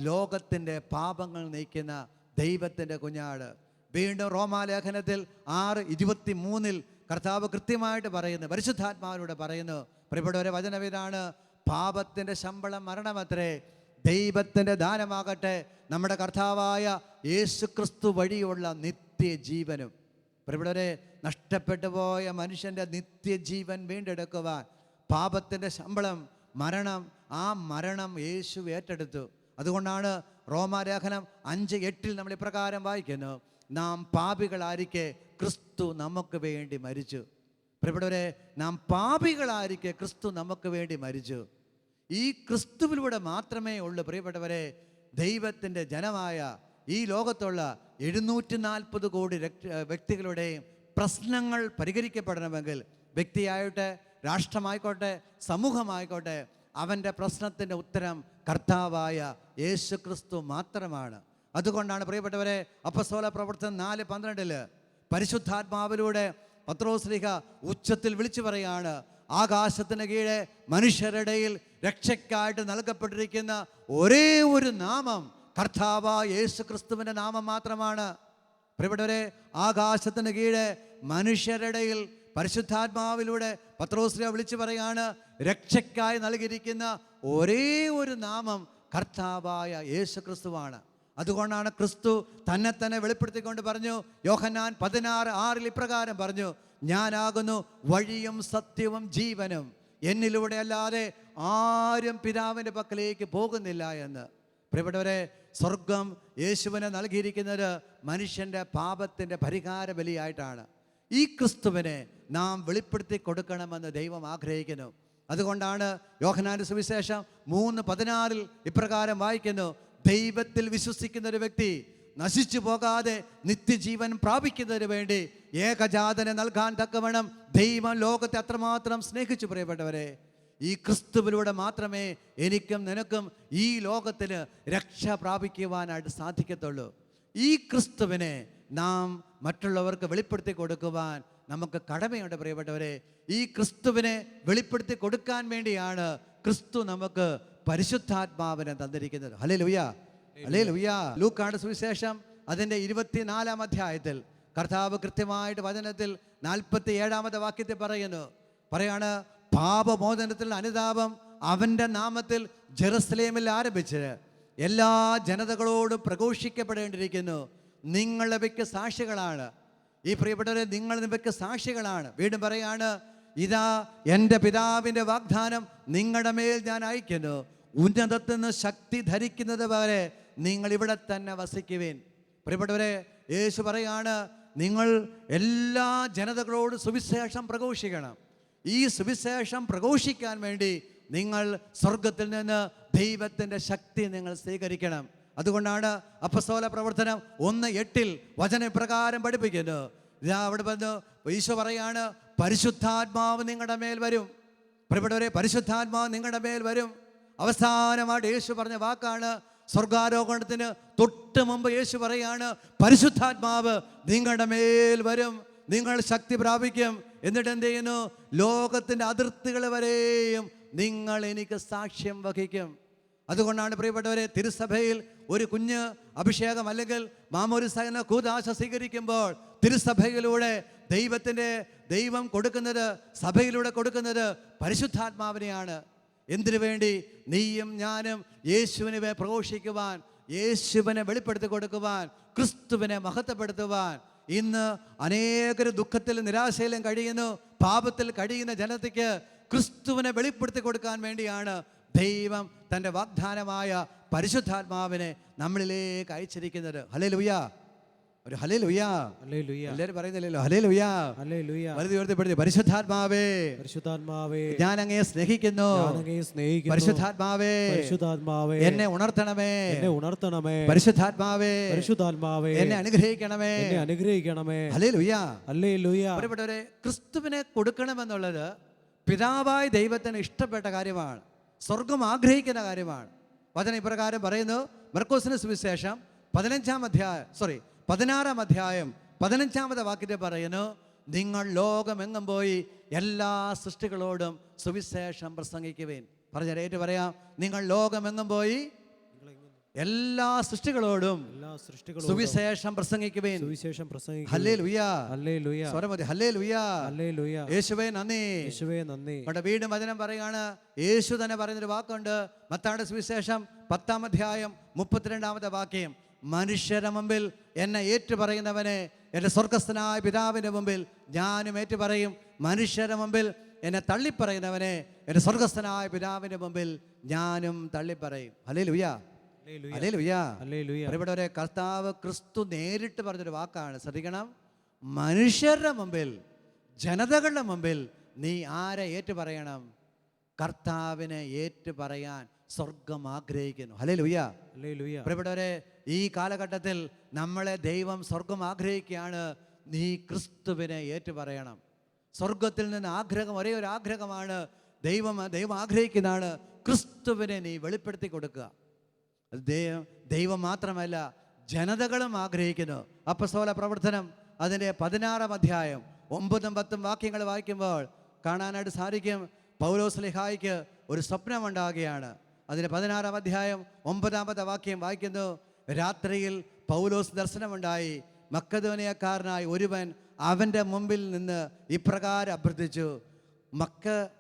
ലോകത്തിൻ്റെ പാപങ്ങൾ നീക്കുന്ന ദൈവത്തിൻ്റെ കുഞ്ഞാട്. വീണ്ടും റോമാലേഖനത്തിൽ 6:23 കർത്താവ് കൃത്യമായിട്ട് പറയുന്നു, പരിശുദ്ധാത്മാവിലൂടെ പറയുന്നു, പ്രിയപ്പെട്ടവരെ വചനമിതാണ്, പാപത്തിൻ്റെ ശമ്പളം മരണമത്രേ, ദൈവത്തിൻ്റെ ദാനമാകട്ടെ നമ്മുടെ കർത്താവായ യേശുക്രിസ്തു വഴിയുള്ള നിത്യജീവനും. പ്രിയപ്പെട്ടവരെ, നഷ്ടപ്പെട്ടു പോയ മനുഷ്യൻ്റെ നിത്യജീവൻ വീണ്ടെടുക്കുവാൻ പാപത്തിൻ്റെ ശമ്പളം മരണം, ആ മരണം യേശു ഏറ്റെടുത്തു. അതുകൊണ്ടാണ് റോമാലേഖനം 5:8 നമ്മൾ ഇപ്രകാരം വായിക്കുന്നു, നാം പാപികളായിരിക്കെ ക്രിസ്തു നമുക്ക് വേണ്ടി മരിച്ചു. പ്രിയപ്പെട്ടവരെ, നാം പാപികളായിരിക്കെ ക്രിസ്തു നമുക്ക് വേണ്ടി മരിച്ചു. ഈ ക്രിസ്തുവിലൂടെ മാത്രമേ ഉള്ളൂ പ്രിയപ്പെട്ടവരെ ദൈവത്തിൻ്റെ ജനമായ ഈ ലോകത്തുള്ള 740 കോടി വ്യക്തികളുടെയും പ്രശ്നങ്ങൾ പരിഹരിക്കപ്പെടണമെങ്കിൽ, വ്യക്തിയായിട്ട്, രാഷ്ട്രമായിക്കോട്ടെ, സമൂഹമായിക്കോട്ടെ, അവൻ്റെ പ്രശ്നത്തിൻ്റെ ഉത്തരം കർത്താവായ യേശു ക്രിസ്തു മാത്രമാണ്. അതുകൊണ്ടാണ് പ്രിയപ്പെട്ടവരെ അപ്പസ്തോല പ്രവർത്തനം 4:12 പരിശുദ്ധാത്മാവിലൂടെ പത്രോസ്ലീഹ ഉച്ചത്തിൽ വിളിച്ചു പറയാണ്, ആകാശത്തിന് കീഴെ മനുഷ്യരുടെയിൽ രക്ഷയ്ക്കായിട്ട് നൽകപ്പെട്ടിരിക്കുന്ന ഒരേ ഒരു നാമം കർത്താവായ യേശു ക്രിസ്തുവിൻ്റെ നാമം മാത്രമാണ്. പ്രിയപ്പെട്ടവരെ, ആകാശത്തിന് കീഴെ മനുഷ്യരുടെയിൽ പരിശുദ്ധാത്മാവിലൂടെ പത്രോസ്ലീഹ വിളിച്ചു പറയാണ്, രക്ഷയ്ക്കായി നൽകിയിരിക്കുന്ന ഒരേ ഒരു നാമം കർത്താവായ യേശു ക്രിസ്തുവാണ്. അതുകൊണ്ടാണ് ക്രിസ്തു തന്നെ വെളിപ്പെടുത്തിക്കൊണ്ട് പറഞ്ഞു, യോഹന്നാൻ 16:6 ഇപ്രകാരം പറഞ്ഞു, ഞാനാകുന്നു വഴിയും സത്യവും ജീവനും, എന്നിലൂടെ അല്ലാതെ ആരും പിതാവിൻ്റെ പക്കലേക്ക് പോകുന്നില്ല എന്ന്. പ്രിയപ്പെട്ടവരെ, സ്വർഗം യേശുവിനെ നൽകിയിരിക്കുന്നത് മനുഷ്യൻ്റെ പാപത്തിൻ്റെ പരിഹാര ബലിയായിട്ടാണ്. ഈ ക്രിസ്തുവിനെ നാം വെളിപ്പെടുത്തി കൊടുക്കണമെന്ന് ദൈവം ആഗ്രഹിക്കുന്നു. അതുകൊണ്ടാണ് യോഹന്നാന്റെ സുവിശേഷം 3:16 ഇപ്രകാരം വായിക്കുന്നു, ദൈവത്തിൽ വിശ്വസിക്കുന്ന ഒരു വ്യക്തി നശിച്ചു പോകാതെ നിത്യജീവൻ പ്രാപിക്കുന്നതിന് വേണ്ടി ഏകജാതനെ നൽകാൻ തക്കവണ്ണം ദൈവം ലോകത്തെ അത്രമാത്രം സ്നേഹിച്ചു. പ്രിയപ്പെട്ടവരെ, ഈ ക്രിസ്തുവിലൂടെ മാത്രമേ എനിക്കും നിനക്കും ഈ ലോകത്തിന് രക്ഷ പ്രാപിക്കുവാനായിട്ട് സാധിക്കത്തുള്ളൂ. ഈ ക്രിസ്തുവിനെ നാം മറ്റുള്ളവർക്ക് വെളിപ്പെടുത്തി കൊടുക്കുവാൻ നമുക്ക് കടമയുണ്ട്. പ്രിയപ്പെട്ടവരെ, ഈ ക്രിസ്തുവിനെ വെളിപ്പെടുത്തി കൊടുക്കാൻ വേണ്ടിയാണ് ക്രിസ്തു നമുക്ക് പരിശുദ്ധാത്മാവിനെ തന്നിരിക്കുന്നത്. Hallelujah, hallelujah. ലൂക്കായുടെ സുവിശേഷം അതിൻ്റെ 24-ാം അധ്യായത്തിൽ കർത്താവ് കൃത്യമായിട്ട് വചനത്തിൽ 47-ാമത്തെ വാക്യത്തിൽ പറയാണ്, പാപമോചനത്തിലുള്ള അനുതാപം അവൻ്റെ നാമത്തിൽ ജെറുസലേമിൽ ആരംഭിച്ച് എല്ലാ ജനതകളോടും പ്രഘോഷിക്കപ്പെടേണ്ടിയിരിക്കുന്നു. നിങ്ങൾ ഇവയ്ക്ക് സാക്ഷികളാണ്. ഈ പ്രിയപ്പെട്ടവരെ, നിങ്ങൾ ഇവയ്ക്ക് സാക്ഷികളാണ്. വീണ്ടും പറയാണ്, ഇതാ എൻ്റെ പിതാവിൻ്റെ വാഗ്ദാനം നിങ്ങളുടെ മേൽ ഞാൻ അയക്കുന്നു, ഉന്നതത്തിൽ നിന്ന് ശക്തി ധരിക്കുന്നത് വരെ നിങ്ങൾ ഇവിടെ തന്നെ വസിക്കുവിൻ. പ്രിയപ്പെട്ടവരെ, യേശു പറയാണ്, നിങ്ങൾ എല്ലാ ജനതകളോടും സുവിശേഷം പ്രഘോഷിക്കണം. ഈ സുവിശേഷം പ്രഘോഷിക്കാൻ വേണ്ടി നിങ്ങൾ സ്വർഗത്തിൽ നിന്ന് ദൈവത്തിൻ്റെ ശക്തി നിങ്ങൾ സ്വീകരിക്കണം. അതുകൊണ്ടാണ് അപ്പസ്തോല പ്രവർത്തനം 1:8 വചനം ഇപ്രകാരം പഠിപ്പിക്കുന്നു. ഇതാ അവിടെ വന്ന് ഈശോ പറയാണ്, പരിശുദ്ധാത്മാവ് നിങ്ങളുടെ മേൽ വരും. പ്രിയപ്പെട്ടവരെ, പരിശുദ്ധാത്മാവ് നിങ്ങളുടെ മേൽ വരും. അവസാനമായിട്ട് യേശു പറഞ്ഞ വാക്കാണ്, സ്വർഗാരോഹണത്തിന് തൊട്ട് മുമ്പ് യേശു പറയാണ്, പരിശുദ്ധാത്മാവ് നിങ്ങളുടെ മേൽ വരും, നിങ്ങൾ ശക്തി പ്രാപിക്കും. എന്നിട്ട് എന്ത് ചെയ്യുന്നു? ലോകത്തിൻ്റെ അതിർത്തികൾ വരെയും നിങ്ങൾ എനിക്ക് സാക്ഷ്യം വഹിക്കും. അതുകൊണ്ടാണ് പ്രിയപ്പെട്ടവരെ, തിരുസഭയിൽ ഒരു കുഞ്ഞ് അഭിഷേകം അല്ലെങ്കിൽ മാമോദിസ കൂദാശ സ്വീകരിക്കുമ്പോൾ തിരുസഭയിലൂടെ ദൈവം കൊടുക്കുന്നത്, സഭയിലൂടെ കൊടുക്കുന്നത് പരിശുദ്ധാത്മാവിനെയാണ്. എന്തിനു വേണ്ടി? നീയും ഞാനും യേശുവിനെ പ്രഘോഷിക്കുവാൻ, യേശുവിനെ വെളിപ്പെടുത്തി കൊടുക്കുവാൻ, ക്രിസ്തുവിനെ മഹത്വപ്പെടുത്തുവാൻ. ഇന്ന് അനേകർ ദുഃഖത്തിലും നിരാശയിലും കഴിയുന്നു, പാപത്തിൽ കഴിയുന്ന ജനതയ്ക്ക് ക്രിസ്തുവിനെ വെളിപ്പെടുത്തി കൊടുക്കാൻ വേണ്ടിയാണ് ദൈവം തൻ്റെ വാഗ്ദാനമായ പരിശുദ്ധാത്മാവിനെ നമ്മളിലേക്ക് അയച്ചിരിക്കുന്നത്. ഹല്ലേലൂയ, ഒരു ഹല്ലേലൂയ. എല്ലാവരും പറയുന്നില്ലല്ലോ ഹല്ലേലൂയ. വലുത് ഉയർത്തിപ്പെടുത്തി, പരിശുദ്ധാത്മാവേ, പരിശുദ്ധാത്മാവേ, ഞാൻ അങ്ങയെ സ്നേഹിക്കുന്നു. പരിശുദ്ധാത്മാവേ, എന്നെ ഉണർത്തണമേ. പരിശുദ്ധാത്മാവേ, എന്നെ അനുഗ്രഹിക്കണമേ. ഹല്ലേലൂയ. പ്രിയപ്പെട്ടവരെ, ക്രിസ്തുവിനെ കൊടുക്കണമെന്നുള്ളത് പിതാവായ ദൈവത്തിന് ഇഷ്ടപ്പെട്ട കാര്യമാണ്, സ്വർഗം ആഗ്രഹിക്കുന്ന കാര്യമാണ്. വചനം ഇപ്രകാരം പറയുന്നു. മർക്കോസിന്റെ സുവിശേഷം 16 അധ്യായം 15 വാക്യത്തിൽ പറയുന്നു, നിങ്ങൾ ലോകമെങ്ങും പോയി എല്ലാ സൃഷ്ടികളോടും സുവിശേഷം പ്രസംഗിക്കുവേൻ. പറഞ്ഞേറ്റ് പറയാം, നിങ്ങൾ ലോകമെങ്ങും പോയി എല്ലാ സൃഷ്ടികളോടും സുവിശേഷം പ്രസംഗിക്കുവേൻ. ഹല്ലേലൂയ. ഹല്ലേലൂയ. യേശുവേ നന്ദി. അവിടെ വീണ്ടും വചനം പറയാണ്, യേശു തന്നെ പറയുന്നൊരു വാക്കുണ്ട്. മത്തായിയുടെ സുവിശേഷം 10 അധ്യായം 32 വാക്യം, മനുഷ്യരുടെ മുമ്പിൽ എന്നെ ഏറ്റുപറയുന്നവനെ എൻ്റെ സ്വർഗസ്ഥനായ പിതാവിൻ്റെ മുമ്പിൽ ഞാനും ഏറ്റുപറയും. മനുഷ്യരുടെ മുമ്പിൽ എന്നെ തള്ളിപ്പറയുന്നവനെ എൻ്റെ സ്വർഗസ്ഥനായ പിതാവിൻ്റെ മുമ്പിൽ ഞാനും തള്ളിപ്പറയും. ഹല്ലേലൂയ. പ്രിയപ്പെട്ടവരെ, കർത്താവ് ക്രിസ്തു നേരിട്ട് പറഞ്ഞൊരു വാക്കാണ്, ശ്രദ്ധിക്കണം. മനുഷ്യരുടെ മുമ്പിൽ, ജനതകളുടെ മുമ്പിൽ നീ ആരെ ഏറ്റുപറയണം? കർത്താവിനെ ഏറ്റുപറയാൻ സ്വർഗം ആഗ്രഹിക്കുന്നു. ഹല്ലേലൂയ. പ്രിയപ്പെട്ടവരെ, ഈ കാലഘട്ടത്തിൽ നമ്മളെ ദൈവം സ്വർഗം ആഗ്രഹിക്കുകയാണ്. നീ ക്രിസ്തുവിനെ ഏറ്റുപറയണം. സ്വർഗത്തിൽ നിന്ന് ആഗ്രഹം, ഒരേ ഒരു ആഗ്രഹമാണ്, ദൈവം ആഗ്രഹിക്കുന്നതാണ്, ക്രിസ്തുവിനെ നീ വെളിപ്പെടുത്തി കൊടുക്കുക. ദൈവം മാത്രമല്ല, ജനതകളും ആഗ്രഹിക്കുന്നു. അപ്പസ്തോല പ്രവർത്തനം അതിൻ്റെ 16 അധ്യായം 9, 10 വാക്യങ്ങൾ വായിക്കുമ്പോൾ കാണാനായിട്ട് സാധിക്കും. പൗലോസ്ലീഹായ്ക്ക് ഒരു സ്വപ്നമുണ്ടാകുകയാണ്. അതിൻ്റെ 16 അധ്യായം 9 വാക്യം വായിക്കുന്നു. രാത്രിയിൽ പൗലോസ് ദർശനമുണ്ടായി. മക്കദോനിയക്കാരനായ ഒരുവൻ അവൻ്റെ മുമ്പിൽ നിന്ന് ഇപ്രകാരം അഭ്യർത്ഥിച്ചു,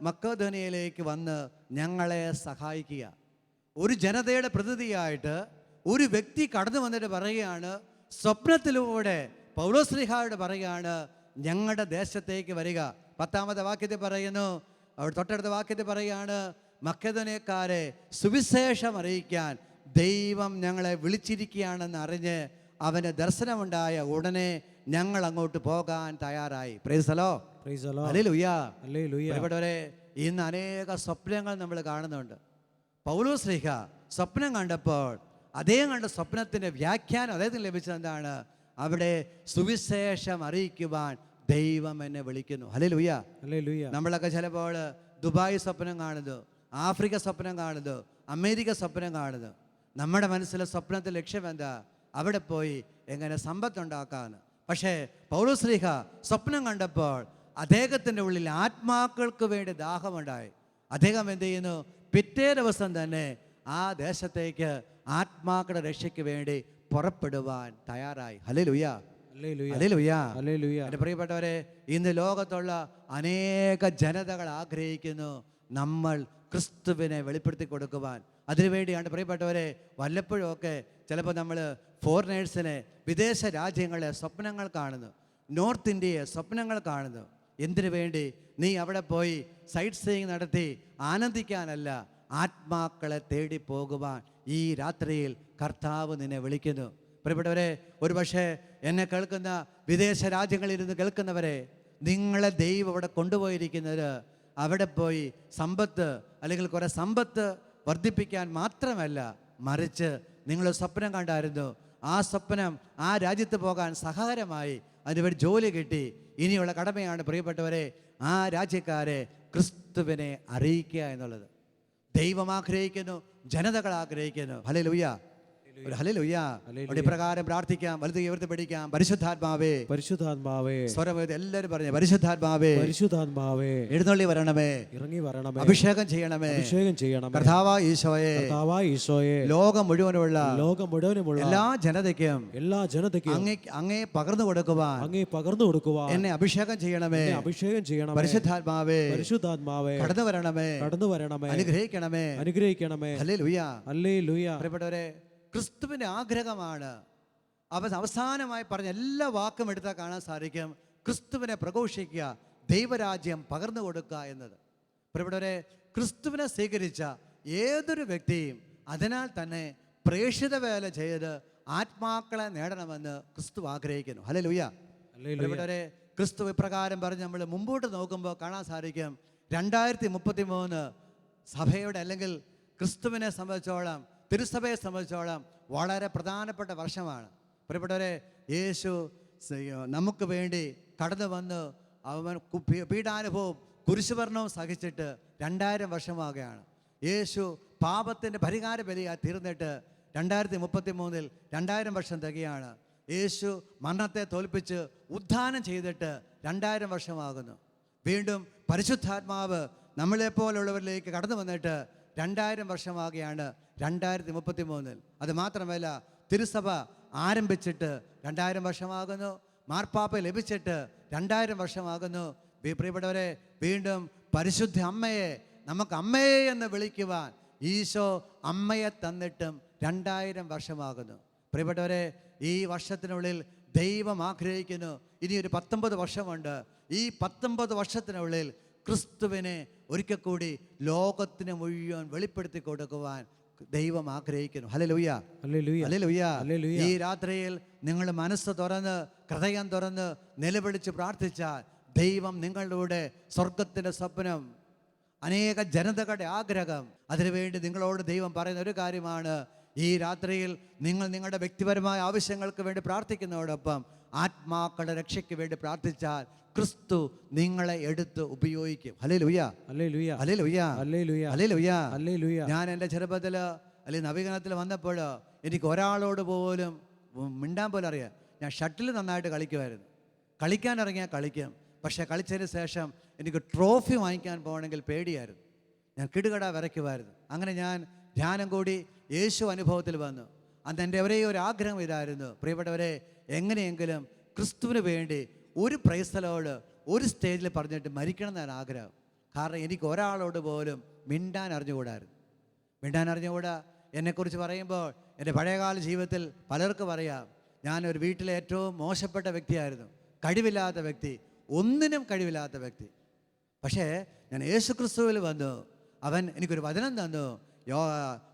മക്കദോനിയയിലേക്ക് വന്ന് ഞങ്ങളെ സഹായിക്കുക. ഒരു ജനതയുടെ പ്രതിനിധിയായിട്ട് ഒരു വ്യക്തി കടന്നു വന്നിട്ട് പറയുകയാണ്, സ്വപ്നത്തിലൂടെ പൗലോസ്ലീഹായോട് പറയുകയാണ്, ഞങ്ങളുടെ ദേശത്തേക്ക് വരിക. 10 വാക്യത്തിൽ പറയുന്നു, അവിടെ തൊട്ടടുത്ത വാക്യത്തിൽ പറയുകയാണ്, മക്കദോനിയക്കാരെ സുവിശേഷം അറിയിക്കാൻ ദൈവം ഞങ്ങളെ വിളിച്ചിരിക്കുകയാണെന്ന് അറിഞ്ഞ് അവന് ദർശനമുണ്ടായ ഉടനെ ഞങ്ങൾ അങ്ങോട്ട് പോകാൻ തയ്യാറായി. Praise the Lord. ഹല്ലേലൂയ. പ്രിയപ്പെട്ടവരെ, ഇന്ന് അനേക സ്വപ്നങ്ങൾ നമ്മൾ കാണുന്നുണ്ട്. പൗലോസ്ലീഹ സ്വപ്നം കണ്ടപ്പോൾ അദ്ദേഹം കണ്ട സ്വപ്നത്തിൻ്റെ വ്യാഖ്യാനം അദ്ദേഹത്തിന് ലഭിച്ചത് എന്താണ്? അവിടെ സുവിശേഷം അറിയിക്കുവാൻ ദൈവം എന്നെ വിളിക്കുന്നു. ഹല്ലേലൂയ. നമ്മളൊക്കെ ചിലപ്പോൾ ദുബായ് സ്വപ്നം കാണുന്നു, ആഫ്രിക്ക സ്വപ്നം കാണുന്നു, അമേരിക്ക സ്വപ്നം കാണുന്നു. നമ്മുടെ മനസ്സിലെ സ്വപ്നത്തിൽ ലക്ഷ്യം എന്താ? അവിടെ പോയി എങ്ങനെ സമ്പത്തുണ്ടാക്കാമെന്ന്. പക്ഷേ പൗലോസ്ലീഹ സ്വപ്നം കണ്ടപ്പോൾ അദ്ദേഹത്തിൻ്റെ ഉള്ളിൽ ആത്മാക്കൾക്ക് വേണ്ടി ദാഹമുണ്ടായി. അദ്ദേഹം എന്ത് ചെയ്യുന്നു? പിറ്റേ ദിവസം തന്നെ ആ ദേശത്തേക്ക് ആത്മാക്കളുടെ രക്ഷയ്ക്ക് വേണ്ടി പുറപ്പെടുവാൻ തയ്യാറായി. ഹല്ലേലൂയ. എൻ്റെ പ്രിയപ്പെട്ടവരെ, ഇന്ന് ലോകത്തുള്ള അനേക ജനതകൾ ആഗ്രഹിക്കുന്നു നമ്മൾ ക്രിസ്തുവിനെ വെളിപ്പെടുത്തി കൊടുക്കുവാൻ. അതിനുവേണ്ടിയാണ് പ്രിയപ്പെട്ടവരെ, വല്ലപ്പോഴും ഒക്കെ ചിലപ്പോൾ നമ്മൾ ഫോറിനേഴ്സിനെ, വിദേശ രാജ്യങ്ങളെ സ്വപ്നങ്ങൾ കാണുന്നു, നോർത്ത് ഇന്ത്യയെ സ്വപ്നങ്ങൾ കാണുന്നു. എന്തിനു വേണ്ടി? നീ അവിടെ പോയി സൈറ്റ് സീയിങ് നടത്തി ആനന്ദിക്കാനല്ല, ആത്മാക്കളെ തേടി പോകുവാൻ ഈ രാത്രിയിൽ കർത്താവ് നിന്നെ വിളിക്കുന്നു. പ്രിയപ്പെട്ടവരെ, ഒരുപക്ഷെ എന്നെ കേൾക്കുന്ന വിദേശ രാജ്യങ്ങളിലിരുന്ന് കേൾക്കുന്നവരെ, നിങ്ങളെ ദൈവം അവിടെ കൊണ്ടുപോയിരിക്കുന്നത് അവിടെ പോയി സമ്പത്ത് അല്ലെങ്കിൽ കുറേ സമ്പത്ത് വർദ്ധിപ്പിക്കാൻ മാത്രമല്ല, മറിച്ച് നിങ്ങൾ സ്വപ്നം കണ്ടായിരുന്നു. ആ സ്വപ്നം ആ രാജ്യത്ത് പോകാൻ സഹായമായി അതിനുവേണ്ടി ജോലി കിട്ടി. ഇനിയുള്ള കടമയാണ് പ്രിയപ്പെട്ടവരെ, ആ രാജ്യക്കാരെ ക്രിസ്തുവിനെ അറിയിക്കുക എന്നുള്ളത്. ദൈവം ആഗ്രഹിക്കുന്നു, ജനതകൾ ആഗ്രഹിക്കുന്നു. ഹല്ലേലൂയ, ഒരു ഹല്ലേലൂയ. അവിടെ പ്രകാരം പ്രാർത്ഥിക്കാം, വലുത് ഉയർത്തി പഠിക്കാം. പരിശുദ്ധാത്മാവേ, പരിശുദ്ധാത്മാവേ, സ്വരം എല്ലാവരും പറഞ്ഞു, പരിശുദ്ധാത്മാവേ, പരിശുദ്ധാത്മാവേ, എഴുന്നള്ളി വരണമേ, ഇറങ്ങി വരണമേ, അഭിഷേകം ചെയ്യണമേ, അഭിഷേകം ചെയ്യണമേ. കർത്താവായ ഈശോയെ, കർത്താവായ ഈശോയെ, ലോകം മുഴുവനുള്ള എല്ലാ ജനതയ്ക്കും അങ്ങേ പകർന്നു കൊടുക്കുവാൻ അങ്ങേ പകർന്നു കൊടുക്കുവാൻ എന്നെ അഭിഷേകം ചെയ്യണമേ, അഭിഷേകം ചെയ്യണമേ. പരിശുദ്ധാത്മാവേ, പരിശുദ്ധാത്മാവേ, കടന്നു വരണമേ, അനുഗ്രഹിക്കണമേ, അനുഗ്രഹിക്കണമേ. Hallelujah, hallelujah. പ്രിയപ്പെട്ടവരെ, ക്രിസ്തുവിന്റെ ആഗ്രഹമാണ്. അവസാനമായി പറഞ്ഞ എല്ലാ വാക്കും എടുത്താൽ കാണാൻ സാധിക്കും, ക്രിസ്തുവിനെ പ്രഘോഷിക്കുക, ദൈവരാജ്യം പകർന്നു കൊടുക്കുക എന്നത്. പ്രിയപ്പെട്ടവരെ, ക്രിസ്തുവിനെ സ്വീകരിച്ച ഏതൊരു വ്യക്തിയും അതിനാൽ തന്നെ പ്രേക്ഷിത വേല ചെയ്ത് ആത്മാക്കളെ നേടണമെന്ന് ക്രിസ്തു ആഗ്രഹിക്കുന്നു. ഹല്ലേലൂയ. പ്രിയപ്പെട്ടവരെ, ക്രിസ്തു ഇപ്രകാരം പറഞ്ഞ് നമ്മൾ മുമ്പോട്ട് നോക്കുമ്പോൾ കാണാൻ സാധിക്കും, 2033 സഭയുടെ അല്ലെങ്കിൽ ക്രിസ്തുവിനെ സംബന്ധിച്ചോളം, തിരുസഭയെ സംബന്ധിച്ചോളം വളരെ പ്രധാനപ്പെട്ട വർഷമാണ്. പ്രിയപ്പെട്ടവരെ, യേശു നമുക്ക് വേണ്ടി കടന്നു വന്ന് അവൻ പീഡാനുഭവം കുരിശുമരണവും സഹിച്ചിട്ട് 2000 വർഷമാകുകയാണ്. യേശു പാപത്തിൻ്റെ പരിഹാര ബലിയായി തീർന്നിട്ട് 2033 2000 വർഷം തികയാണ്. യേശു മരണത്തെ തോൽപ്പിച്ച് ഉദ്ധാനം ചെയ്തിട്ട് 2000 വർഷമാകുന്നു. വീണ്ടും പരിശുദ്ധാത്മാവ് നമ്മളെപ്പോലുള്ളവരിലേക്ക് കടന്നു വന്നിട്ട് 2000 വർഷമാകുകയാണ് 2033. അത് മാത്രമല്ല, തിരുസഭ ആരംഭിച്ചിട്ട് 2000 വർഷമാകുന്നു. മാർപ്പാപ്പ ലഭിച്ചിട്ട് 2000 വർഷമാകുന്നു. പ്രിയപ്പെട്ടവരെ, വീണ്ടും പരിശുദ്ധ അമ്മയെ നമുക്ക് അമ്മയെ എന്ന് വിളിക്കുവാൻ ഈശോ അമ്മയെ തന്നിട്ടും 2000 വർഷമാകുന്നു. പ്രിയപ്പെട്ടവരെ, ഈ വർഷത്തിനുള്ളിൽ ദൈവം ആഗ്രഹിക്കുന്നു, ഇനിയൊരു 19 വർഷമുണ്ട്. ഈ 19 വർഷത്തിനുള്ളിൽ ക്രിസ്തുവിനെ ഒരിക്കൽ കൂടി ലോകത്തിന് മുഴുവൻ വെളിപ്പെടുത്തി കൊടുക്കുവാൻ ദൈവം ആഗ്രഹിക്കുന്നു. Hallelujah, hallelujah. ഈ രാത്രിയിൽ നിങ്ങൾ മനസ്സ് തുറന്ന്, ഹൃദയം തുറന്ന് നിലവിളിച്ച് പ്രാർത്ഥിച്ചാൽ ദൈവം നിങ്ങളുടെ സ്വർഗത്തിൻ്റെ സ്വപ്നം, അനേക ജനതകളുടെ ആഗ്രഹം, അതിനുവേണ്ടി നിങ്ങളോട് ദൈവം പറയുന്ന ഒരു കാര്യമാണ്, ഈ രാത്രിയിൽ നിങ്ങൾ നിങ്ങളുടെ വ്യക്തിപരമായ ആവശ്യങ്ങൾക്ക് വേണ്ടി പ്രാർത്ഥിക്കുന്നതോടൊപ്പം ആത്മാക്കളുടെ രക്ഷയ്ക്ക് വേണ്ടി പ്രാർത്ഥിച്ചാൽ ക്രിസ്തു നിങ്ങളെ എടുത്ത് ഉപയോഗിക്കും. Hallelujah, hallelujah, hallelujah, hallelujah, hallelujah. ഞാൻ എൻ്റെ ചെറുപ്പത്തിൽ അല്ലെങ്കിൽ നവീകരണത്തിൽ വന്നപ്പോൾ എനിക്ക് ഒരാളോട് പോലും മിണ്ടാൻ പോലും അറിയാം. ഞാൻ ഷട്ടിൽ നന്നായിട്ട് കളിക്കുമായിരുന്നു. കളിക്കാൻ ഇറങ്ങിയാൽ കളിക്കും. പക്ഷേ കളിച്ചതിന് ശേഷം എനിക്ക് ട്രോഫി വാങ്ങിക്കാൻ പോകണമെങ്കിൽ പേടിയായിരുന്നു. ഞാൻ കിടുകട വിറയ്ക്കുമായിരുന്നു. അങ്ങനെ ഞാൻ ധ്യാനം കൂടി യേശു അനുഭവത്തിൽ വന്നു. അന്ന് എൻ്റെ ഒരേ ഒരു ആഗ്രഹം ഇതായിരുന്നു, പ്രിയപ്പെട്ടവരെ, എങ്ങനെയെങ്കിലും ക്രിസ്തുവിന് വേണ്ടി ഒരു പ്രൈസ്തലോട് ഒരു സ്റ്റേജിൽ പറഞ്ഞിട്ട് മരിക്കണം എന്നാണ് ആഗ്രഹം. കാരണം എനിക്ക് ഒരാളോട് പോലും മിണ്ടാൻ അറിഞ്ഞുകൂടാ. എന്നെക്കുറിച്ച് പറയുമ്പോൾ എൻ്റെ പഴയകാല ജീവിതത്തിൽ പലർക്കും അറിയാം, ഞാനൊരു വീട്ടിലെ ഏറ്റവും മോശപ്പെട്ട വ്യക്തിയായിരുന്നു, കഴിവില്ലാത്ത വ്യക്തി, ഒന്നിനും കഴിവില്ലാത്ത വ്യക്തി. പക്ഷേ ഞാൻ യേശു ക്രിസ്തുവിൽ വന്നു. അവൻ എനിക്കൊരു വചനം തന്നു.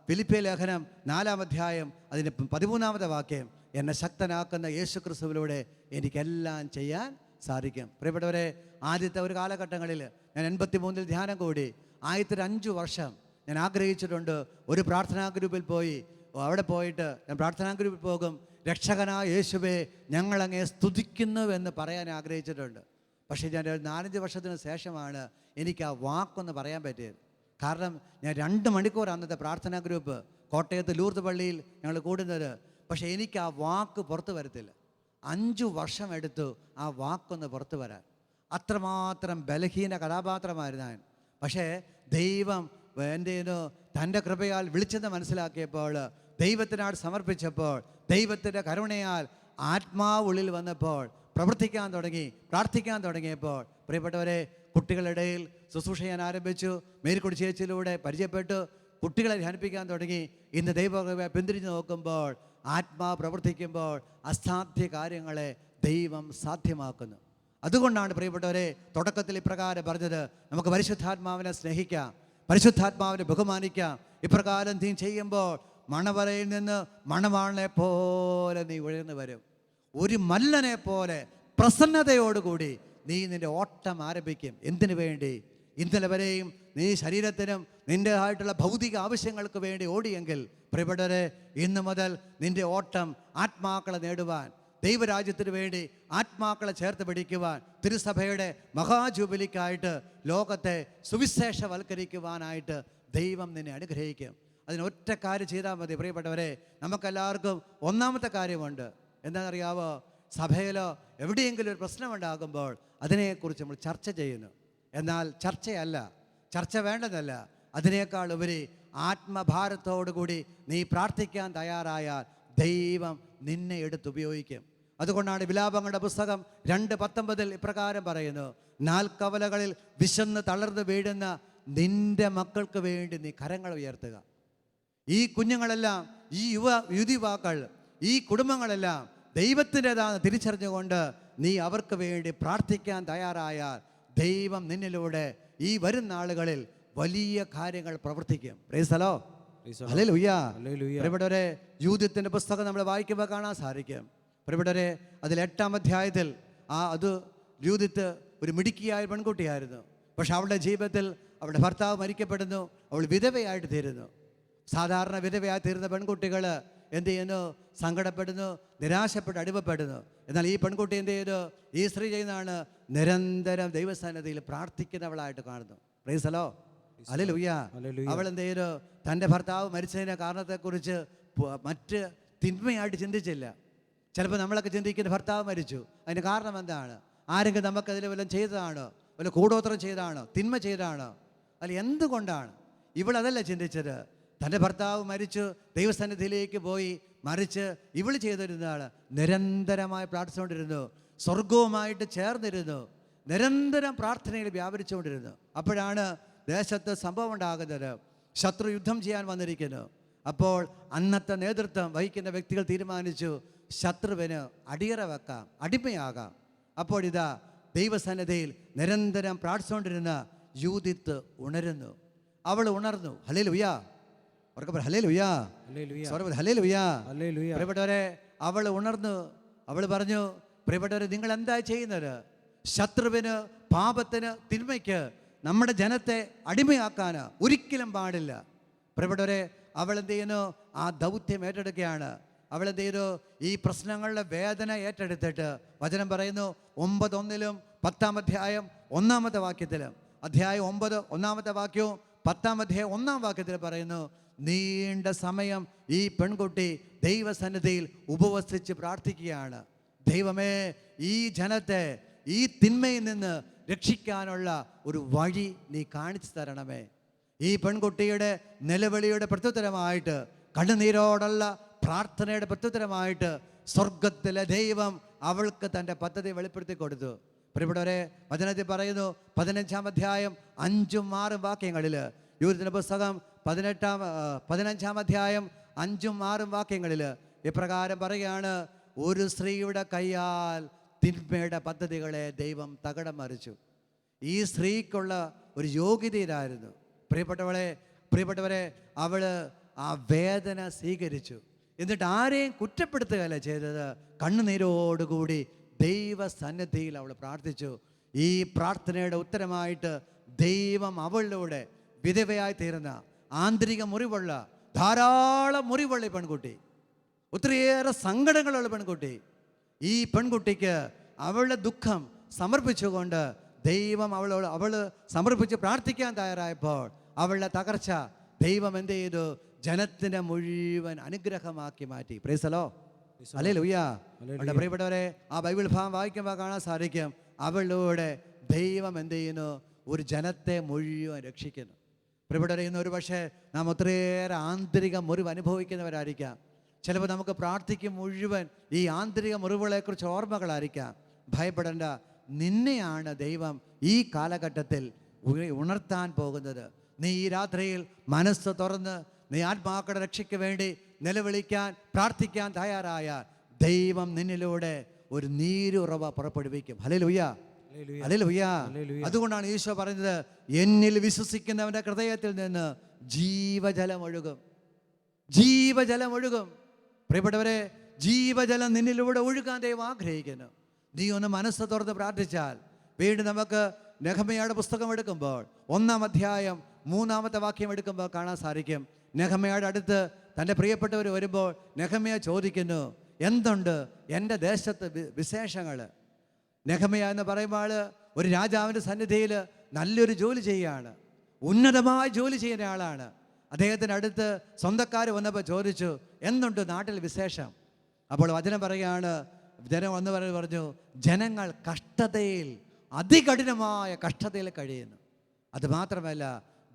ഫിലിപ്പിയ ലേഖനം 4-ാം അധ്യായം അതിൻ്റെ 13-ാമത്തെ വാക്യം, എന്നെ ശക്തനാക്കുന്ന യേശു ക്രിസ്തുവിലൂടെ എനിക്കെല്ലാം ചെയ്യാൻ സാധിക്കും. പ്രിയപ്പെട്ടവരെ, ആദ്യത്തെ ഒരു കാലഘട്ടങ്ങളിൽ ഞാൻ 83 ധ്യാനം കൂടി. ആദ്യത്തെ 5 വർഷം ഞാൻ ആഗ്രഹിച്ചിട്ടുണ്ട്, ഒരു പ്രാർത്ഥനാ ഗ്രൂപ്പിൽ പോയി, അവിടെ പോയിട്ട് ഞാൻ പ്രാർത്ഥനാ ഗ്രൂപ്പിൽ പോകും, രക്ഷകനായ യേശുവേ ഞങ്ങളങ്ങേ സ്തുതിക്കുന്നുവെന്ന് പറയാൻ ആഗ്രഹിച്ചിട്ടുണ്ട്. പക്ഷേ ഞാൻ 4-5 വർഷത്തിന് ശേഷമാണ് എനിക്ക് ആ വാക്കൊന്ന് പറയാൻ പറ്റിയത്. കാരണം ഞാൻ 2 മണിക്കൂർ അന്നത്തെ പ്രാർത്ഥനാ ഗ്രൂപ്പ് കോട്ടയത്ത് ലൂർദ് പള്ളിയിൽ ഞങ്ങൾ കൂടുന്നത്. പക്ഷേ എനിക്ക് ആ വാക്ക് പുറത്തു വരത്തില്ല. 5 വർഷം എടുത്തു ആ വാക്കൊന്ന് പുറത്തു വരാൻ. അത്രമാത്രം ബലഹീന കഥാപാത്രമായിരുന്നു ഞാൻ. പക്ഷേ ദൈവം തൻ്റെ കൃപയാൽ വിളിച്ചെന്ന് മനസ്സിലാക്കിയപ്പോൾ, ദൈവത്തിനാട് സമർപ്പിച്ചപ്പോൾ, ദൈവത്തിൻ്റെ കരുണയാൽ ആത്മാവുള്ളിൽ വന്നപ്പോൾ, പ്രവർത്തിക്കാൻ തുടങ്ങി, പ്രാർത്ഥിക്കാൻ തുടങ്ങിയപ്പോൾ, പ്രിയപ്പെട്ടവരെ, കുട്ടികളുടെ ഇടയിൽ ശുശ്രൂഷ ചെയ്യാൻ ആരംഭിച്ചു. മേരിക്കുടി ചേച്ചിയിലൂടെ പരിചയപ്പെട്ടു, കുട്ടികളെ ധ്യാനിപ്പിക്കാൻ തുടങ്ങി. ഇന്ന് ദൈവകൃപ പിന്തിരിഞ്ഞ് നോക്കുമ്പോൾ, ആത്മാവ് പ്രവർത്തിക്കുമ്പോൾ അസാധ്യ കാര്യങ്ങളെ ദൈവം സാധ്യമാക്കുന്നു. അതുകൊണ്ടാണ് പ്രിയപ്പെട്ടവരെ തുടക്കത്തിൽ ഇപ്രകാരം പറഞ്ഞത്, നമുക്ക് പരിശുദ്ധാത്മാവിനെ സ്നേഹിക്കാം, പരിശുദ്ധാത്മാവിനെ ബഹുമാനിക്കാം. ഇപ്രകാരം നീ ചെയ്യുമ്പോൾ മണവറയിൽ നിന്ന് മണവാളനെ പോലെ നീ ഉയർന്നു വരും. ഒരു മല്ലനെ പോലെ പ്രസന്നതയോടുകൂടി നീ നിന്റെ ഓട്ടം ആരംഭിക്കും. എന്തിനു വേണ്ടി? ഇന്നലെ വരെയും നീ ശരീരത്തിനും നിൻ്റെതായിട്ടുള്ള ഭൗതിക ആവശ്യങ്ങൾക്ക് വേണ്ടി ഓടിയെങ്കിൽ പ്രിയപ്പെട്ടവരെ, ഇന്നു മുതൽ നിൻ്റെ ഓട്ടം ആത്മാക്കളെ നേടുവാൻ, ദൈവരാജ്യത്തിന് വേണ്ടി ആത്മാക്കളെ ചേർത്ത് പിടിക്കുവാൻ, തിരുസഭയുടെ മഹാജൂബിലിക്കായിട്ട് ലോകത്തെ സുവിശേഷവൽക്കരിക്കുവാനായിട്ട് ദൈവം നിന്നെ അനുഗ്രഹിക്കും. അതിനൊറ്റ കാര്യം ചെയ്താൽ മതി പ്രിയപ്പെട്ടവരെ. നമുക്കെല്ലാവർക്കും ഒന്നാമത്തെ കാര്യമുണ്ട്. എന്താണെന്നറിയാവോ? സഭയിലോ എവിടെയെങ്കിലും ഒരു പ്രശ്നമുണ്ടാകുമ്പോൾ അതിനെക്കുറിച്ച് നമ്മൾ ചർച്ച ചെയ്യുന്നു. എന്നാൽ ചർച്ചയല്ല, ചർച്ച വേണ്ടതല്ല, അതിനേക്കാൾ ഉപരി ആത്മഭാരത്തോടുകൂടി നീ പ്രാർത്ഥിക്കാൻ തയ്യാറായാൽ ദൈവം നിന്നെ എടുത്തുപയോഗിക്കും. അതുകൊണ്ടാണ് വിലാപങ്ങളുടെ പുസ്തകം 2:19 ഇപ്രകാരം പറയുന്നു: നാൽക്കവലകളിൽ വിശന്ന് തളർന്നു വീഴുന്ന നിന്റെ മക്കൾക്ക് വേണ്ടി നീ കരങ്ങൾ ഉയർത്തുക. ഈ കുഞ്ഞുങ്ങളെല്ലാം, ഈ യുവാക്കൾ, ഈ കുടുംബങ്ങളെല്ലാം ദൈവത്തിൻ്റെതാണ് തിരിച്ചറിഞ്ഞുകൊണ്ട് നീ അവർക്ക് വേണ്ടി പ്രാർത്ഥിക്കാൻ തയ്യാറായാൽ ദൈവം നിന്നിലൂടെ ഈ വരുന്ന നാളുകളിൽ വലിയ കാര്യങ്ങൾ പ്രവർത്തിക്കും. Praise the Lord. ഹല്ലേലൂയ. പ്രിയപ്പെട്ടവരെ, യൂഥത്തിന്റെ പുസ്തകം നമ്മൾ വായിക്കുമ്പോൾ കാണാൻ സാധിക്കും. പ്രിയപ്പെട്ടവരെ, അതിൽ 8-ാം അധ്യായത്തിൽ അത് യൂഥിത്ത് ഒരു മിടുക്കിയായ പെൺകുട്ടിയായിരുന്നു. പക്ഷെ അവളുടെ ജീവിതത്തിൽ അവളുടെ ഭർത്താവ് മരിക്കപ്പെടുന്നു, അവൾ വിധവയായിട്ട് തീരുന്നു. സാധാരണ വിധവയായി തീരുന്ന പെൺകുട്ടികൾ എന്ത് ചെയ്യുന്നു? സങ്കടപ്പെടുന്നു, നിരാശപ്പെട്ട് അടിമപ്പെടുന്നു. എന്നാൽ ഈ പെൺകുട്ടി എന്ത് ചെയ്തു? ഈ സ്ത്രീ ചെയ്യുന്നതാണ്, നിരന്തരം ദൈവസന്നിധിയിൽ പ്രാർത്ഥിക്കുന്നവളായിട്ട് കാണുന്നു. Praise the Lord. ഹല്ലേലൂയ. അവൾ എന്ത് ചെയ്തു? തൻ്റെ ഭർത്താവ് മരിച്ചതിൻ്റെ കാരണത്തെക്കുറിച്ച് മറ്റ് തിന്മയായിട്ട് ചിന്തിച്ചില്ല. ചിലപ്പോൾ നമ്മളൊക്കെ ചിന്തിക്കുന്ന ഭർത്താവ് മരിച്ചു, അതിന് കാരണം എന്താണ്? ആരെങ്കിലും നമുക്കതിൽ വല്ലതും ചെയ്തതാണോ? വല്ല കൂടോത്രം ചെയ്തതാണോ? തിന്മ ചെയ്തതാണോ? അല്ല, എന്തുകൊണ്ടാണ്? ഇവളതല്ല ചിന്തിച്ചത്. തൻ്റെ ഭർത്താവ് മരിച്ചു, ദൈവസന്നിധിയിലേക്ക് പോയി. മറിച്ച് ഇവൾ ചെയ്തിരുന്നതാണ് നിരന്തരമായി പ്രാർത്ഥിച്ചുകൊണ്ടിരുന്നു, സ്വർഗവുമായിട്ട് ചേർന്നിരുന്നു, നിരന്തരം പ്രാർത്ഥനയിൽ വ്യാപരിച്ചുകൊണ്ടിരുന്നു. അപ്പോഴാണ് ദേശത്ത് സംഭവം ഉണ്ടാകുന്നത്. ശത്രു യുദ്ധം ചെയ്യാൻ വന്നിരിക്കുന്നു. അപ്പോൾ അന്നത്തെ നേതൃത്വം വഹിക്കുന്ന വ്യക്തികൾ തീരുമാനിച്ചു, ശത്രുവിന് അടിയറ വെക്കാം, അടിമയാകാം. അപ്പോഴിതാ ദൈവസന്നിധിയിൽ നിരന്തരം പ്രാർത്ഥിച്ചുകൊണ്ടിരുന്ന യൂദിത്ത് ഉണരുന്നു. അവൾ ഉണർന്നു. ഹല്ലേലൂയ. ഹല്ലേലൂയ. ഹല്ലേലൂയ. പ്രിയപ്പെട്ടവരെ, അവൾ ഉണർന്നു. അവൾ പറഞ്ഞു, പ്രിയപ്പെട്ടവരെ, നിങ്ങൾ എന്താ ചെയ്യുന്നത്? ശത്രുവിന്, പാപത്തിന്, തിന്മയ്ക്ക് നമ്മുടെ ജനത്തെ അടിമയാക്കാൻ ഒരിക്കലും പാടില്ല. പ്രിയപ്പെട്ടവരെ, അവൾ എന്ത് ചെയ്യുന്നു? ആ ദൗത്യം ഏറ്റെടുക്കുകയാണ്. അവൾ എന്ത് ചെയ്തു? ഈ പ്രശ്നങ്ങളുടെ വേദന ഏറ്റെടുത്തിട്ട് വചനം പറയുന്നു 9:1 10-ാം അധ്യായം 1-ാമത്തെ വാക്യത്തിലും, അധ്യായം 9 1-ാമത്തെ വാക്യവും 10-ാം അധ്യായം 1-ാം വാക്യത്തിൽ പറയുന്നു, നീണ്ട സമയം ഈ പെൺകുട്ടി ദൈവസന്നിധിയിൽ ഉപവസിച്ച് പ്രാർത്ഥിക്കുകയാണ്. ദൈവമേ, ഈ ജനത്തെ ഈ തിന്മയിൽ നിന്ന് രക്ഷിക്കാനുള്ള ഒരു വഴി നീ കാണിച്ചു തരണമേ. ഈ പെൺകുട്ടിയുടെ നിലവിളിയുടെ പ്രത്യുത്തരമായിട്ട്, കണ്ണുനീരോടുള്ള പ്രാർത്ഥനയുടെ പ്രത്യുത്തരമായിട്ട് സ്വർഗത്തിലെ ദൈവം അവൾക്ക് തൻ്റെ പദ്ധതി വെളിപ്പെടുത്തി കൊടുത്തു. പ്രിയപ്പെട്ടവരെ, വചനത്തിൽ പറയുന്നു 15-ാം അധ്യായം 5-6 വാക്യങ്ങളിൽ, യൂഥിന്റെ പുസ്തകം 15-ാം അധ്യായം 5-6 വാക്യങ്ങളിൽ ഇപ്രകാരം പറയുകയാണ്: ഒരു സ്ത്രീയുടെ കയ്യാൽ തിന്മയുടെ പദ്ധതികളെ ദൈവം തകിടം മറിച്ചു. ഈ സ്ത്രീക്കുള്ള ഒരു യോഗ്യതയിലായിരുന്നു. പ്രിയപ്പെട്ടവരെ, അവൾ ആ വേദന സ്വീകരിച്ചു. എന്നിട്ട് ആരെയും കുറ്റപ്പെടുത്തുകയല്ല ചെയ്തത്. കണ്ണുനീരോടുകൂടി ദൈവസന്നിധിയിൽ അവൾ പ്രാർത്ഥിച്ചു. ഈ പ്രാർത്ഥനയുടെ ഉത്തരമായിട്ട് ദൈവം അവളിലൂടെ വിധവയായി തീർന്ന, ആന്തരിക മുറിവുള്ള, ധാരാളം മുറിവുള്ള പെൺകുട്ടി, ഒത്തിരിയേറെ സങ്കടങ്ങളുള്ള പെൺകുട്ടി, ഈ പെൺകുട്ടിക്ക് അവളുടെ ദുഃഖം സമർപ്പിച്ചുകൊണ്ട് ദൈവം അവൾ സമർപ്പിച്ച് പ്രാർത്ഥിക്കാൻ തയ്യാറായപ്പോൾ അവളുടെ തകർച്ച ദൈവം എന്ത് ചെയ്തു? ജനത്തിനെ മുഴുവൻ അനുഗ്രഹമാക്കി മാറ്റി. Praise the Lord. ഹല്ലേലൂയ. അവളുടെ പ്രിയപ്പെട്ടവരെ, ആ ബൈബിൾ ഭാഗം വായിക്കുമ്പോൾ കാണാൻ സാധിക്കും, അവളിലൂടെ ദൈവം എന്ത് ചെയ്യുന്നു? ഒരു ജനത്തെ മുഴുവൻ രക്ഷിക്കുന്നു. പ്രിയപ്പെട്ടവരെ, ഇന്ന് ഒരു പക്ഷേ നാം ഒത്തിരിയേറെ ആന്തരിക മുറിവ് അനുഭവിക്കുന്നവരായിരിക്കാം. ചിലപ്പോൾ നമുക്ക് പ്രാർത്ഥിക്കും മുഴുവൻ ഈ ആന്തരിക മുറിവുകളെക്കുറിച്ച് ഓർമ്മകളായിരിക്കാം. ഭയപ്പെടേണ്ട, നിന്നെയാണ് ദൈവം ഈ കാലഘട്ടത്തിൽ ഉണർത്താൻ പോകുന്നത്. നീ ഈ രാത്രിയിൽ മനസ്സ് തുറന്ന് നീ ആത്മാക്കളുടെ രക്ഷയ്ക്ക് വേണ്ടി നിലവിളിക്കാൻ, പ്രാർത്ഥിക്കാൻ തയ്യാറായാൽ ദൈവം നിന്നിലൂടെ ഒരു നീരുറവ പുറപ്പെടുവിക്കും. ഹല്ലേലൂയ. ഹല്ലേലൂയ. അതുകൊണ്ടാണ് ഈശോ പറഞ്ഞത്, എന്നിൽ വിശ്വസിക്കുന്നവന്റെ ഹൃദയത്തിൽ നിന്ന് ജീവജലം ഒഴുകും. ജീവജലം ഒഴുകും. പ്രിയപ്പെട്ടവരെ, ജീവജലം നിന്നിലൂടെ ഒഴുകാൻ ദൈവം ആഗ്രഹിക്കുന്നു. നീ ഒന്ന് മനസ്സ് തുറന്ന് പ്രാർത്ഥിച്ചാൽ വീണ്ടും നമുക്ക് നെഹമ്യായുടെ പുസ്തകം എടുക്കുമ്പോൾ 1-ാം അധ്യായം 3-ാമത്തെ വാക്യം എടുക്കുമ്പോൾ കാണാൻ സാധിക്കും. നെഹമ്യായുടെ അടുത്ത് തൻ്റെ പ്രിയപ്പെട്ടവർ വരുമ്പോൾ നെഹമ്യ ചോദിക്കുന്നു, എന്തുണ്ട് എൻ്റെ ദേശത്ത് വിശേഷങ്ങൾ? നെഹമ്യ എന്ന് പറയുമ്പോൾ ഒരു രാജാവിൻ്റെ സന്നിധിയിൽ നല്ലൊരു ജോലി ചെയ്യുകയാണ്, ഉന്നതമായ ജോലി ചെയ്യുന്ന ആളാണ്. അദ്ദേഹത്തിൻ്റെ അടുത്ത് സ്വന്തക്കാർ വന്നപ്പോൾ ചോദിച്ചു, എന്തുണ്ട് നാട്ടിൽ വിശേഷം? അപ്പോൾ വചനം പറയുകയാണ്, ജനം വന്ന് പറഞ്ഞു, ജനങ്ങൾ കഷ്ടതയിൽ, അതികഠിനമായ കഷ്ടതയിൽ കഴിയുന്നു. അതുമാത്രമല്ല,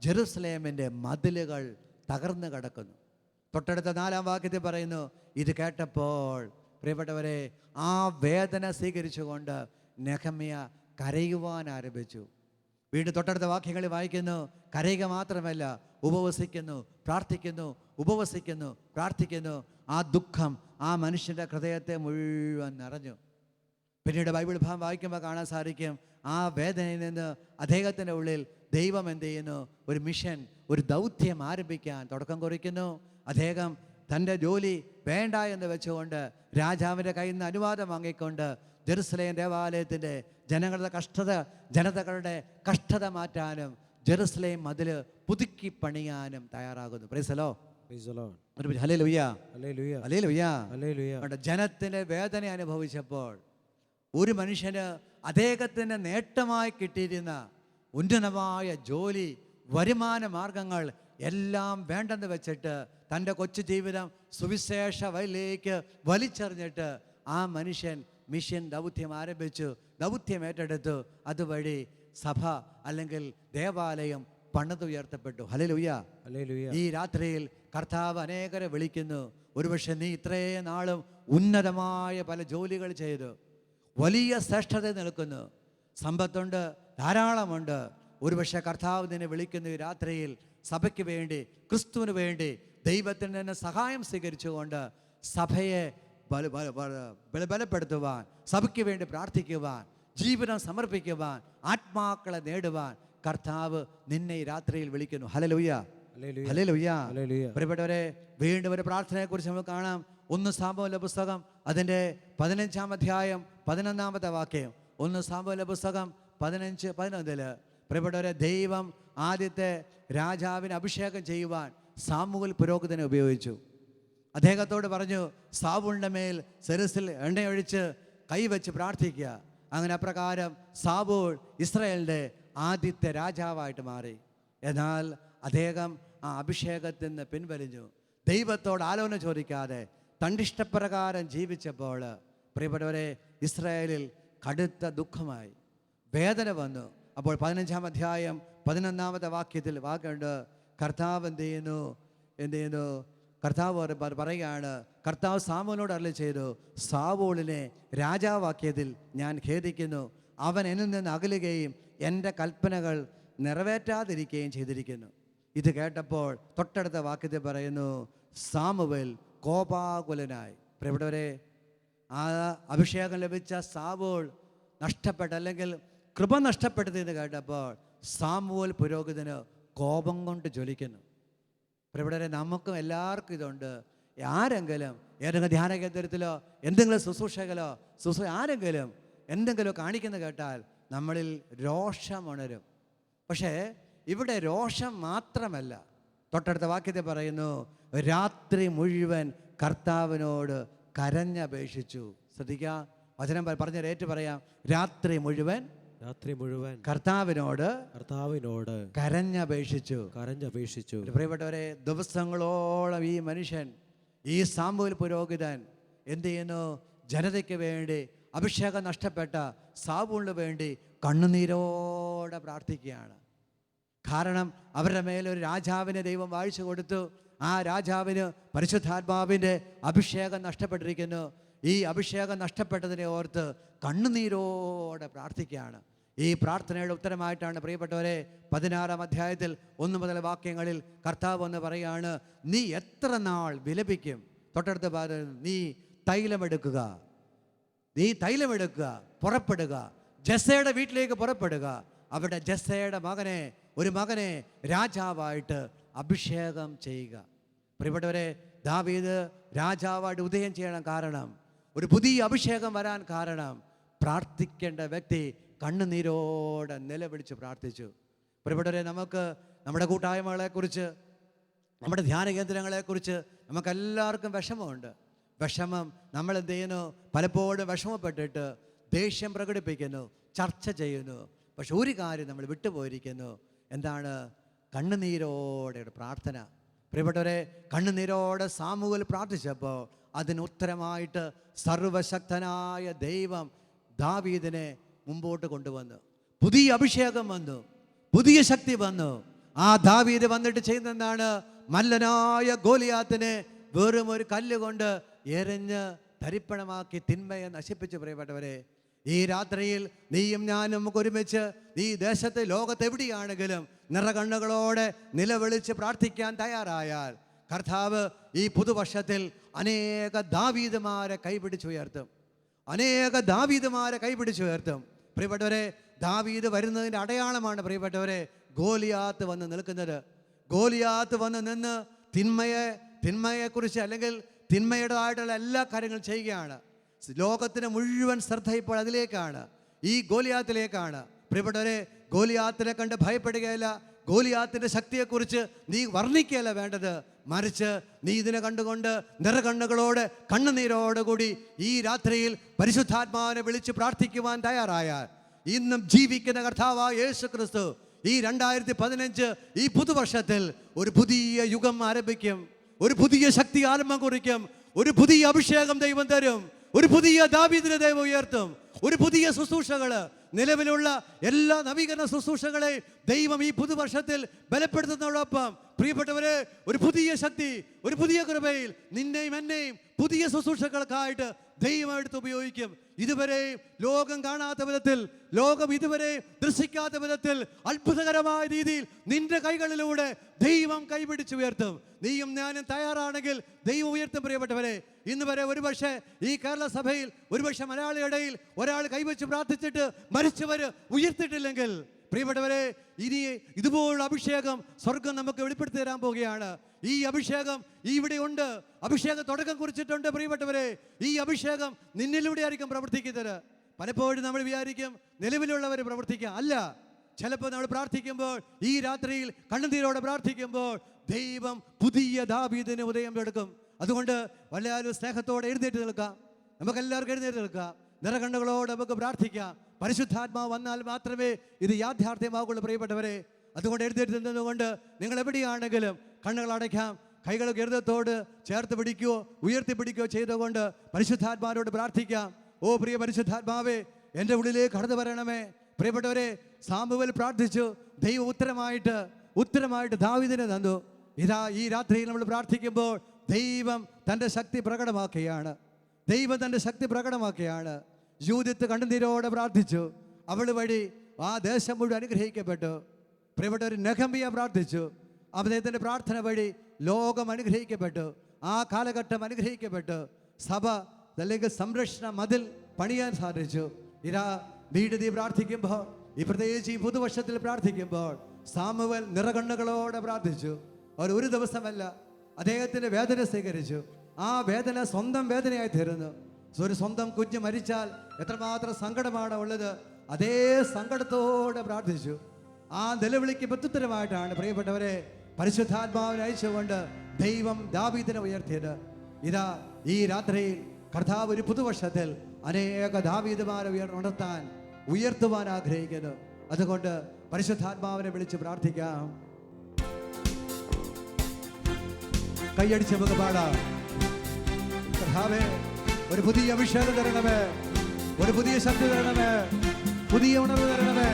ജെറുസലേമിൻ്റെ മതിലുകൾ തകർന്നു കിടക്കുന്നു. തൊട്ടടുത്ത 4-ാം വാക്യത്തിൽ പറയുന്നു, ഇത് കേട്ടപ്പോൾ പ്രിയപ്പെട്ടവരെ ആ വേദന സ്വീകരിച്ചുകൊണ്ട് നെഹമ്യ കരയുവാൻ ആരംഭിച്ചു. വീണ്ടും തൊട്ടടുത്ത വാക്യങ്ങളിൽ വായിക്കുന്നു, കരയുക മാത്രമല്ല, ഉപവസിക്കുന്നു, പ്രാർത്ഥിക്കുന്നു, ഉപവസിക്കുന്നു, പ്രാർത്ഥിക്കുന്നു. ആ ദുഃഖം ആ മനുഷ്യൻ്റെ ഹൃദയത്തെ മുഴുവൻ നിറഞ്ഞു. പിന്നീട് ബൈബിൾ ഭാഗം വായിക്കുമ്പോൾ കാണാൻ സാധിക്കും, ആ വേദനയിൽ നിന്ന് അദ്ദേഹത്തിൻ്റെ ഉള്ളിൽ ദൈവം എന്ത് ചെയ്യുന്നു? ഒരു മിഷൻ, ഒരു ദൗത്യം ആരംഭിക്കാൻ തുടക്കം കുറിക്കുന്നു. അദ്ദേഹം തൻ്റെ ജോലി വേണ്ട എന്ന് വെച്ചുകൊണ്ട് രാജാവിൻ്റെ കയ്യിൽ നിന്ന് അനുവാദം വാങ്ങിക്കൊണ്ട് ജെറുസലേം ദേവാലയത്തിൻ്റെ ജനതകളുടെ കഷ്ടത മാറ്റാനും ജെറുസലേം മതിൽ പുതുക്കി പണിയാനും തയ്യാറാകുന്നു. Praise the Lord. Praise the Lord. Hallelujah, Hallelujah. Hallelujah. Hallelujah. ജനത്തിൻ്റെ വേദന അനുഭവിച്ചപ്പോൾ ഒരു മനുഷ്യന് അദ്ദേഹത്തിന് നേട്ടമായി കിട്ടിയിരുന്ന ഉന്നതമായ ജോലി, വരുമാന മാർഗങ്ങൾ എല്ലാം വേണ്ടെന്ന് വെച്ചിട്ട് തൻ്റെ കൊച്ചു ജീവിതം സുവിശേഷ വഴിയിലേക്ക് വലിച്ചെറിഞ്ഞിട്ട് ആ മനുഷ്യൻ മിഷൻ ദൗത്യം ആരംഭിച്ചു, ദൗത്യം ഏറ്റെടുത്തു. അതുവഴി സഭ അല്ലെങ്കിൽ ദേവാലയം പണിതുയർത്തപ്പെട്ടു. ഹല്ലേലൂയ. Hallelujah. ഈ രാത്രിയിൽ കർത്താവ് അനേകരെ വിളിക്കുന്നു. ഒരുപക്ഷെ നീ ഇത്രയും നാളും ഉന്നതമായ പല ജോലികൾ ചെയ്തു, വലിയ ശ്രേഷ്ഠത നിൽക്കുന്നു, സമ്പത്തുണ്ട്, ധാരാളമുണ്ട്. ഒരുപക്ഷെ കർത്താവ് നിന്നെ വിളിക്കുന്നു ഈ രാത്രിയിൽ സഭയ്ക്ക് വേണ്ടി, ക്രിസ്തുവിന് വേണ്ടി ദൈവത്തിൽ നിന്ന് സഹായം സ്വീകരിച്ചുകൊണ്ട് സഭയെ ബലപ്പെടുത്തുവാൻ, സഭയ്ക്ക് വേണ്ടി പ്രാർത്ഥിക്കുവാൻ, ജീവിതം സമർപ്പിക്കുവാൻ, ആത്മാക്കളെ നേടുവാൻ കർത്താവ് നിന്നെ ഈ രാത്രിയിൽ വിളിക്കുന്നു. Hallelujah, Hallelujah. ഹല്ലേലൂയ. Hallelujah. പ്രിയപ്പെട്ടവരെ, വീണ്ടും ഒരു പ്രാർത്ഥനയെക്കുറിച്ച് നമുക്ക് കാണാം. 1 സാമുവേലിന്റെ പുസ്തകം അതിൻ്റെ 15-ാം അധ്യായം 11-ാമത്തെ വാക്യം. 1 സാമുവേലിന്റെ പുസ്തകം 15-11. പ്രിയപ്പെട്ടവരെ, ദൈവം ആദ്യത്തെ രാജാവിനെ അഭിഷേകം ചെയ്യുവാൻ സാമുവേൽ പുരോഹിതനെ ഉപയോഗിച്ചു. അദ്ദേഹത്തോട് പറഞ്ഞു, സാവൂളിൻ്റെ മേൽ ശിരസിൽ എണ്ണയൊഴിച്ച് കൈവച്ച് പ്രാർത്ഥിക്കുക. അങ്ങനെ അപ്രകാരം സാവൂൾ ഇസ്രായേലിൻ്റെ ആദ്യത്തെ രാജാവായിട്ട് മാറി. എന്നാൽ അദ്ദേഹം ആ അഭിഷേകത്തിൽ നിന്ന് പിൻവലിഞ്ഞു. ദൈവത്തോട് ആലോചന ചോദിക്കാതെ തണ്ടിഷ്ടപ്രകാരം ജീവിച്ചപ്പോൾ പ്രിയപ്പെട്ടവരെ ഇസ്രായേലിൽ കടുത്ത ദുഃഖമായി, വേദന വന്നു. അപ്പോൾ 15-ാം അധ്യായം 11-ാമത്തെ വാക്യത്തിൽ വാക്കുണ്ട്, കർത്താവ് എന്ത് ചെയ്യുന്നു? കർത്താവ് പറയുകയാണ്, കർത്താവ് സാമുവേലിനോട് അരുളി ചെയ്തു, സാവൂളിനെ രാജാവാക്കിയതിൽ ഞാൻ ഖേദിക്കുന്നു. അവൻ എന്നിൽ നിന്ന് അകലുകയും എൻ്റെ കൽപ്പനകൾ നിറവേറ്റാതിരിക്കുകയും ചെയ്തിരിക്കുന്നു. ഇത് കേട്ടപ്പോൾ തൊട്ടടുത്ത വാക്യത്തിൽ പറയുന്നു, സാമുവേൽ കോപാകുലനായി. പ്രിയപ്പെട്ടവരെ, ആ അഭിഷേകം ലഭിച്ച സാവൂൾ നഷ്ടപ്പെട്ട അല്ലെങ്കിൽ കൃപ നഷ്ടപ്പെട്ടതെന്ന് കേട്ടപ്പോൾ സാമുവേൽ പുരോഹിതന് കോപം കൊണ്ട് ജ്വലിക്കുന്നു. പ്രിയപ്പെട്ടവരെ, നമുക്കും എല്ലാവർക്കും ഇതുണ്ട്. ആരെങ്കിലും ഏതെങ്കിലും ധ്യാന കേന്ദ്രത്തിലോ എന്തെങ്കിലും ശുശ്രൂഷകളോ ആരെങ്കിലും എന്തെങ്കിലും കാണിക്കുന്നത് കേട്ടാൽ നമ്മളിൽ രോഷമുണരും. പക്ഷേ ഇവിടെ രോഷം മാത്രമല്ല, തൊട്ടടുത്ത വാക്യത്തിൽ പറയുന്നു, രാത്രി മുഴുവൻ കർത്താവിനോട് കരഞ്ഞപേക്ഷിച്ചു. ശ്രദ്ധിക്കുക, വചനം പറഞ്ഞേറ്റ് പറയാം, രാത്രി മുഴുവൻ കർത്താവിനോട് കരഞ്ഞപേക്ഷിച്ചു. പ്രിയപ്പെട്ടവരെ, ദിവസങ്ങളോളം ഈ മനുഷ്യൻ, ഈ സാമുവേൽ പുരോഹിതൻ എന്ത് ചെയ്യുന്നു? ജനതയ്ക്ക് വേണ്ടി, അഭിഷേകം നഷ്ടപ്പെട്ട സാവൂളിന് വേണ്ടി കണ്ണുനീരോടെ പ്രാർത്ഥിക്കുകയാണ്. കാരണം അവരുടെ മേലൊരു രാജാവിനെ ദൈവം വാഴ്ച കൊടുത്തു. ആ രാജാവിന് പരിശുദ്ധാത്മാവിൻ്റെ അഭിഷേകം നഷ്ടപ്പെട്ടിരിക്കുന്നു. ഈ അഭിഷേകം നഷ്ടപ്പെട്ടതിനെ ഓർത്ത് കണ്ണുനീരോടെ പ്രാർത്ഥിക്കുകയാണ്. ഈ പ്രാർത്ഥനയുടെ ഉത്തരമായിട്ടാണ് പ്രിയപ്പെട്ടവരെ 16-ാം അധ്യായത്തിൽ 1 മുതൽ വാക്യങ്ങളിൽ കർത്താവ് എന്ന് പറയുകയാണ്, നീ എത്ര നാൾ വിലപിക്കും? തൊട്ടടുത്ത നീ തൈലമെടുക്കുക, പുറപ്പെടുക, ജസ്സയുടെ വീട്ടിലേക്ക് പുറപ്പെടുക. അവിടെ ജസ്സയുടെ ഒരു മകനെ രാജാവായിട്ട് അഭിഷേകം ചെയ്യുക. പ്രിയപ്പെട്ടവരെ, ദാവീദ് രാജാവായിട്ട് ഉദയം ചെയ്യണം കാരണം, ഒരു പുതിയ അഭിഷേകം വരാൻ കാരണം, പ്രാർത്ഥിക്കേണ്ട വ്യക്തി കണ്ണുനീരോടെ നിലവിളിച്ച് പ്രാർത്ഥിച്ചു. പ്രിയപ്പെട്ടവരെ, നമുക്ക് നമ്മുടെ കൂട്ടായ്മകളെക്കുറിച്ച്, നമ്മുടെ ധ്യാന കേന്ദ്രങ്ങളെക്കുറിച്ച് നമുക്കെല്ലാവർക്കും വിഷമമുണ്ട്. വിഷമം നമ്മൾ എന്ത് ചെയ്യുന്നു? പലപ്പോഴും വിഷമപ്പെട്ടിട്ട് ദേഷ്യം പ്രകടിപ്പിക്കുന്നു, ചർച്ച ചെയ്യുന്നു. പക്ഷെ ഒരു കാര്യം നമ്മൾ വിട്ടുപോയിരിക്കുന്നു. എന്താണ്? കണ്ണുനീരോടെ പ്രാർത്ഥന. പ്രിയപ്പെട്ടവരെ, കണ്ണുനീരോടെ സാമുവേൽ പ്രാർത്ഥിച്ചപ്പോൾ അതിന് ഉത്തരമായിട്ട് സർവശക്തനായ ദൈവം ദാവീദിനെ മുമ്പോട്ട് കൊണ്ടുവന്നു. പുതിയ അഭിഷേകം വന്നു, പുതിയ ശക്തി വന്നു. ആ ദാവീദ് വന്നിട്ട് ചെയ്യുന്നതെന്താണ്? മല്ലനായ ഗോലിയാത്തിനെ വെറും ഒരു കല്ലുകൊണ്ട് എറിഞ്ഞ് തരിപ്പണമാക്കി തിന്മയെ നശിപ്പിച്ചു. പ്രിയപ്പെട്ടവരെ, ഈ രാത്രിയിൽ നീയും ഞാനും നമുക്ക് ഒരുമിച്ച് ഈ ദേശത്തെ, ലോകത്തെവിടെയാണെങ്കിലും നിറകണ്ണുകളോടെ നിലവിളിച്ച് പ്രാർത്ഥിക്കാൻ തയ്യാറായാൽ കർത്താവ് ഈ പുതുവർഷത്തിൽ അനേക ദാവീദുമാരെ കൈപിടിച്ചുയർത്തും. അനേക ദാവീദുമാരെ കൈപിടിച്ചുയർത്തും. പ്രിയപ്പെട്ടവരെ, ദാവീദ് വരുന്നതിൻ്റെ അടയാളമാണ് പ്രിയപ്പെട്ടവരെ ഗോലിയാത്ത് വന്ന് നിൽക്കുന്നത്. ഗോലിയാത്ത് വന്ന് നിന്ന് തിന്മയെക്കുറിച്ച്, അല്ലെങ്കിൽ തിന്മയുടേതായിട്ടുള്ള എല്ലാ കാര്യങ്ങളും ചെയ്യുകയാണ്. ലോകത്തിന് മുഴുവൻ ശ്രദ്ധ ഇപ്പോൾ അതിലേക്കാണ്, ഈ ഗോലിയാത്തിലേക്കാണ്. പ്രിയപ്പെട്ടവരെ, ഗോലിയാത്തിനെ കണ്ട് ഭയപ്പെടുകയല്ല, ഗോലിയാത്തിൻ്റെ ശക്തിയെക്കുറിച്ച് നീ വർണ്ണിക്കുകയല്ല വേണ്ടത്. മറിച്ച് നീ ഇതിനെ കണ്ടുകൊണ്ട് നിറകണ്ണുകളോട്, കണ്ണുനീരോടുകൂടി ഈ രാത്രിയിൽ പരിശുദ്ധാത്മാവിനെ വിളിച്ച് പ്രാർത്ഥിക്കുവാൻ തയ്യാറായാൽ ഇന്നും ജീവിക്കുന്ന കർത്താവായ യേശു ക്രിസ്തു ഈ 2015 ഈ പുതുവർഷത്തിൽ ഒരു പുതിയ യുഗം ആരംഭിക്കും. ഒരു പുതിയ ശക്തി ആരംഭം കുറിക്കും. ഒരു പുതിയ അഭിഷേകം ദൈവം തരും. ഒരു പുതിയ ദാവീദിനെ ദൈവം ഉയർത്തും. ഒരു പുതിയ ശുശ്രൂഷകള്, നിലവിലുള്ള എല്ലാ നവീകരണ ശുശ്രൂഷകളെ ദൈവം ഈ പുതുവർഷത്തിൽ ബലപ്പെടുത്തുന്നതോടൊപ്പം പ്രിയപ്പെട്ടവരെ, ഒരു പുതിയ ശക്തി, ഒരു പുതിയ കൃപയിൽ നിന്നെയും എന്നെയും പുതിയ ശുശ്രൂഷകൾക്കായിട്ട് ദൈവം എടുത്ത് ഉപയോഗിക്കും. ഇതുവരെ ലോകം കാണാത്ത വിധത്തിൽ, ലോകം ഇതുവരെ ദർശിക്കാത്ത വിധത്തിൽ അത്ഭുതകരമായ രീതിയിൽ നിന്റെ കൈകളിലൂടെ ദൈവം കൈപിടിച്ചുയർത്തും. നീയും ഞാനും തയ്യാറാണെങ്കിൽ ദൈവം ഉയർത്തും. പ്രിയപ്പെട്ടവരെ, ഇന്ന് വരെ ഒരുപക്ഷെ ഈ കേരള സഭയിൽ, ഒരുപക്ഷെ മലയാളിയുടെ ഇടയിൽ ഒരാൾ കൈവച്ച് പ്രാർത്ഥിച്ചിട്ട് മരിച്ചവര് ഉയർത്തിട്ടില്ലെങ്കിൽ, പ്രിയപ്പെട്ടവരെ, ഇനി ഇതുപോലുള്ള അഭിഷേകം സ്വർഗം നമുക്ക് വെളിപ്പെടുത്തി തരാൻ പോവുകയാണ്. ഈ അഭിഷേകം ഇവിടെ ഉണ്ട്. അഭിഷേകം തുടക്കം കുറിച്ചിട്ടുണ്ട്. പ്രിയപ്പെട്ടവരെ, ഈ അഭിഷേകം നിന്നിലൂടെ ആയിരിക്കും പ്രവർത്തിക്കുന്നത്. പലപ്പോഴും നമ്മൾ വിചാരിക്കും നിലവിലുള്ളവർ പ്രവർത്തിക്കുക. അല്ല, ചിലപ്പോൾ നമ്മൾ പ്രാർത്ഥിക്കുമ്പോൾ, ഈ രാത്രിയിൽ കണ്ണുനീരോടെ പ്രാർത്ഥിക്കുമ്പോൾ ദൈവം പുതിയ ദാവീദിനെ ഉദയം എടുക്കും. അതുകൊണ്ട് വല്ലാരും സ്നേഹത്തോടെ എഴുന്നേറ്റ് നിൽക്കാം. നമുക്കെല്ലാവർക്കും എഴുന്നേറ്റ് നിൽക്കാം. നിറകണ്ണുകളോടെ നമുക്ക് പ്രാർത്ഥിക്കാം. പരിശുദ്ധാത്മാവ് വന്നാൽ മാത്രമേ ഇത് യാഥാർത്ഥ്യമാകുള്ളൂ. പ്രിയപ്പെട്ടവരെ, അതുകൊണ്ട് എഴുന്നേറ്റ് നിന്നുകൊണ്ട് നിങ്ങൾ എവിടെയാണെങ്കിലും കണ്ണുകൾ അടയ്ക്കാം. കൈകൾ ഹൃദയത്തോട് ചേർത്ത് പിടിക്കുകയോ ഉയർത്തി പിടിക്കുകയോ ചെയ്തുകൊണ്ട് പരിശുദ്ധാത്മാവിനോട് പ്രാർത്ഥിക്കാം. ഓ പ്രിയ പരിശുദ്ധാത്മാവേ, എൻ്റെ ഉള്ളിലേക്ക് കടന്നു വരണമേ. പ്രിയപ്പെട്ടവരെ, സാമുവേൽ പ്രാർത്ഥിച്ചു. ദൈവ ഉത്തരമായിട്ട് ദാവീദിനെ തന്നു. ഇതാ ഈ രാത്രിയിൽ നമ്മൾ പ്രാർത്ഥിക്കുമ്പോൾ ദൈവം തൻ്റെ ശക്തി പ്രകടമാക്കുകയാണ്. ദൈവം തൻ്റെ ശക്തി പ്രകടമാക്കുകയാണ്. യൂദിത്ത് കണ്ണുനീരോടെ പ്രാർത്ഥിച്ചു. അവൾ വഴി ആ ദേശം മുഴുവൻ അനുഗ്രഹിക്കപ്പെട്ടു. പ്രിയപ്പെട്ടവർ, നെഹമ്യ പ്രാർത്ഥിച്ചു. അദ്ദേഹത്തിൻ്റെ പ്രാർത്ഥന വഴി ലോകം അനുഗ്രഹിക്കപ്പെട്ടു. ആ കാലഘട്ടം അനുഗ്രഹിക്കപ്പെട്ടു. സഭ അല്ലെങ്കിൽ സംരക്ഷണ മതിൽ പണിയാൻ സാധിച്ചു. ഇതാ വീട് നീ പ്രാർത്ഥിക്കുമ്പോൾ, ഈ പ്രത്യേകിച്ച് ഈ പുതുവർഷത്തിൽ പ്രാർത്ഥിക്കുമ്പോൾ സാമുവേൽ നിറകണ്ണുകളോടെ പ്രാർത്ഥിച്ചു. ഒരു ദിവസമല്ല, അദ്ദേഹത്തിൻ്റെ വേദന സ്വീകരിച്ചു. ആ വേദന സ്വന്തം വേദനയായി തീരുന്നു. ഒരു സ്വന്തം കുഞ്ഞ് മരിച്ചാൽ എത്രമാത്രം സങ്കടമാണ് ഉള്ളത്. അതേ സങ്കടത്തോടെ പ്രാർത്ഥിച്ചു. ആ നിലവിളിക്ക് പ്രത്യുത്തരമായിട്ടാണ് പ്രിയപ്പെട്ടവരെ പരിശുദ്ധാത്മാവിനെ അയച്ചുകൊണ്ട് ദൈവം ദാവീദിനെ ഉയർത്തിയത്. ഇതാ ഈ രാത്രിയിൽ കർത്താവ് ഒരു പുതുവർഷത്തിൽ അനേക ദാവീദുമാരെ ഉയർത്തുവാൻ ആഗ്രഹിക്കുന്നു. അതുകൊണ്ട് പരിശുദ്ധാത്മാവിനെ വിളിച്ച് പ്രാർത്ഥിക്കാം. കൈയടിച്ച് നമുക്ക് പാടാം. കർത്താവേ, ഒരു പുതിയ അഭിഷേകം തരണമേ, ഒരു പുതിയ ശക്തി തരണമേ, പുതിയ ഉണർവ് തരണമേ.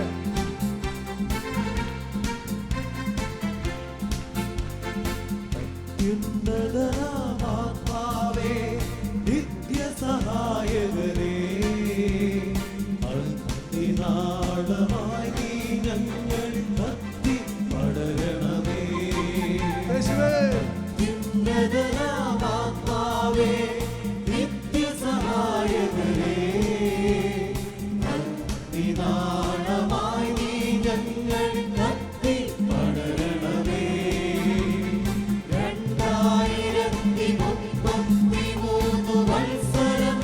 അത്യുന്നതനാമാത്മാവേ, നിത്യസഹായകരേ, അന്തിനാളമായി നീ ഞങ്ങൾ ഭക്തി പടരണമേ. അത്യുന്നതനാമാത്മാവേ, നിത്യസഹായകരേ, അന്തിനാളമായി നീ ഞങ്ങൾ ഭക്തി പടരണമേ. 2033 വത്സരം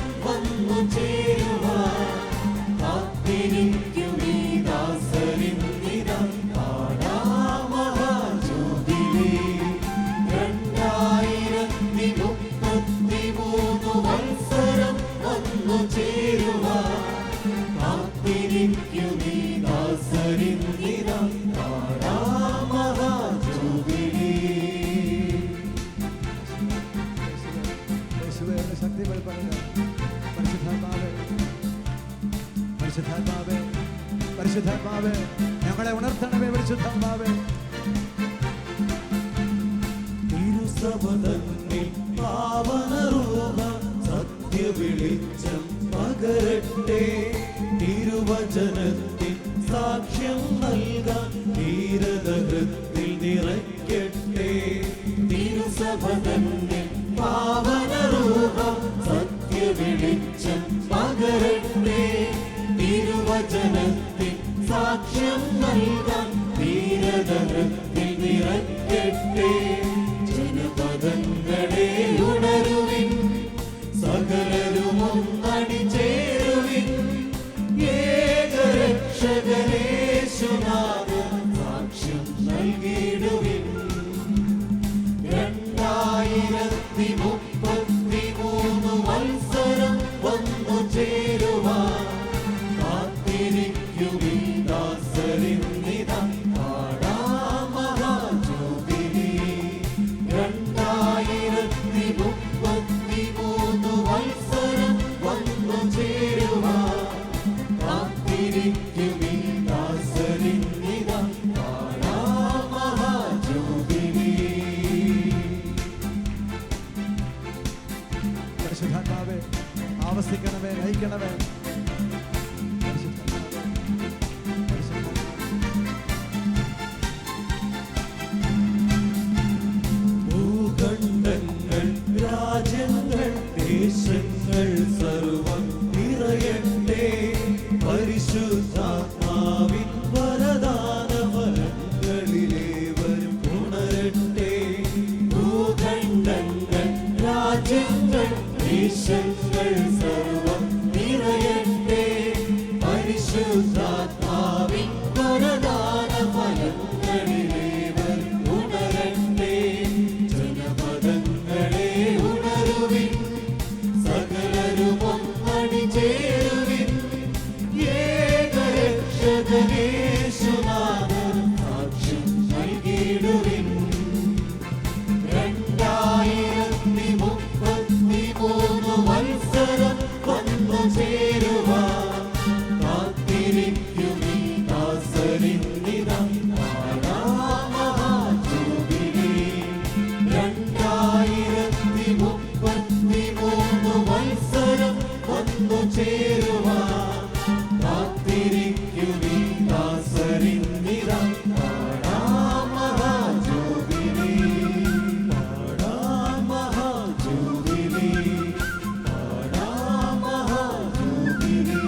പരിശുദ്ധാത്മാവേ ഞങ്ങളെ ഉണർത്തണമേ പരിശുദ്ധാത്മാവേ. തിരുസഭ തന്നിൽ പാവനരൂപ സത്യവെളിച്ചം പകരട്ടെ. തിരുവചനത്തിൽ സാക്ഷ്യം നൽകാൻ ധീരത ഹൃത്തിൽ നിറയ്ക്കട്ടെ. തിരുസഭ തന്നിൽ പാവനരൂപ സത്യവെളിച്ചം പകരട്ടെ. തിരുവചനത്തിൽ സാക്ഷ്യം നൽകാൻ ധീരത ഹൃത്തിൽ നിറയ്ക്കട്ടെ. ജനപദങ്ങളെ ഉണരുവിൻ, സകലരും ഒന്നണിചേരുവിൻ. ഏകരക്ഷകനേശുനാഥൻ സാക്ഷ്യം നൽകിയിടുവിൻ. 2033 വത്സരം വന്നു ചേരുവാൻ കാത്തിരിക്കുവിൻ ദാസരിന്നിതാ പാടാം മഹാജ്യോതിനി. 2033 വത്സരം വന്നു ചേരുവാൻ കാത്തിരിക്കുവിൻ ദാസരിന്നിതാ പാടാം മഹാജ്യോതിനി. പരിശുദ്ധാത്മാവേ ആവസിക്കണമേ, നയിക്കണമേ. ഭൂഖണ്ഡങ്ങൾ, രാജ്യങ്ങൾ, ദേശങ്ങൾ സർവം നിറയട്ടെ. പരിശുദ്ധാത്മാവിൻ വരദാന ഫലങ്ങളിലേവരും ഉണരട്ടെ. ഭൂഖണ്ഡങ്ങൾ, രാജ്യങ്ങൾ, ദേശങ്ങൾ സർവം നിറയട്ടെ. പരിശുദ്ധാത്മാവിൻ വരദാന ഫലങ്ങളിലേവരും ഉണരട്ടെ. ജനപദങ്ങളെ ഉണരുവിൻ, സകലരും ഒന്നണിചേരുവിൻ. ഏകരക്ഷകനേശുനാഥൻ സാക്ഷ്യം നൽകിയിടുവിൻ. 2033 വത്സരം വന്നു ചേരുവാൻ കാത്തിരിക്കുവിൻ ദാസരിന്നിതാ പാടാം മഹാജ്യോതിനി. 2033 വത്സരം വന്നു ചേരുവാൻ കാത്തിരിക്കുവിൻ ദാസരിന്നിതാ പാടാം മഹാജ്യോതിനി. പാടാം മഹാജ്യോതിനി. പാടാം മഹാജ്യോതിനി.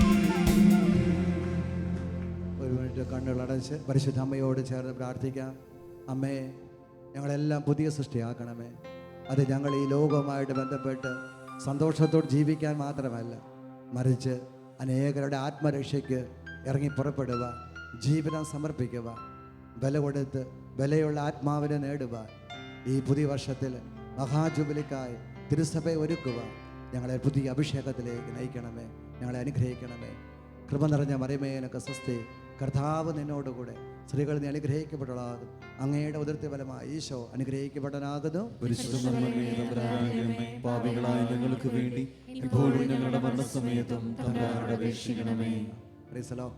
ഒരു മിനിറ്റ് കണ്ണുകളടച്ച് പരിശുദ്ധ അമ്മയോട് ചേർന്ന് പ്രാർത്ഥിക്കാം. അമ്മേ, ഞങ്ങളെല്ലാം പുതിയ സൃഷ്ടിയാക്കണമേ. അത് ഞങ്ങൾ ഈ ലോകവുമായിട്ട് ബന്ധപ്പെട്ട് സന്തോഷത്തോടെ ജീവിക്കാൻ മാത്രമല്ല, മറിച്ച് അനേകരുടെ ആത്മരക്ഷയ്ക്ക് ഇറങ്ങി പുറപ്പെടുക, ജീവിതം സമർപ്പിക്കുക, ബല കൊടുത്ത് ബലയുള്ള ആത്മാവിനെ നേടുക. ഈ പുതിയ വർഷത്തിൽ മഹാജുബിലിക്കായി തിരുസഭയെ ഒരുക്കുക. ഞങ്ങളെ പുതിയ അഭിഷേകത്തിലേക്ക് നയിക്കണമേ, ഞങ്ങളെ അനുഗ്രഹിക്കണമേ. കൃപ നിറഞ്ഞ മറിയമേ, നിനക്ക് സ്വസ്തി. കർത്താവ് നിന്നോടുകൂടെ സ്ത്രീകൾ നീ അനുഗ്രഹിക്കപ്പെട്ടതാകും. അങ്ങയുടെ ഉദരത്തെ ഫലമായി ഈശോ അനുഗ്രഹിക്കപ്പെട്ടനാകുന്നു. പാപികളായ ഞങ്ങൾക്ക് വേണ്ടി ഇപ്പോഴും ഞങ്ങളുടെ മരണസമയത്തും തമ്പുരാനോട് അപേക്ഷിക്കണമേ. Praise the Lord.